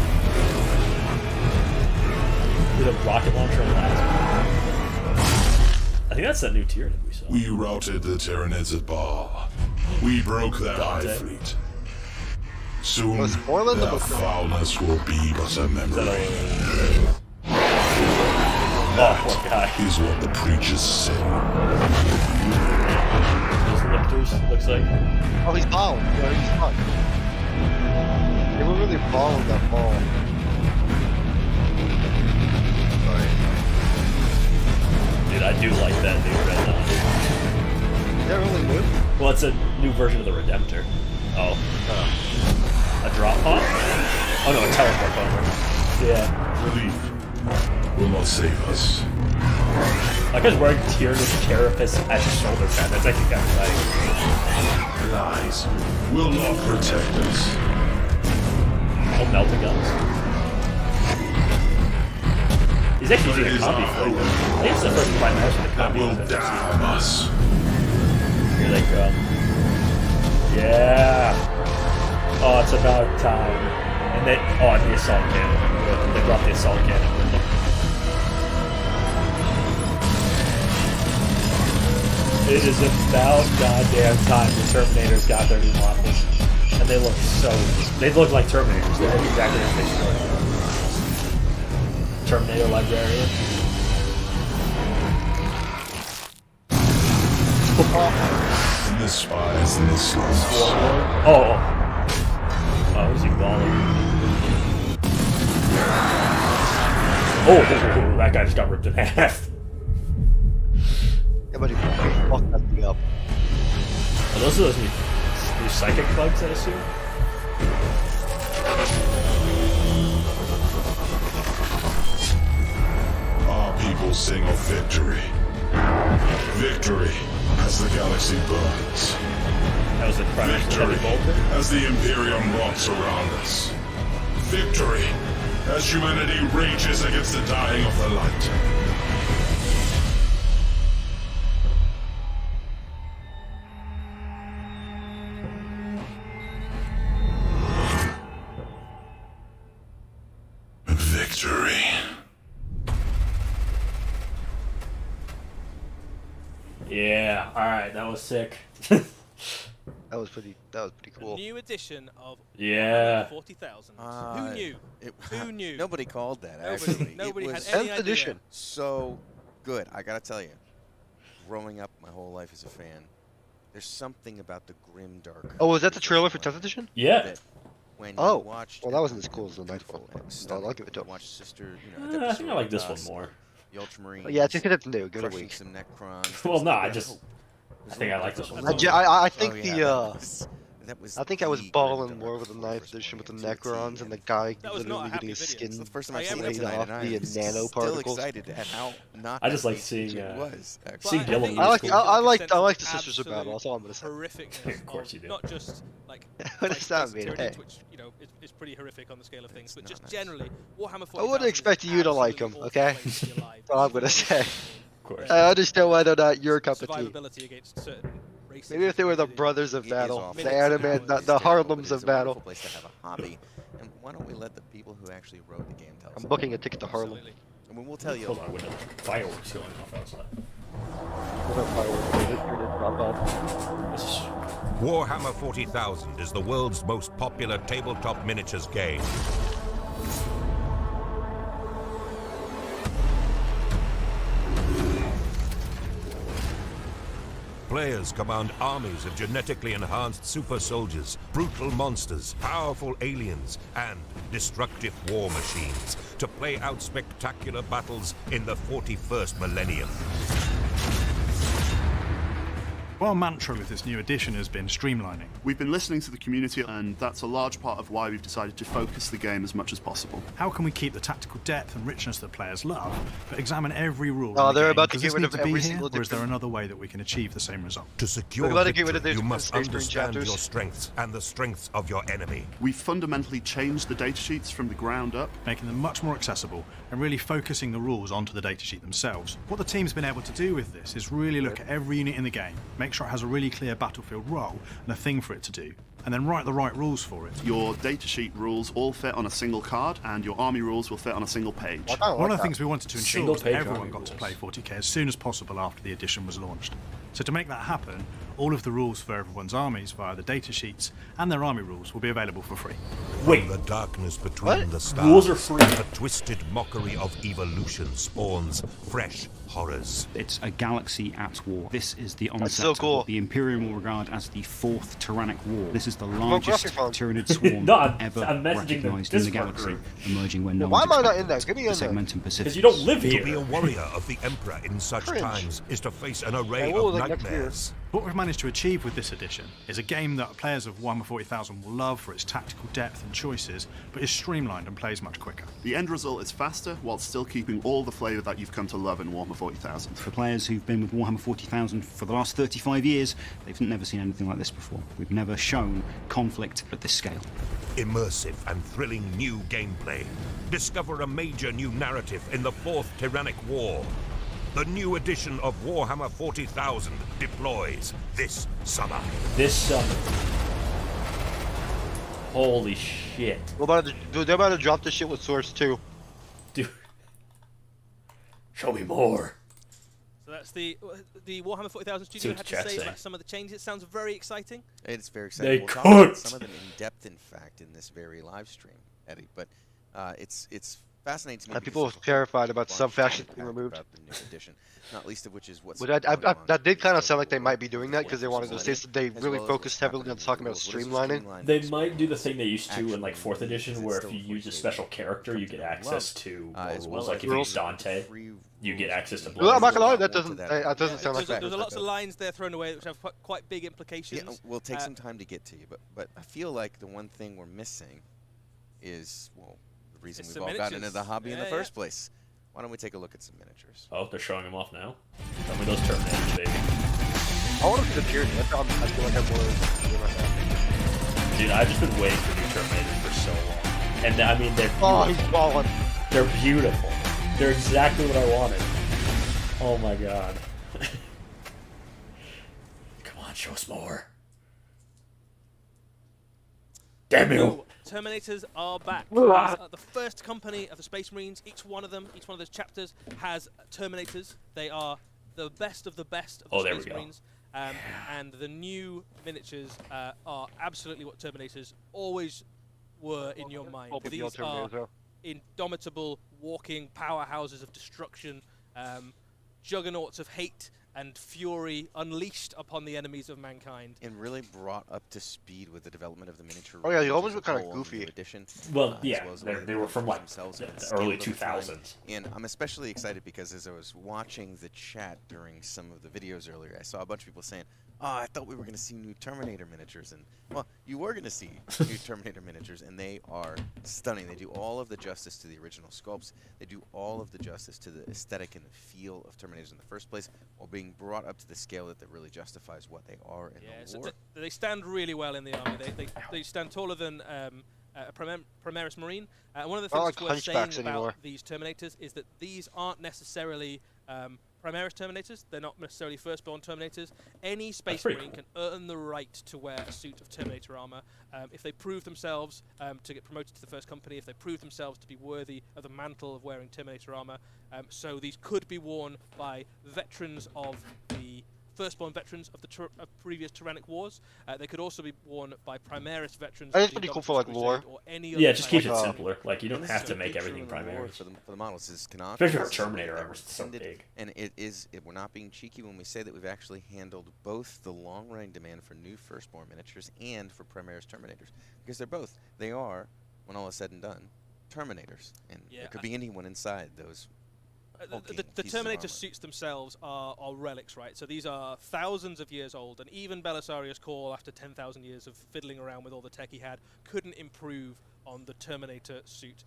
With a rocket launcher and last. I think that's that new Tyranid we saw. We routed the Tyranids at Baal. We broke their Hive Fleet. Soon, their foulness will be but a memory. That is what the preachers say. Those lifters, looks like. Oh, he's balling. Yeah, he's fine. They were really balling that ball. Dude, I do like that new Dreadnought. Is that really new? Well, it's a new version of the Redemptor. Oh. A drop pod? Oh no, a teleport pod. Yeah. Relief will not save us. That guy's wearing Tyranids Carapace as a shoulder pad. That's actually kind of nice. Lies will not protect us. Oh, melting guns. He's actually using a combi for it. I think it's the first primaris with a combi. Will damn us. Here they come. Yeah. Oh, it's about time. And they, oh, and the assault cannon. They brought the assault cannon with them. It is about goddamn time the Terminators got their new models. And they look so, they look like Terminators. They look exactly as they should. Terminator Librarian. And the spies and the slugs. Oh, is he balling? Oh, that guy just got ripped in half. Yeah, but he fucked that thing up. Are those new psychic bugs, I assume? Our people sing of victory. Victory as the galaxy burns. That was the Victory as the Imperium rocks around us. Victory as humanity rages against the dying of the light. Victory. Yeah, alright, that was sick. That was pretty cool. A new edition of Yeah. 40,000. Who knew? Who knew? Nobody called that, Nobody- actually. nobody It had was any idea. edition. So good. I gotta tell you, growing up my whole life as a fan, there's something about the grim dark. Oh, was that the trailer for 10th edition? Yeah. When Oh, you watched well, that wasn't as cool as the ninth one. I'll give it to him. Watch Sister, I think I like this one more. The Ultramarines. Yeah, I think it's new. Give it a crushing week. some Necrons. Well, no, I think I like this one. I think that was I think I was the balling grim more dark with the of ninth Force edition with the Warhammer 40K, Necrons and the guy That was not a literally happy getting his video. skin It's the first time I've I seen am it laid tonight, off and via I'm still nanoparticles. excited at how not. I just that like great seeing, it was. But Actually. seeing I Gilliam think use I like cool. I like the sense Sisters of Battle. That's all I'm gonna say. Horrificness Of course you do. Not just like What does that mean? Tyranids, Hey. which is pretty horrific on the scale of things, but not just nice. generally Warhammer 40,000. I wouldn't expect is you to like absolutely them, awful okay? place to be alive. That's all I'm gonna say. Of course. I understand why they're not your cup of tea. Survivability against certain races. Maybe if they were the is- brothers of It is battle, awful. the anime, the Hysterical, Harlems but it's of a battle. wonderful place to have a hobby, and why don't we let the people who actually wrote the game tell us? I'm booking a ticket to Harlem. Absolutely. And we'll tell you. Hold on, with the fireworks going off outside. This is Warhammer 40,000 is the world's most popular tabletop miniatures game. Players command armies of genetically enhanced super soldiers, brutal monsters, powerful aliens, and destructive war machines to play out spectacular battles in the 41st millennium. Well, our mantra with this new edition has been streamlining. We've been listening to the community, and that's a large part of why we've decided to focus the game as much as possible. How can we keep the tactical depth and richness that players love, but examine every rule Oh, in the they're game? about to Does get this rid need of to be every here, single or is there different- another way that we can achieve the same result? To secure We're about to get rid victory, of these you must Space Marine understand chapters. your strengths and the strengths of your enemy. We fundamentally changed the datasheets from the ground up. Making them much more accessible and really focusing the rules onto the datasheet themselves. What the team's been able to do with this is really look at every unit in the game, make sure it has a really clear battlefield role and a thing for it to do, and then write the right rules for it. Your datasheet rules all fit on a single card, and your army rules will fit on a single page. One of the things we wanted to ensure was that Single-page everyone army got to rules. play 40k as soon as possible after the edition was launched. So to make that happen, all of the rules for everyone's armies via the datasheets and their army rules will be available for free. From the darkness between the stars, Rules are free. a twisted mockery of evolution spawns fresh horrors. It's a galaxy at war. This is the onset so cool. of what the Imperium will regard as the fourth tyrannic war. This is the graphic largest font. tyranid swarm No, I'm ever messaging the recognized in the Discord galaxy, group. emerging when no Why one's am I not expected in there? it. Get me The in there. Segmentum Pacificus. Because you don't live To here. be a warrior of the Emperor in such Cringe. times is to face an array I will, of like, next nightmares. What we've managed to achieve with this edition is a game that players of Warhammer 40,000 will love for its tactical depth and choices, but is streamlined and plays much quicker. The end result is faster, while still keeping all the flavour that you've come to love in Warhammer 40,000. For players who've been with Warhammer 40,000 for the last 35 years, they've never seen anything like this before. We've never shown conflict at this scale. Immersive and thrilling new gameplay. Discover a major new narrative in the Fourth Tyrannic War. The new edition of Warhammer 40,000 deploys this summer. This summer. Holy shit. Dude, they're about to drop this shit with Source 2. Dude. Show me more. So that's the Warhammer 40,000 See studio what had the to chat's say saying. about some of the changes. It sounds very exciting. It's very exciting. They We'll talk about cooked. some of them in depth, in fact, in this very live stream, Eddie. But it's fascinating to me. People because were terrified about there's a some bunch fashion to being unpack removed. about the new edition, not least of which is what's. But going on that did kind of so sound like they forth, might be doing that because they wanted to facility, say that they as really well as focused what's heavily on happening talking in about the rules. What is streamlining. They versus might do the thing they used to in like actual 4th edition, rules? where It's if you still use a 40K special character, you get love, access to more as rules. well Like as if you use rules. Dante, free you get rules access to and Well, I'm not gonna lie, we'll that go to doesn't sound like There's lots of lines there thrown away which have quite big implications. Yeah, we'll take some time to get to you, but I feel like the one thing we're missing is, well, the reason It's we've the all gotten into miniatures. the hobby in the Yeah, first yeah. place. Why don't we take a look at some miniatures? Oh, they're showing them off now. Tell me those Terminators, baby. I want to see the Tyranid. I feel like I'm more doing like that. Dude, I've just been waiting for new Terminators for so long. And I mean, they're Oh, beautiful. he's balling. They're beautiful. They're exactly what I wanted. Oh my god. Come on, show us more. Damn you! So, Terminators are back. Ah. As, the first company of the Space Marines, each one of those chapters has Terminators. They are the best of the best of the There we Space go. Marines. And the new miniatures are absolutely what Terminators always were in your mind. Hope These your are Terminators are. indomitable, walking powerhouses of destruction, juggernauts of hate and fury unleashed upon the enemies of mankind. And really brought up to speed with the development of the miniature. Oh, yeah, they rules always as were a kinda whole in the goofy. new edition, Well, as yeah, well as the way they were from like themselves the and scaled early over time. 2000s. And I'm especially excited because as I was watching the chat during some of the videos earlier, I saw a bunch of people saying, "Oh, I thought we were going to see new Terminator miniatures," and well, you were going to see new Terminator miniatures, and they are stunning. They do all of the justice to the original sculpts. They do all of the justice to the aesthetic and the feel of Terminators in the first place, while being brought up to the scale that really justifies what they are in Yeah, the so war. they stand really well in the army. They stand taller than a primaris Marine. One of the I don't things like worth saying hunchbacks about anymore. these Terminators is that these aren't necessarily primaris Terminators. They're not necessarily firstborn Terminators. Any Space pretty Marine cool. can earn the right to wear a suit of Terminator armor if they prove themselves to get promoted to the first company, if they prove themselves to be worthy of the mantle of wearing Terminator armor. So these could be worn by veterans of the firstborn veterans of the previous Tyrannic Wars. They could also be worn by Primaris veterans. I think of it's the pretty cool Indomitus for, like, Crusade lore. Or any Yeah, other just type keeps of- it simpler. Like, you don't And have this to is a make picture everything of the war Primaris. for the models is canonical. Especially for This is Terminator, what they armor's so intended, big. And we're not being cheeky when we say that we've actually handled both the long-running demand for new firstborn miniatures and for Primaris Terminators, because they are, when all is said and done, Terminators, and Yeah, there could be anyone inside those The Terminator suits themselves are relics, right? So these are thousands of years old, and even Belisarius Cawl, after 10,000 years of fiddling around with all the tech he had, couldn't improve on the Terminator suit.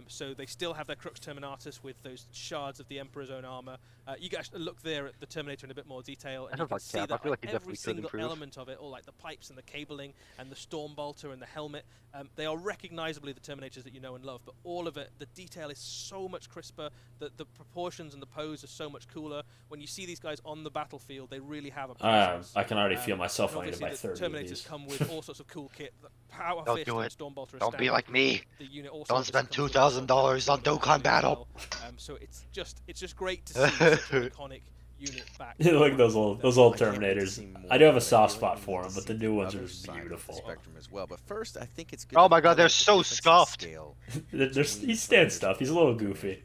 So they still have their Crux Terminatus with those shards of the Emperor's own armor. You guys look there at the Terminator in a bit more detail, and you can see that like, every single element of it, all like the pipes and the cabling and the storm bolter and the helmet, they are recognizably the Terminators that you know and love, but all of it, the detail is so much crisper, the proportions and the pose are so much cooler. When you see these guys on the battlefield, they really have a presence. I can already feel myself running to my the 30 Terminators come with all sorts of cool kit. The Power Don't Fist do and it. Storm Bolter Don't be like me. The unit also Don't spend $2,000 on Dokkan Battle. So it's just great to see such an iconic unit back. Look at those old Terminators. I do have a soft spot for them, but the new ones are just beautiful. Spectrum as well. But first, I think it's good. Oh my God, they're so scuffed. He stands stuff. He's a little goofy.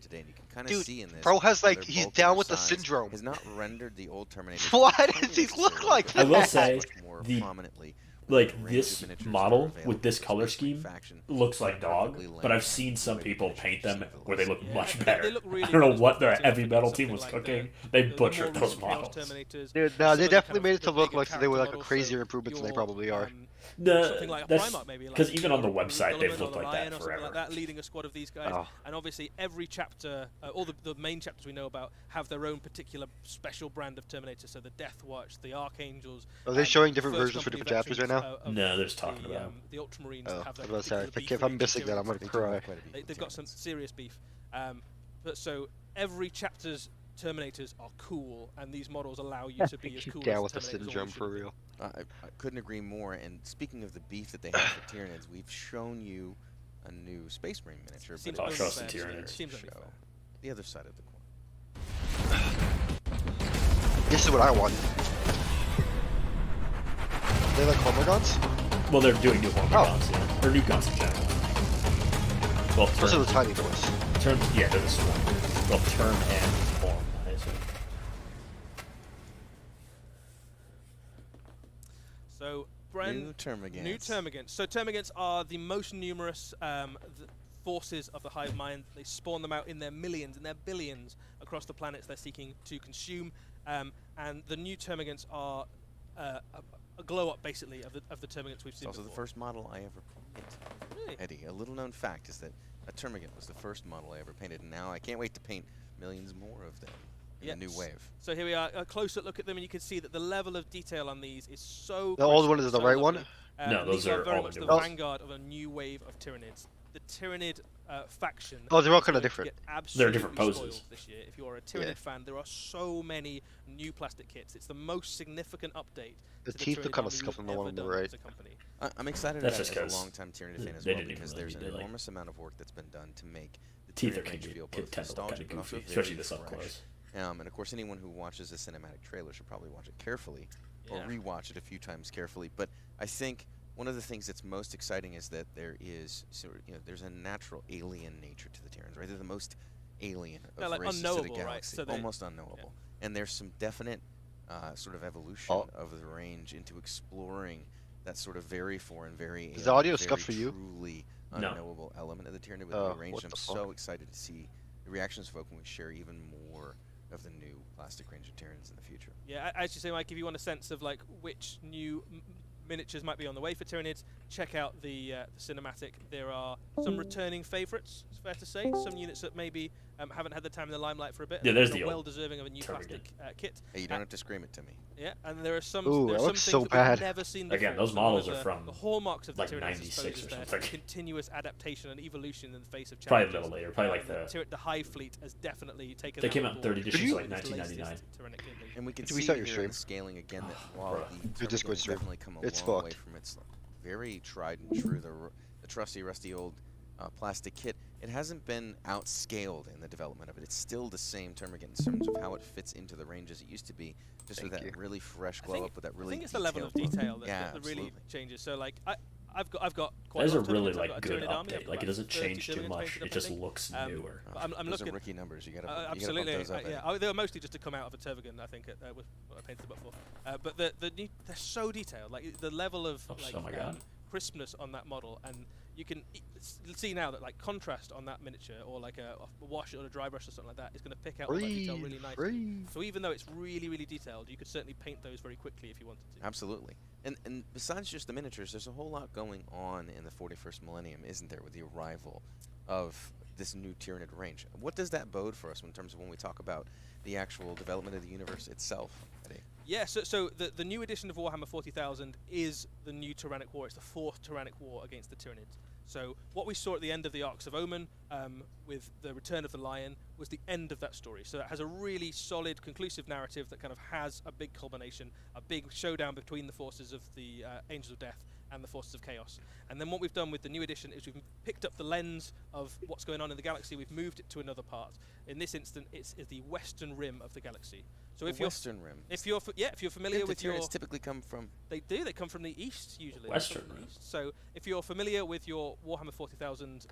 Dude, bro has like he's down with the syndrome. Has not rendered the old Terminator. Why does he look like that? I will say this model with this color scheme looks like dog, but I've seen some people paint them where they look much better. They look really I don't know what their interesting heavy metal something team was like cooking. the They butchered those models. Dude, no, they definitely made it to look like they were like a crazier improvements than they probably are. Something like a That's Primarch, maybe, because like, even on the website they've Gulliman looked or like Lion that or something forever. like that, leading a squad of these guys. Oh. And obviously every chapter, all the main chapters we know about, have their own particular special brand of Terminator. So the Death Watch, the Archangels. Are they showing different First versions for Company different chapters right now? veterans, No, they're just talking about the Ultramarines Oh, have I their was about to say, particular if I'm beef missing that, I'm gonna cry. They've got some serious beef. But so every chapter's Terminators are cool, and these models allow you to be as cool Down as with the Terminators syndrome always for should be. real. I couldn't agree more. And speaking of the beef that they have for Tyranids, we've shown you a new Space Marine miniature. Seems but only it's fair. fair Seems to only show fair. the other side of the coin. This is what I want. They like homer guns? Well, they're doing new hormone guns, yeah. Or new guns in general. Well, Those are the tiny boys. Yeah, they're the swarm. Well, turn and form, I assume. So, New Termagants. New Termagants. So Termagants are the most numerous forces of the hive mind. They spawn them out in their millions and their billions across the planets they're seeking to consume. And the new Termagants are a glow-up, basically, of the Termagants we've seen It's also the before. first model I ever painted. Really? Eddie, a little known fact is that a Termagant was the first model I ever painted, and now I can't wait to paint millions more of them in the new wave. So here we are, a closer look at them, and you can see that the level of detail on these is so. The old crisp one and is the so right lovely. one? No, those these are very all much the the new ones. vanguard of a new wave of Tyranids. The Tyranid faction. Oh, they're all is kinda going to different. get They're absolutely different poses. spoiled this year. If you're a Tyranid Yeah. fan, there are so many new plastic kits. It's the most significant update. The to teeth Tyranid look kinda army scuffed on we've the one ever on the done right. as a company. I'm excited That's about it just as a 'cause long-time Tyranid fan as they well, didn't because even there's really an do, like- enormous amount of work that's been done to make the Teeth are Tyranid range kinda feel kid both tend to look nostalgic kinda but also goofy, very especially this up fresh. close. And of course, anyone who watches the cinematic trailer should probably watch it carefully, or Yeah. rewatch it a few times carefully. But I think one of the things that's most exciting is that there is, there's a natural alien nature to the Terrans, right? They're the most alien of They're, like, races to the unknowable, right? galaxy, So they- almost unknowable. And there's some definite sort of evolution of the range into exploring that sort of very foreign, very Is the audio very scuffed for you? truly No. unknowable element of the Tyranid with Oh, the range. what I'm the so fuck? excited to see the reactions of folk when we share even more of the new plastic range of Tyranids in the future. Yeah, as you say, Mike, if you want a sense of like which new miniatures might be on the way for Tyranids, check out the cinematic. There are some returning favourites, it's fair to say. Some units that maybe haven't had the time in the limelight for a bit. Yeah, and there's are the old well deserving of a new Termagant. plastic kit. Hey, you don't have to scream it to me. Yeah, and there are some. Ooh, there are that some looks things so that bad. we've never seen before. Again, those So one models of are the- from, the hallmarks of like, the Tyranids, I 96 suppose, or is their something. continuous adaptation and evolution in the face of Probably a challenges. little later, probably like the Hive Fleet has definitely taken. They that came on out in board 30 as editions, its like, latest 1999. Tyrannic invasion. And we can Did we see start your here in stream? the scaling again that while Bruh. the Your Termagant Discord has stream. definitely come a It's long way fucked. from its very tried and true, the trusty, rusty old plastic kit, it hasn't been outscaled in the development of it. It's still the same Termagant in terms of how it fits into the range as it used to be, just with that really fresh glow up, with that really I think it's the level of detailed look. detail that, Yeah, that really absolutely. changes. So like I've got quite That is a a lot of really Termagants. I've got a good Tyranid army. I've update. got Like, it about doesn't 30 change too Termagants much. painted It up, I just think. looks newer. But I'm Those looking. are rookie numbers. You gotta put Absolutely, those up. yeah. They were mostly just to come out of a Termagant, I think, with what I painted before. But the new, they're so detailed. Like the level of Oh my God. crispness on that model, and you can see now that like contrast on that miniature, or like a wash or a dry brush or something like that, is going to pick out all that detail really nicely. So even though it's really, really detailed, you could certainly paint those very quickly if you wanted to. Absolutely. And besides just the miniatures, there's a whole lot going on in the 41st millennium, isn't there, with the arrival of this new Tyranid range? What does that bode for us in terms of when we talk about the actual development of the universe itself, Eddie? Yeah, so the new edition of Warhammer 40,000 is the new Tyrannic War. It's the fourth Tyrannic War against the Tyranids. So what we saw at the end of the Arcs of Omen, with the return of the Lion, was the end of that story. So it has a really solid, conclusive narrative that kind of has a big culmination, a big showdown between the forces of the Angels of Death and the forces of Chaos. And then what we've done with the new edition is we've picked up the lens of what's going on in the galaxy, we've moved it to another part. In this instant, it's the western rim of the galaxy. So if The Western Rim. If you're familiar with your, typically come from. They do. They come from the east usually. Western Rim. Rim. So if you're familiar with your Warhammer 40,000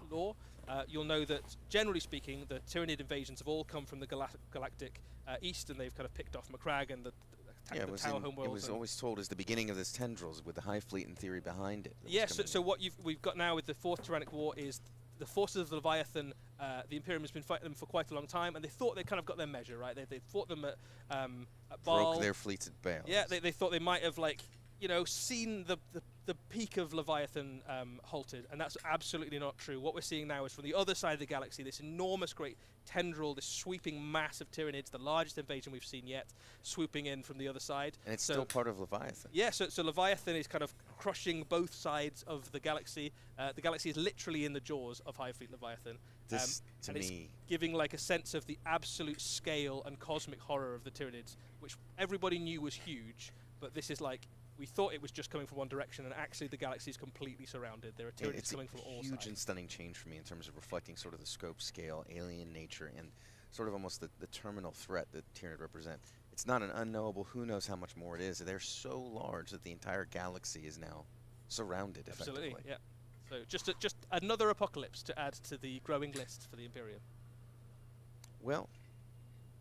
lore, you'll know that generally speaking, the Tyranid invasions have all come from the galactic east, and they've kind of picked off Macragge and the Yeah, it was always told as the beginning of this tendrils, with the Hive Fleet in theory behind it. Yes. So what we've got now with the fourth Tyrannic War is the forces of the Leviathan. The Imperium has been fighting them for quite a long time, and they thought they kind of got their measure, right? They fought them at Baal. Broke their fleets at Baal. Yeah, they thought they might have, like, seen the peak of Leviathan halted, and that's absolutely not true. What we're seeing now is from the other side of the galaxy, this enormous, great tendril, this sweeping mass of Tyranids, the largest invasion we've seen yet, swooping in from the other side. And it's still part of Leviathan. Yeah, so Leviathan is kind of crushing both sides of the galaxy. The galaxy is literally in the jaws of Hive Fleet Leviathan. This, to and it's me, giving like a sense of the absolute scale and cosmic horror of the Tyranids, which everybody knew was huge, but this is like, we thought it was just coming from one direction, and actually the galaxy is completely surrounded. There are Tyranids coming from all sides. It's a huge and stunning change for me in terms of reflecting sort of the scope, scale, alien nature, and sort of almost the terminal threat that Tyranid represent. It's not an unknowable, who knows how much more it is. They're so large that the entire galaxy is now surrounded, Absolutely, effectively. yeah. So just another apocalypse to add to the growing list for the Imperium. Well,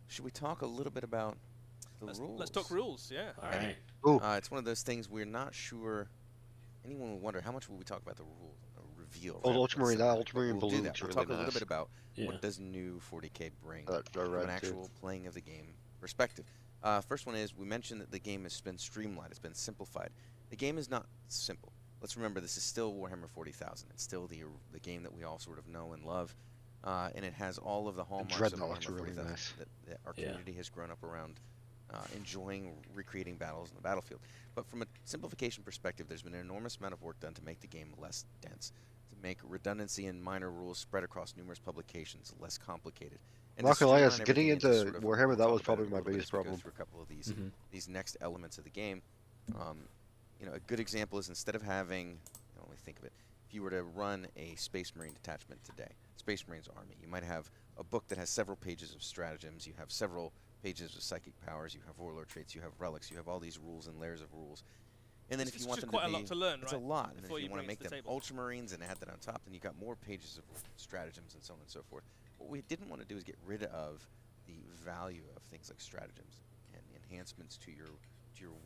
should we talk a little bit about the rules? Let's talk rules, yeah. All right. It's one of those things we're not sure. Anyone would wonder how much will we talk about the rule reveal. Oh, right? Ultramarine, We'll Blue. do that. We'll talk a little nice. bit about Yeah. what does new 40K bring They're from red an too. actual playing of the game perspective. First one is, we mentioned that the game has been streamlined. It's been simplified. The game is not simple. Let's remember, this is still Warhammer 40,000. It's still the game that we all sort of know and love. And it has all of the hallmarks of Dreadnoughts Warhammer are really 40,000 nice. that our community has grown up around, enjoying recreating battles in the battlefield. But from a simplification perspective, there's been an enormous amount of work done to make the game less dense, to make redundancy and minor rules spread across numerous publications less complicated. And Not to gonna lie, streamline getting everything into sort of, Warhammer, we'll that talk was about probably it a my little bit biggest as we go problem. through a couple of these next elements of the game. A good example is, instead of having, let me think of it, if you were to run a Space Marine detachment today, Space Marines army, you might have a book that has several pages of stratagems, you have several pages of psychic powers, you have warlord traits, you have relics, you have all these rules and layers of rules. And then if you want them to be, quite a lot to learn, it's right? a lot. And Before if you you want to bring make it to the them table. Ultramarines and add that on top, then you got more pages of stratagems and so on and so forth. What we didn't want to do is get rid of the value of things like stratagems and enhancements to your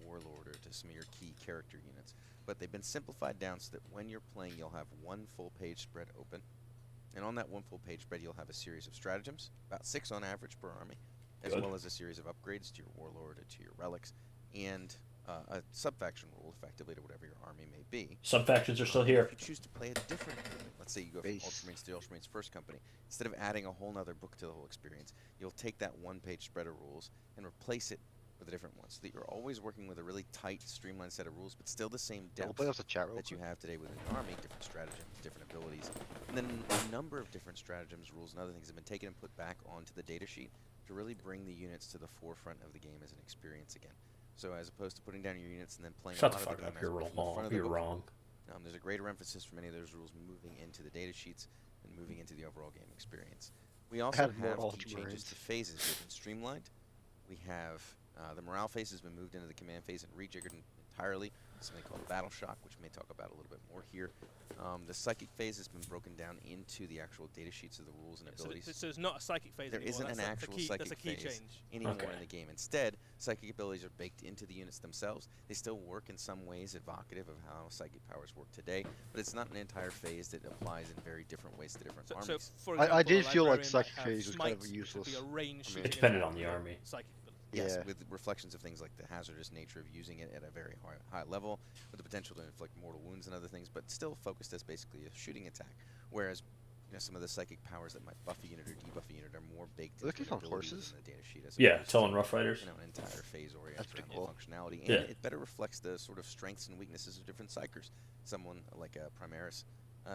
warlord or to some of your key character units. But they've been simplified down so that when you're playing, you'll have one full page spread open. And on that one full page spread, you'll have a series of stratagems, about 6 on average per army, as Good. well as a series of upgrades to your warlord or to your relics, and a sub-faction rule, effectively, to whatever your army may be. Sub-factions are still here. If you choose to play a different army, let's say you go from Ultramarines to Ultramarines First Company, instead of adding a whole nother book to the whole experience, you'll take that one-page spread of rules and replace it with a different one, so that you're always working with a really tight, streamlined set of rules, but still the same depth that you have today within your army, different stratagems, different abilities. And then a number of different stratagems, rules, and other things have been taken and put back onto the data sheet to really bring the units to the forefront of the game as an experience again. So as opposed to putting down your units and then playing Shut a lot the of fuck them up, you're from the wrong. front of the You're book, wrong. there's a greater emphasis for many of those rules moving into the data sheets and moving into the overall game experience. We also Add more have key changes Ultramarines. to phases that have been streamlined. We have the morale phase has been moved into the command phase and rejiggered entirely. something called Battle Shock, which we may talk about a little bit more here. The psychic phase has been broken down into the actual data sheets of the rules and abilities. So it's not a psychic phase There anymore. isn't That's an the actual key, psychic that's a key phase change. anymore in the game. Instead, psychic abilities are baked into the units themselves. They still work in some ways evocative of how psychic powers work today, but it's not an entire phase that applies in very different ways to different armies. So for example, I did a feel like librarian psychic might have phase was kind of smite, which would useless. be a range It shooting depended attack on the with army. Psychic ability. Yes, Yeah. with reflections of things like the hazardous nature of using it at a very high level, with the potential to inflict mortal wounds and other things, but still focused as basically a shooting attack. Whereas, some of the psychic powers that might buff a unit or debuff a unit are more baked into Looking the on abilities horses? in the data sheet. As Yeah, opposed Telling to, Rough Riders. an entire phase oriented That's pretty around cool. functionality, and Yeah. it better reflects the sort of strengths and weaknesses of different psychers. Someone like a primaris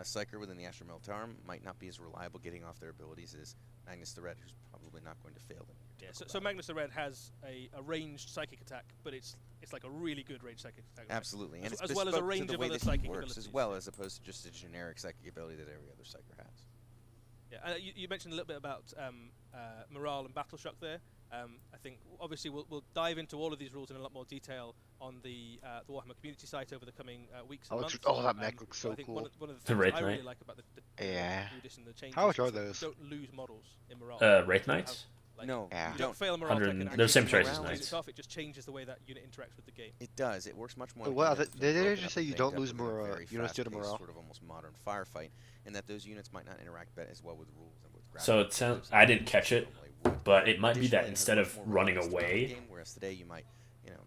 psyker within the Astral Meltarm might not be as reliable getting off their abilities as Magnus the Red, who's probably not going to fail them. Yeah, so Magnus the Red has a ranged psychic attack, but it's like a really good ranged psychic attack. Right? Absolutely, and as it's well as a bespoke to range the of way other that he psychic works abilities. as well, as opposed to just a generic psychic ability that every other psyker has. Yeah, you mentioned a little bit about morale and battle shock there. I think obviously we'll dive into all of these rules in a lot more detail on the Warhammer community site over the coming weeks and months. That mech looks so I think cool. one of the The things Wraith I really Knight. like about the Yeah. new edition, the changes, How much are is that those? you don't lose models in morale. Wraith You have, Knights? like, No, Yeah. you don't fail a morale check 100 and they're same actually trace as morale knights. loses off, it just changes the way that unit interacts with the game. It does. It works much more. But like what, units did they broken just up say and you banged don't up lose within a morale- very units due to fast-paced, morale? Sort of almost modern firefight, and that those units might not interact as well with rules and with graphics. So it sounds. I didn't catch it, but it might be that Additionally, it has instead a of much more running robust away, game, whereas today you might,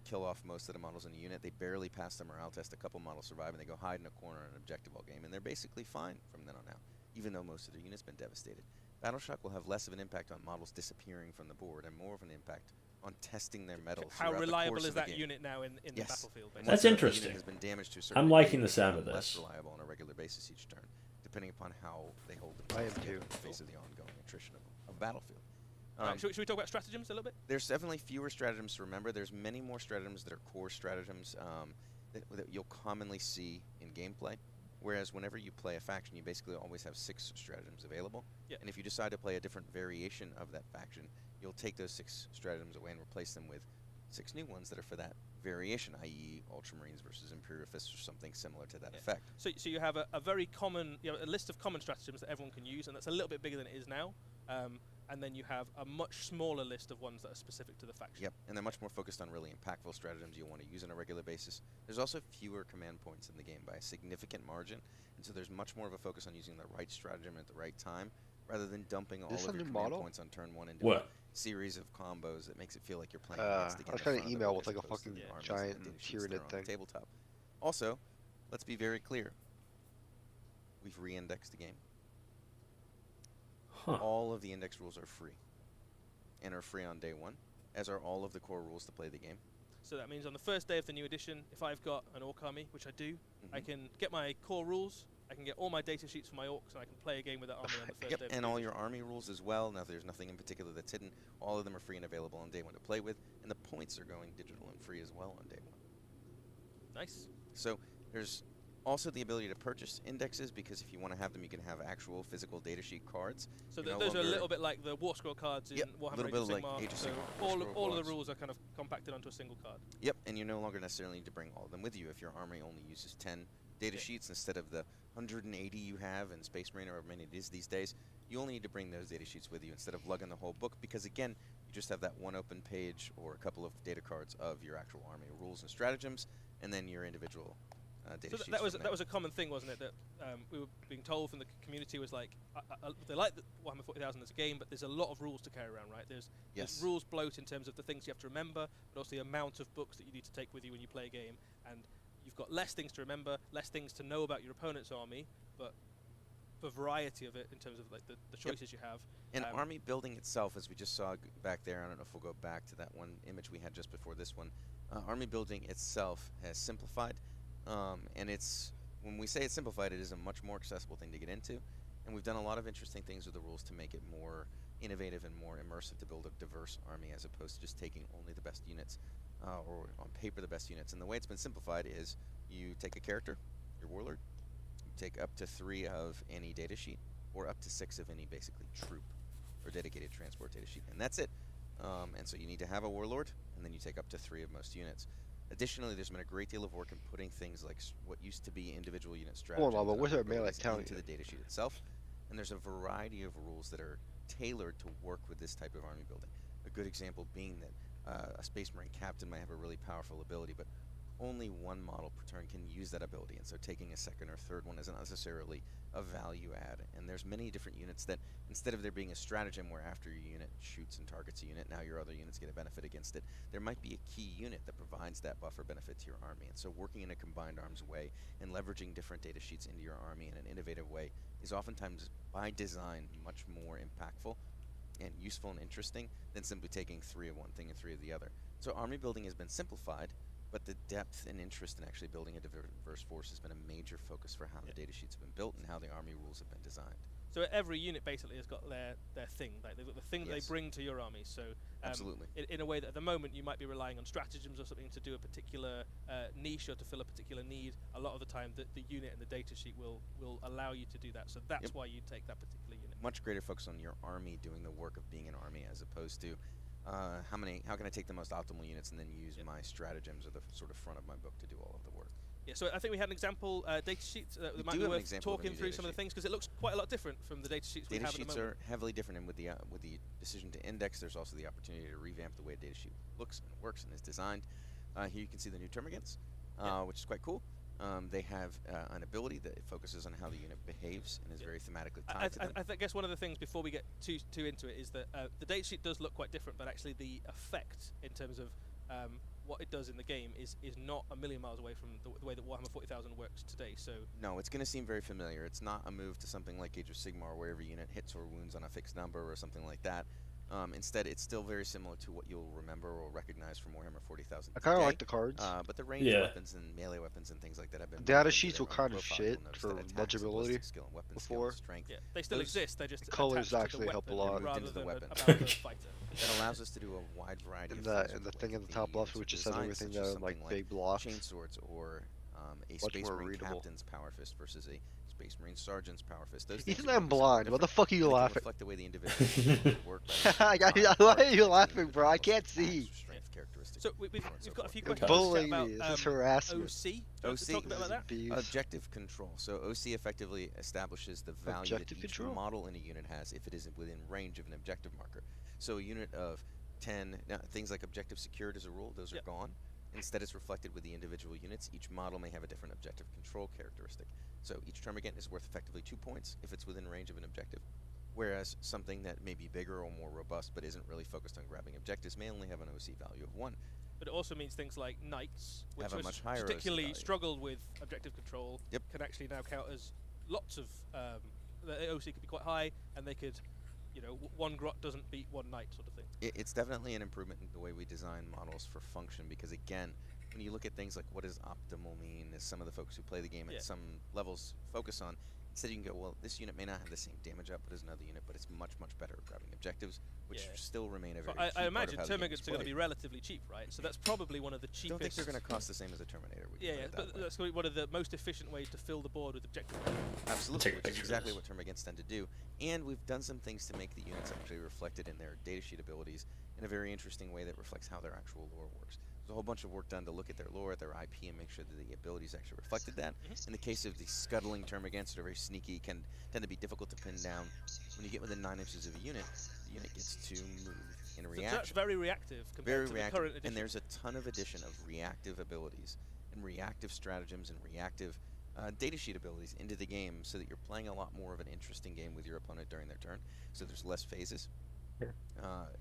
kill off most of the models in a unit. They barely pass the morale test. A couple models survive, and they go hide in a corner in an objective all game, and they're basically fine from then on out, even though most of their units been devastated. Battle Shock will have less of an impact on models disappearing from the board, and more of an impact on testing their metals. How throughout the reliable course is of the that game. unit now in the Yes. battlefield? And basically? That's once a interesting. unit has been damaged to a certain I'm degree, liking the it sound becomes of less this. reliable on a regular basis each turn, depending upon how they hold I am themselves together too. in the face of the ongoing attrition of battlefield. Right, should we talk about stratagems a little bit? There's definitely fewer stratagems to remember. There's many more stratagems that are core stratagems that you'll commonly see in gameplay. Whereas whenever you play a faction, you basically always have 6 stratagems available. Yeah. And if you decide to play a different variation of that faction, you'll take those 6 stratagems away and replace them with 6 new ones that are for that variation, i.e. Ultramarines versus Imperial Fists or something similar to that effect. So you have a very common, a list of common stratagems that everyone can use, and that's a little bit bigger than it is now. And then you have a much smaller list of ones that are specific to the faction. Yep, and they're much more focused on really impactful stratagems you'll want to use on a regular basis. There's also fewer command points in the game by a significant margin, and so there's much more of a focus on using the right stratagem at the right time, rather than dumping all Is this of a your new command model? points on turn 1 and doing What? a series of combos that makes it feel like you're playing I against the was game getting an email with like a fucking giant tyranid Tyranid thing. tabletop. Also, let's be very clear. We've re-indexed the game. Huh. All of the index rules are free, and are free on day 1, as are all of the core rules to play the game. So that means on the first day of the new edition, if I've got an orc army, which I do, I can get my core rules, I can get all my data sheets for my orcs, and I can play a game with that army on the first Yep, day of the and new all edition. your army rules as well. Now, there's nothing in particular that's hidden. All of them are free and available on day 1 to play with, and the points are going digital and free as well on day 1. Nice. So there's also the ability to purchase indexes, because if you want to have them, you can have actual physical data sheet cards. So You're no those are a longer- little bit like the War Scroll cards in Yep, a Warhammer little Age bit of like Sigmar. Age of So Sigmar, War all Scroll of the cards. rules are kind of compacted onto a single card. Yep, and you no longer necessarily need to bring all of them with you if your army only uses 10 data sheets instead of the 180 you have in Space Marine or however many it is these days. You only need to bring those data sheets with you instead of lugging the whole book, because again, you just have that one open page or a couple of data cards of your actual army rules and stratagems, and then your individual data So sheets. that was from that there. was a common thing, wasn't it? That we were being told from the community was like, they like the Warhammer 40,000 as a game, but there's a lot of rules to carry around, right? There's rules bloat in terms of the things you have to remember, but also the amount of books that you need to take with you when you play a game, and you've got less things to remember, less things to know about your opponent's army, but the variety of it in terms of like the choices you have. And army building itself, as we just saw back there, I don't know if we'll go back to that one image we had just before this one. Army building itself has simplified, and when we say it's simplified, it is a much more accessible thing to get into. And we've done a lot of interesting things with the rules to make it more innovative and more immersive to build a diverse army, as opposed to just taking only the best units, or on paper the best units. And the way it's been simplified is you take a character, your warlord, you take up to 3 of any data sheet, or up to 6 of any basically troop or dedicated transport data sheet, and that's it. And so you need to have a warlord, and then you take up to 3 of most units. Additionally, there's been a great deal of work in putting things like what used to be individual unit Hold strategies on, but and what's our abilities melee talent into the unit? datasheet itself, and there's a variety of rules that are tailored to work with this type of army building. A good example being that a Space Marine captain might have a really powerful ability, but only one model per turn can use that ability, and so taking a second or third one isn't necessarily a value add. And there's many different units that, instead of there being a stratagem where after your unit shoots and targets a unit, now your other units get a benefit against it, there might be a key unit that provides that buffer benefit to your army. And so working in a combined arms way and leveraging different data sheets into your army in an innovative way is oftentimes, by design, much more impactful and useful and interesting than simply taking 3 of one thing and 3 of the other. So army building has been simplified, but the depth and interest in actually building a diverse force has been a major focus for how the data sheets have been built and how the army rules have been designed. So every unit basically has got their thing, like they've got the thing that they bring to your army. So absolutely, in a way that at the moment you might be relying on stratagems or something to do a particular niche or to fill a particular need. A lot of the time, the unit and the data sheet will allow you to do that. So that's why you take that particular unit. Much greater focus on your army doing the work of being an army, as opposed to how can I take the most optimal units and then use my stratagems at the sort of front of my book to do all of the work. Yeah, so I think we had an example data sheet that might be worth talking through some of the things, because it looks quite a lot different from the data sheets we have at the moment. Data sheets are heavily different, and with the decision to index, there's also the opportunity to revamp the way a data sheet looks and works and is designed. Here you can see the new termagants, which is quite cool. They have an ability that focuses on how the unit behaves and is very thematically tied to them. I guess one of the things before we get too into it is that the data sheet does look quite different, but actually the effect in terms of what it does in the game is not a million miles away from the way that Warhammer 40,000 works today. So no, it's going to seem very familiar. It's not a move to something like Age of Sigmar, where every unit hits or wounds on a fixed number or something like that. Instead, it's still very similar to what you'll remember or recognize from Warhammer 40,000. I kind of like the cards. But the range weapons and melee weapons and things like that have been. Data sheets were kind of shit for legibility before. Strength. Yeah, they still exist. They just the colors actually help a lot. Rather than about the fighter. That allows us to do a wide variety of things. And the thing in the top left, which just has everything there, like big blocks. Chainswords or a Space Marine Captain's Power Fist versus a Space Marine Sergeant's Power Fist. Those Ethan, I'm blind. What the fuck are you laughing? Reflect the way the individual work. Why are you laughing, bro? I can't see. So we've got a few questions bullying about me. This is harassment. OC. Talk about that. Objective control. So OC effectively establishes the value that each model in a unit has if it is within range of an objective marker. So a unit of 10, now things like objective secured as a rule, those are gone. Instead, it's reflected with the individual units. Each model may have a different objective control characteristic. So each termagant is worth effectively 2 points if it's within range of an objective. Whereas something that may be bigger or more robust but isn't really focused on grabbing objectives may only have an OC value of 1. But it also means things like knights, which have a much higher particularly struggled with objective control, can actually now count as lots of. The OC could be quite high, and they could, one grot doesn't beat one knight sort of thing. It's definitely an improvement in the way we design models for function, because again, when you look at things like what does optimal mean, as some of the folks who play the game at some levels focus on, instead you can go, well, this unit may not have the same damage output as another unit, but it's much, much better at grabbing objectives, which still remain a very key I imagine part of how the game is termagants are going to be relatively cheap, right? So that's probably one of the cheapest. I don't think they're going to cost the same as a Terminator. But that's going to be one of the most efficient ways to fill the board with objectives. Absolutely, which is exactly what termagants tend to do. And we've done some things to make the units actually reflected in their datasheet abilities in a very interesting way that reflects how their actual lore works. There's a whole bunch of work done to look at their lore, at their IP, and make sure that the abilities actually reflected that. In the case of the scuttling termagants that are very sneaky, can tend to be difficult to pin down. When you get within 9 inches of a unit, the unit gets to move in a reaction. So that's very reactive compared to the current edition. And there's a ton of addition of reactive abilities and reactive stratagems and reactive datasheet abilities into the game, so that you're playing a lot more of an interesting game with your opponent during their turn. So there's less phases,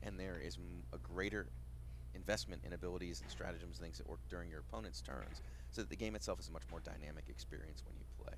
and there is a greater investment in abilities and stratagems and things that work during your opponent's turns, so that the game itself is a much more dynamic experience when you play.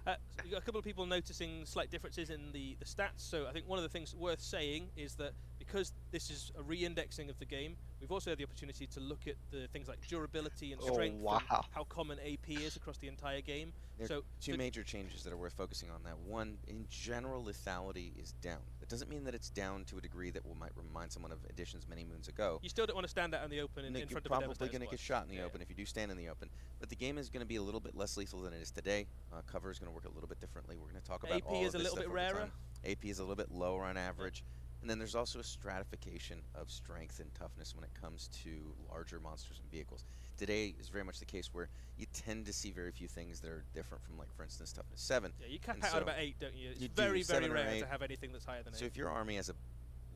So you got a couple of people noticing slight differences in the stats. So I think one of the things worth saying is that because this is a re-indexing of the game, we've also had the opportunity to look at the things like durability and strength, and how common AP is across the entire game. There are two major changes that are worth focusing on. That one, in general, lethality is down. That doesn't mean that it's down to a degree that might remind someone of editions many moons ago. You still don't want to stand out in the open in front of a You're probably going to get shot in the open if you do stand in the open. But the game is going to be a little bit less lethal than it is today. Cover is going to work a little bit differently. We're going to talk about AP is a little bit rarer. AP is a little bit lower on average. And then there's also a stratification of strength and toughness when it comes to larger monsters and vehicles. Today is very much the case where you tend to see very few things that are different from, like, for instance, toughness 7. Yeah, you cap And out so at about 8, don't you? It's you do, very, very 7 or rare 8. to have anything that's higher than 8. So if your army has a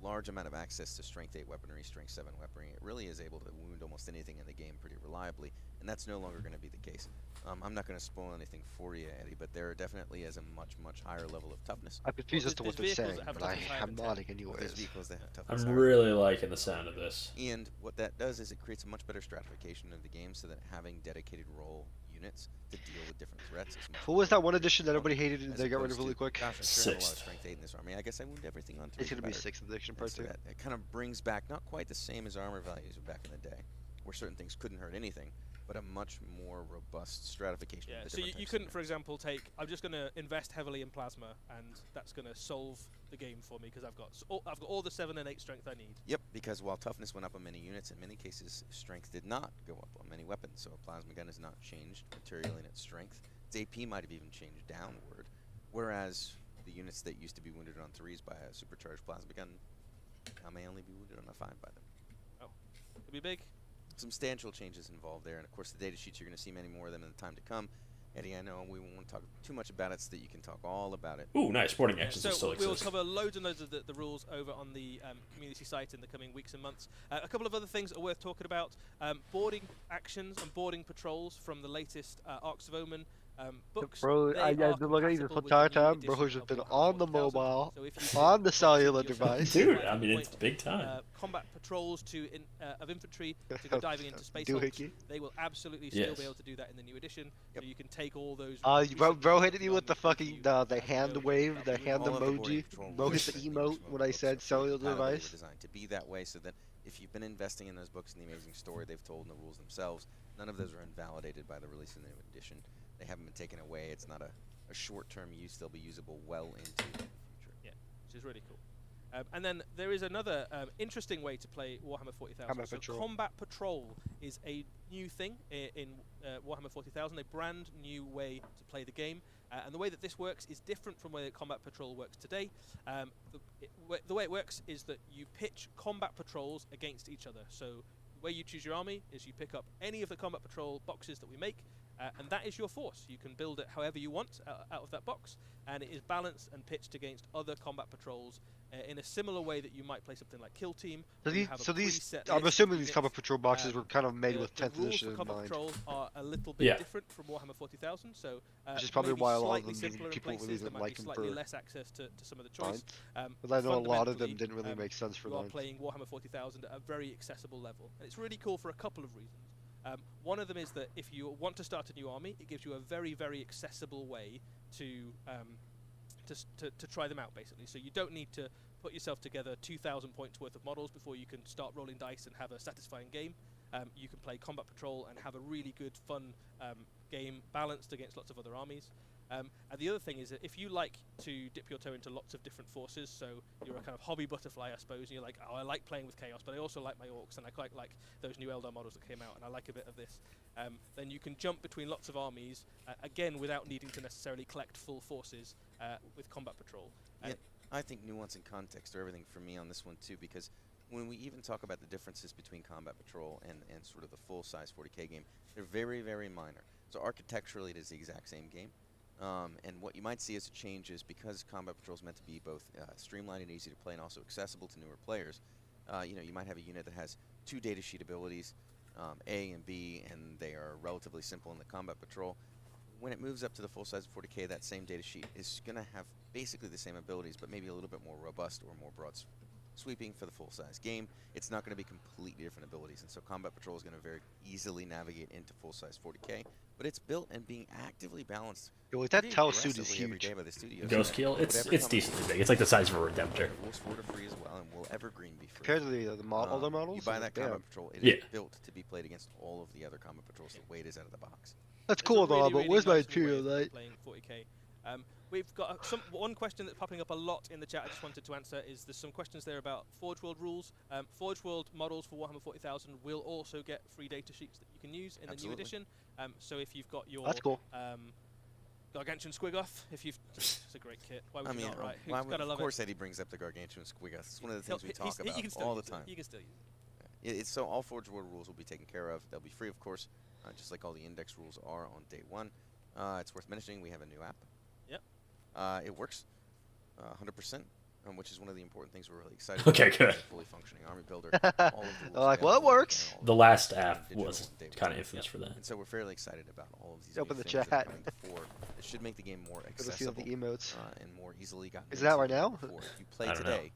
large amount of access to strength 8 weaponry, strength 7 weaponry, it really is able to wound almost anything in the game pretty reliably, and that's no longer going to be the case. I'm not going to spoil anything for you, Eddie, but there definitely is a much, much higher level of toughness. I'm confused as to what they're saying, but I'm nodding There's anyways. vehicles that have toughness I'm higher. really liking the sound of this. And what that does is it creates a much better stratification of the game, so that having dedicated role units to deal with different threats is much What was that one edition that everybody hated and as they got rid opposed of really to, quick? Gosh, I'm sure I have a lot of strength 8 in this army. I guess I wound everything on 3. It's gonna be 6th edition part 2. It kind of brings back not quite the same as armor values back in the day, where certain things couldn't hurt anything, but a much more robust stratification. Yeah, of the so different you types of couldn't, for example, take. I'm just going to invest heavily in plasma, and that's going to solve the game for me because I've got all the 7 and 8 strength I need. Yep, because while toughness went up on many units, in many cases strength did not go up on many weapons. So a plasma gun has not changed materially in its strength. Its AP might have even changed downward, whereas the units that used to be wounded on 3s by a supercharged plasma gun now may only be wounded on a 5 by them. Oh, could be big. Substantial changes involved there, and of course the data sheets, you're going to see many more of them in the time to come. Eddie, I know we won't talk too much about it so that you can talk all about it. Ooh, nice. Sporting actions So still we'll exist. cover loads and loads of the rules over on the community site in the coming weeks and months. A couple of other things are worth talking about. Boarding actions and boarding patrols from the latest Arcs of Omen books. Bro, I've been looking at this entire time. Bro has been on the mobile, on the cellular device. Dude, I mean, it's big time. Combat patrols of infantry to go diving into space hulks. They will absolutely still be able to do that in the new edition. So you can take all those. Bro hit me with the fucking the hand wave, the hand emoji. Bro hit the emote when I said cellular device. They were designed to be that way, so that if you've been investing in those books and the amazing story they've told and the rules themselves, none of those are invalidated by the release of the new edition. They haven't been taken away. It's not a short-term use. They'll be usable well into the future. Yeah, which is really cool. And then there is another interesting way to play Warhammer 40,000. So Combat Patrol is a new thing in Warhammer 40,000, a brand new way to play the game. And the way that this works is different from the way that Combat Patrol works today. The way it works is that you pitch Combat Patrols against each other. So the way you choose your army is you pick up any of the Combat Patrol boxes that we make, and that is your force. You can build it however you want out of that box, and it is balanced and pitched against other Combat Patrols in a similar way that you might play something like Kill Team. So these, I'm assuming these Combat Patrol boxes were kind of made with 10th edition in Combat mind. Patrol are a little bit different from Warhammer 40,000, so which is probably maybe why a lot of slightly them simpler in people places, really there didn't might like be them slightly for less access to some of the choice. But I know a lot of them Fundamentally, didn't really make sense for you are them. playing Warhammer 40,000 at a very accessible level, and it's really cool for a couple of reasons. One of them is that if you want to start a new army, it gives you a very, very accessible way to try them out, basically. So you don't need to put yourself together 2,000 points worth of models before you can start rolling dice and have a satisfying game. You can play Combat Patrol and have a really good, fun game balanced against lots of other armies. And the other thing is that if you like to dip your toe into lots of different forces, so you're a kind of hobby butterfly, I suppose, and you're like, oh, I like playing with Chaos, but I also like my Orcs, and I quite like those new Eldar models that came out, and I like a bit of this, then you can jump between lots of armies, again, without needing to necessarily collect full forces with Combat Patrol. Yeah, I think nuance and context are everything for me on this one, too, because when we even talk about the differences between Combat Patrol and sort of the full-size 40K game, they're very, very minor. So architecturally, it is the exact same game. And what you might see as a change is because Combat Patrol is meant to be both streamlined and easy to play and also accessible to newer players, you might have a unit that has 2 datasheet abilities, A and B, and they are relatively simple in the Combat Patrol. When it moves up to the full-size 40K, that same datasheet is going to have basically the same abilities, but maybe a little bit more robust or more broad sweeping for the full-size game. It's not going to be completely different abilities, and so Combat Patrol is going to very easily navigate into full-size 40K, but it's built and being actively balanced. Yo, that tail suit is every huge. day by the studios. Ghost Keel, it's decently big. It's like the size of a Redemptor. Will Sport free as well, and will Evergreen be free. Compared to the other models, you buy that damn. Combat Patrol, it is built to be played against all of the other Combat Patrols the way it is out of the box. That's cool though, but where's my Imperial Knight? Playing 40K. We've got one question that's popping up a lot in the chat I just wanted to answer is there's some questions there about Forge World rules. Forge World models for Warhammer 40,000 will also get free data sheets that you can use in the new edition. So if you've got your That's cool. Gargantuan Squiggoth, if you've... It's a great kit. Why would I you mean, not, right? well, Who's gotta of love course it? Eddie brings up the Gargantuan Squiggoth. It's one of the He'll- things we talk you can about still all the use it. time. You can still use it. It's so all Forge World rules will be taken care of. They'll be free, of course, just like all the index rules are on day one. It's worth mentioning we have a new app. Yep. It works 100%, which is one of the important things we're really excited Okay, about. good. It's a fully functioning army builder. All of the rules They're like, available well, it and works. all The the last digital app on was day one. kind of infamous for that. And so we're fairly excited about all of these Open new the things that are chat. coming before. It should make the game more Good to see all accessible the emotes. and more easily gotten Is that into right than now? before. If you play I don't know. today,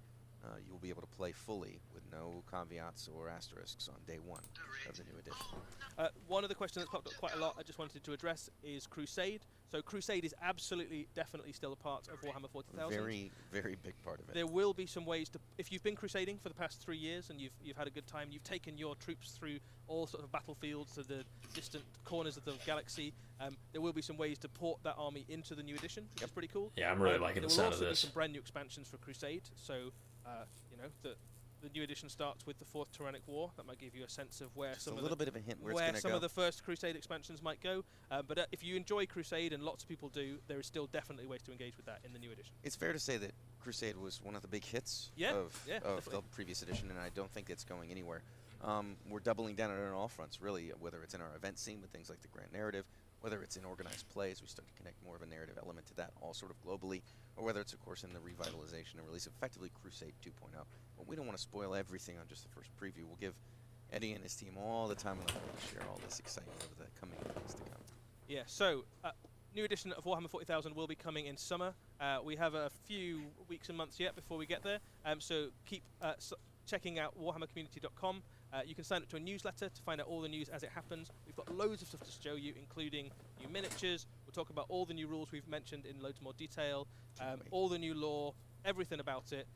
you'll be able to play fully with no caveats or asterisks on day one of the new edition. One of the questions that's popped up quite a lot I just wanted to address is Crusade. So Crusade is absolutely, definitely still a part of Warhammer 40,000. Very, very big part of it. There will be some ways to, if you've been crusading for the past 3 years and you've had a good time, you've taken your troops through all sorts of battlefields to the distant corners of the galaxy, there will be some ways to port that army into the new edition, which is pretty cool. Yeah, I'm really liking the sound of There will also be this. some brand new expansions for Crusade, so you know, the new edition starts with the 4th Tyrannic War. That might give you a sense of where Just some a of little the, bit of a hint where it's where gonna some go. of the first Crusade expansions might go. But if you enjoy Crusade, and lots of people do, there is still definitely ways to engage with that in the new edition. It's fair to say that Crusade was one of the big hits Yeah, of yeah, the definitely. previous edition, and I don't think it's going anywhere. We're doubling down on it on all fronts, really, whether it's in our event scene with things like the Grand Narrative, whether it's in organized plays, we start to connect more of a narrative element to that, all sort of globally, or whether it's, of course, in the revitalization and release of effectively Crusade 2.0. But we don't want to spoil everything on just the first preview. We'll give Eddie and his team all the time in the world to share all this excitement over the coming weeks to come. Yeah, so new edition of Warhammer 40,000 will be coming in summer. We have a few weeks and months yet before we get there, so keep checking out warhammercommunity.com. You can sign up to a newsletter to find out all the news as it happens. We've got loads of stuff to show you, including new miniatures. We'll talk about all the new rules we've mentioned in loads more detail, all the new lore, everything about it.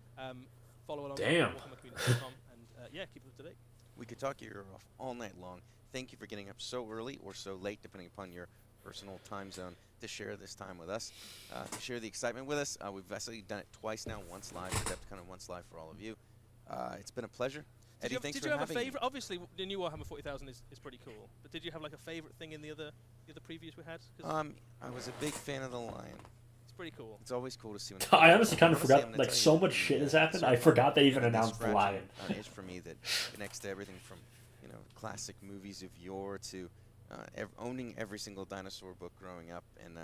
Follow along Damn. at warhammercommunity.com, and yeah, keep up to date. We could talk your ear off all night long. Thank you for getting up so early or so late, depending upon your personal time zone, to share this time with us, to share the excitement with us. We've actually done it twice now, once live for Adepticon and once live for all of you. It's been a pleasure. Eddie, thanks Did for you have a having me. favorite? Obviously, the new Warhammer 40,000 is pretty cool. But did you have like a favorite thing in the other previews we had? 'Cause I was a big fan of the Lion. it's pretty cool. It's always cool to see when I honestly kind of Honestly, I'm forgot, gonna like, tell so you, much shit has the happened. I certain forgot they even kind of announced the scratching Lion. An itch for me that connects to everything from, you know, classic movies of yore to owning every single dinosaur book growing up, and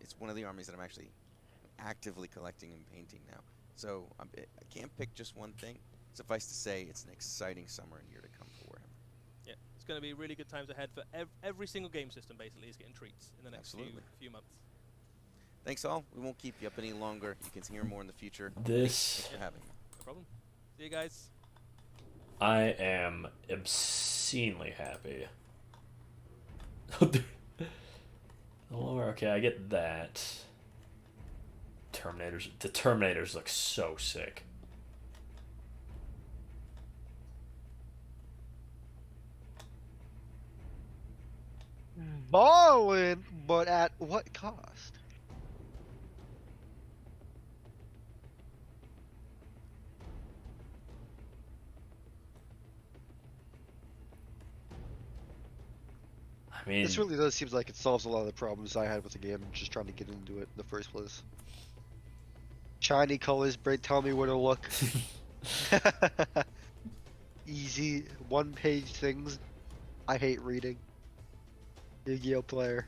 it's one of the armies that I'm actually actively collecting and painting now. So I can't pick just one thing. Suffice to say, it's an exciting summer and year to come for Warhammer. Yeah, it's going to be really good times ahead for every single game system. Basically, is getting treats in the next few months. Thanks all. We won't keep you up any longer. You can hear more in the future. This- Thanks for having me. No problem. See you guys. I am obscenely happy. Lore, okay, I get that. Terminators. The Terminators look so sick. Ballin', but at what cost? I mean, This really does seem like it solves a lot of the problems I had with the game, just trying to get into it in the first place. Shiny colors, tell me where to look. Easy, one-page things. I hate reading. Yu-Gi-Oh player.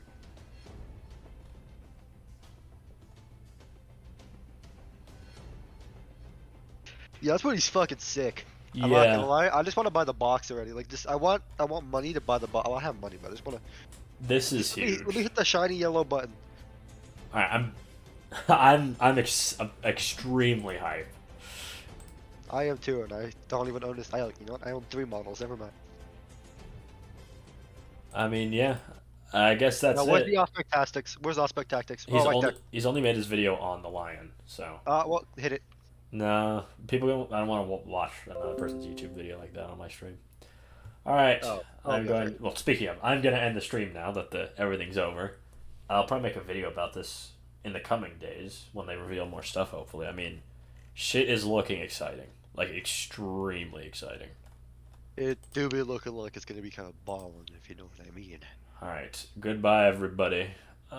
Yeah, that's pretty fucking sick. I'm not Yeah. gonna lie. I just want to buy the box already. Like, just I want money to buy the box. I have money, but I just want to. this is huge. Let me hit the shiny yellow button. All right, I'm extremely hyped. I am too, and I don't even own this. You know what? I own 3 models. Never mind. I mean, yeah. I guess that's Now, where's it. the Aspect Tactics? Where's Aspect Tactics? He's, Oh, right only, there. he's only made his video on the Lion, so. Well, hit it. No, people don't. I don't want to watch another person's YouTube video like that on my stream. All right, I'm okay. going. Well, speaking of, I'm going to end the stream now that everything's over. I'll probably make a video about this in the coming days when they reveal more stuff. Hopefully, I mean, shit is looking exciting, like extremely exciting. It do be looking like it's gonna be kind of balling, if you know what I mean. All right, goodbye, everybody.